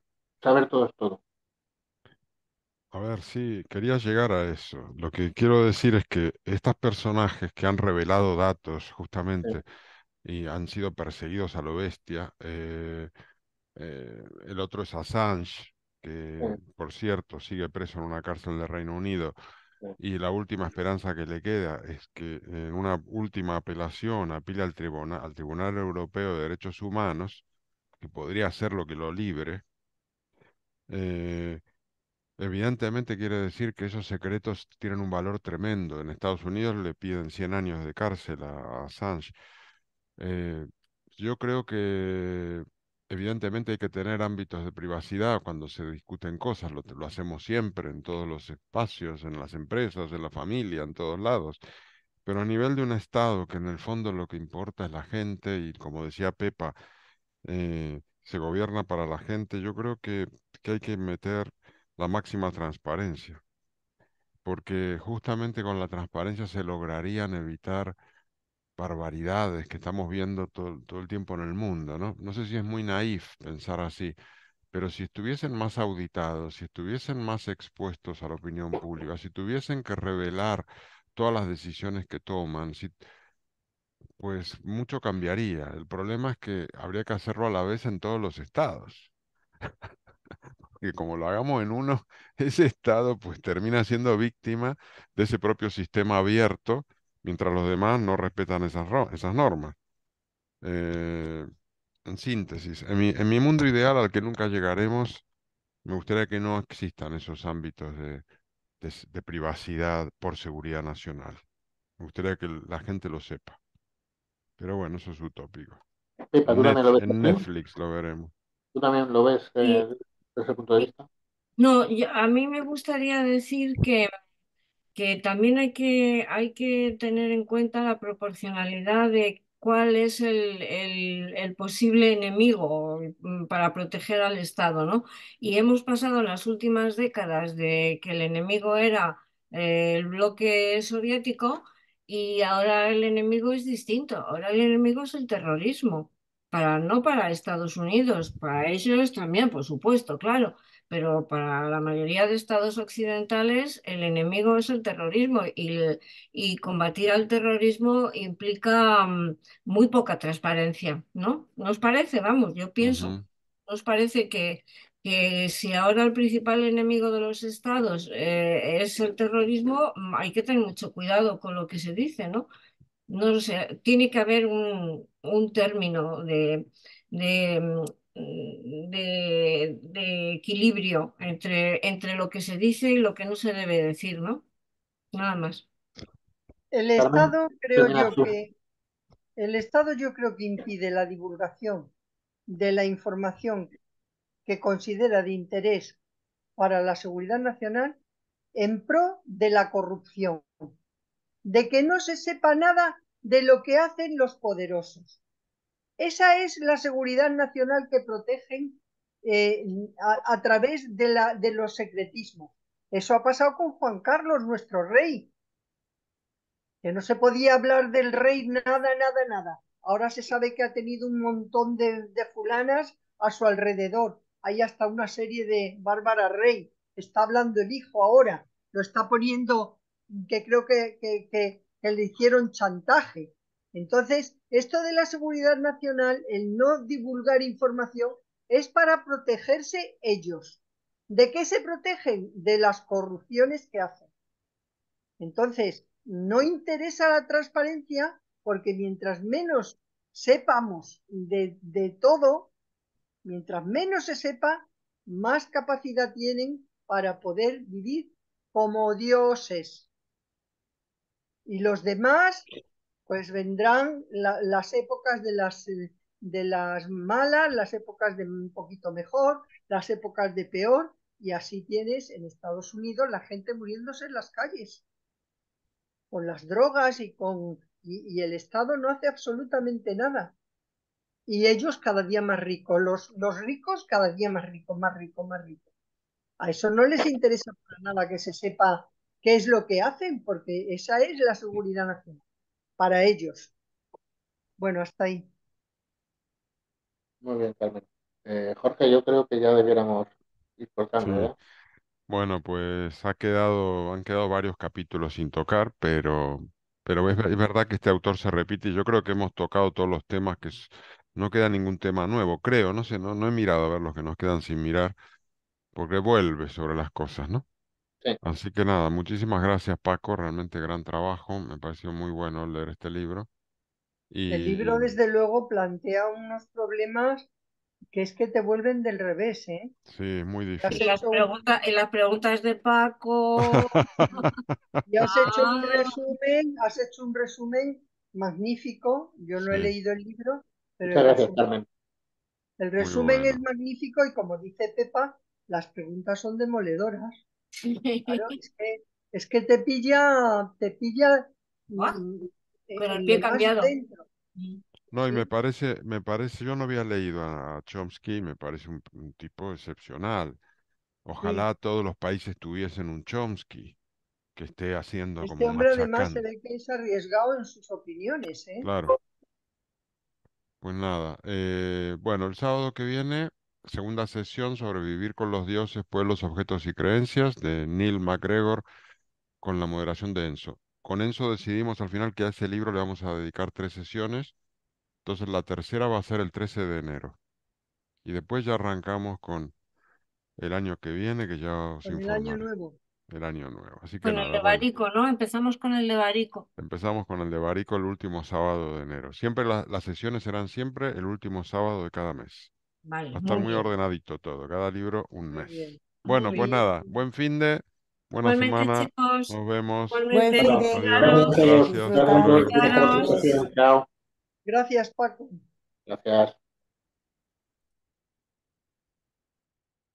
saber todo. A ver, sí, quería llegar a eso. Lo que quiero decir es que estos personajes que han revelado datos Sí, justamente y han sido perseguidos a lo bestia, el otro es Assange, sí, que por cierto sigue preso en una cárcel de Reino Unido, sí. y la última esperanza que le queda es que en una última apelación apele al Tribunal Europeo de Derechos Humanos, que podría ser lo que lo libre. eh, Evidentemente quiere decir que esos secretos tienen un valor tremendo. En Estados Unidos le piden 100 años de cárcel a Assange. Eh, yo creo que evidentemente hay que tener ámbitos de privacidad cuando se discuten cosas. Lo hacemos siempre en todos los espacios, en las empresas, en la familia, en todos lados. Pero a nivel de un Estado que en el fondo lo que importa es la gente y como decía Pepa, se gobierna para la gente, yo creo que hay que meter la máxima transparencia, porque justamente con la transparencia se lograrían evitar barbaridades que estamos viendo todo el tiempo en el mundo, ¿no? No sé si es muy naif pensar así, pero si estuviesen más auditados, si estuviesen más expuestos a la opinión pública, si tuviesen que revelar todas las decisiones que toman, pues mucho cambiaría. El problema es que habría que hacerlo a la vez en todos los estados. que como lo hagamos en uno, ese Estado pues termina siendo víctima de ese propio sistema abierto, mientras los demás no respetan esas normas. Eh, en síntesis, en mi mundo ideal al que nunca llegaremos, me gustaría que no existan esos ámbitos de privacidad por seguridad nacional. Me gustaría que la gente lo sepa. Pero bueno, eso es utópico. Pepa, ¿tú también lo ves En así? Netflix lo veremos. ¿Tú también lo ves Y, desde ese punto de vista? no, a mí me gustaría decir que también hay que tener en cuenta la proporcionalidad de cuál es el posible enemigo para proteger al Estado, ¿no? Y hemos pasado en las últimas décadas de que el enemigo era el bloque soviético y ahora el enemigo es distinto. Ahora el enemigo es el terrorismo. No para Estados Unidos, para ellos también, por supuesto, claro, pero para la mayoría de estados occidentales el enemigo es el terrorismo y combatir al terrorismo implica muy poca transparencia, ¿no? ¿Nos parece? Vamos, yo pienso. Ujú, ¿Nos parece que si ahora el principal enemigo de los estados es el terrorismo, hay que tener mucho cuidado con lo que se dice, ¿no? No lo sé, tiene que haber un término de, de equilibrio entre lo que se dice y lo que no se debe decir, ¿no? Nada más. El Carmen, Estado creo terminas yo tú. que el Estado yo creo que impide la divulgación de la información que considera de interés para la seguridad nacional en pro de la corrupción, de que no se sepa nada de lo que hacen los poderosos. Esa es la seguridad nacional que protegen a través de los secretismos. Eso ha pasado con Juan Carlos, nuestro rey, que no se podía hablar del rey nada, nada, nada. Ahora se sabe que ha tenido un montón de fulanas a su alrededor. Hay hasta una serie de Bárbara Rey. Está hablando el hijo ahora. Lo está poniendo, que creo que le hicieron chantaje. Entonces, esto de la seguridad nacional, el no divulgar información, es para protegerse ellos. ¿De qué se protegen? De las corrupciones que hacen. Entonces, no interesa la transparencia porque mientras menos sepamos de todo, mientras menos se sepa, más capacidad tienen para poder vivir como dioses. Y los demás, pues vendrán las épocas de las malas, las épocas de un poquito mejor, las épocas de peor, y así tienes en Estados Unidos la gente muriéndose en las calles con las drogas y el Estado no hace absolutamente nada. Y ellos cada día más ricos, los ricos cada día más ricos, más ricos, más ricos. A eso no les interesa para nada que se sepa qué es lo que hacen, porque esa es la seguridad nacional para ellos. Bueno, hasta ahí. Muy bien, Carmen. Jorge, yo creo que ya debiéramos ir cortando, sí. ¿ya? Bueno, pues han quedado varios capítulos sin tocar, pero es verdad que este autor se repite y yo creo que hemos tocado todos los temas no queda ningún tema nuevo, creo, no sé, no he mirado a ver los que nos quedan sin mirar, porque vuelve sobre las cosas, ¿no? Sí. Así que nada, muchísimas gracias Paco, realmente gran trabajo, me pareció muy bueno leer este libro El y libro, desde luego, plantea unos problemas que es que te vuelven del revés, ¿eh? sí, es muy Y Has difícil. hecho un, y las preguntas de Paco. Y Ah, has hecho un resumen magnífico. Yo no he Sí, leído el libro, pero Muchas gracias, Carmen. el muy resumen es bueno. magnífico y como dice Pepa, las preguntas son demoledoras. Claro, es que te pilla ah, mm, con el en pie lo más cambiado. dentro. No, y Sí, yo no había leído a Chomsky, me parece un tipo excepcional. sí. Ojalá todos los países tuviesen un Chomsky que esté haciendo Este como hombre además se machacando. ve que es arriesgado en sus opiniones, ¿eh? Claro, pues nada. Bueno, el sábado que viene, segunda sesión sobre vivir con los dioses, pueblos, objetos y creencias de Neil MacGregor con la moderación de Enzo. Con Enzo decidimos al final que a ese libro le vamos a dedicar 3 sesiones. Entonces la tercera va a ser el 13 de enero. Y después ya arrancamos con el año que viene, que ya os con el año informaré. nuevo. El año nuevo. Así que Con el nada, de bueno, Barico, ¿no? Empezamos con el de Barico. empezamos con el de Barico el último sábado de enero. Siempre las sesiones serán siempre el último sábado de cada mes. Vale, Va a estar muy muy bien, ordenadito todo, cada libro un Muy mes. bien. Bueno, muy pues bien. nada, buen fin de, buena Igualmente, semana, chicos, nos vemos. Buen igualmente, fin Bueno, de Adiós, cuidaros, gracias a todos. gracias, hasta Gracias disfrutar. por luego. la cuidaros. participación. Chao. Gracias, Paco. Gracias.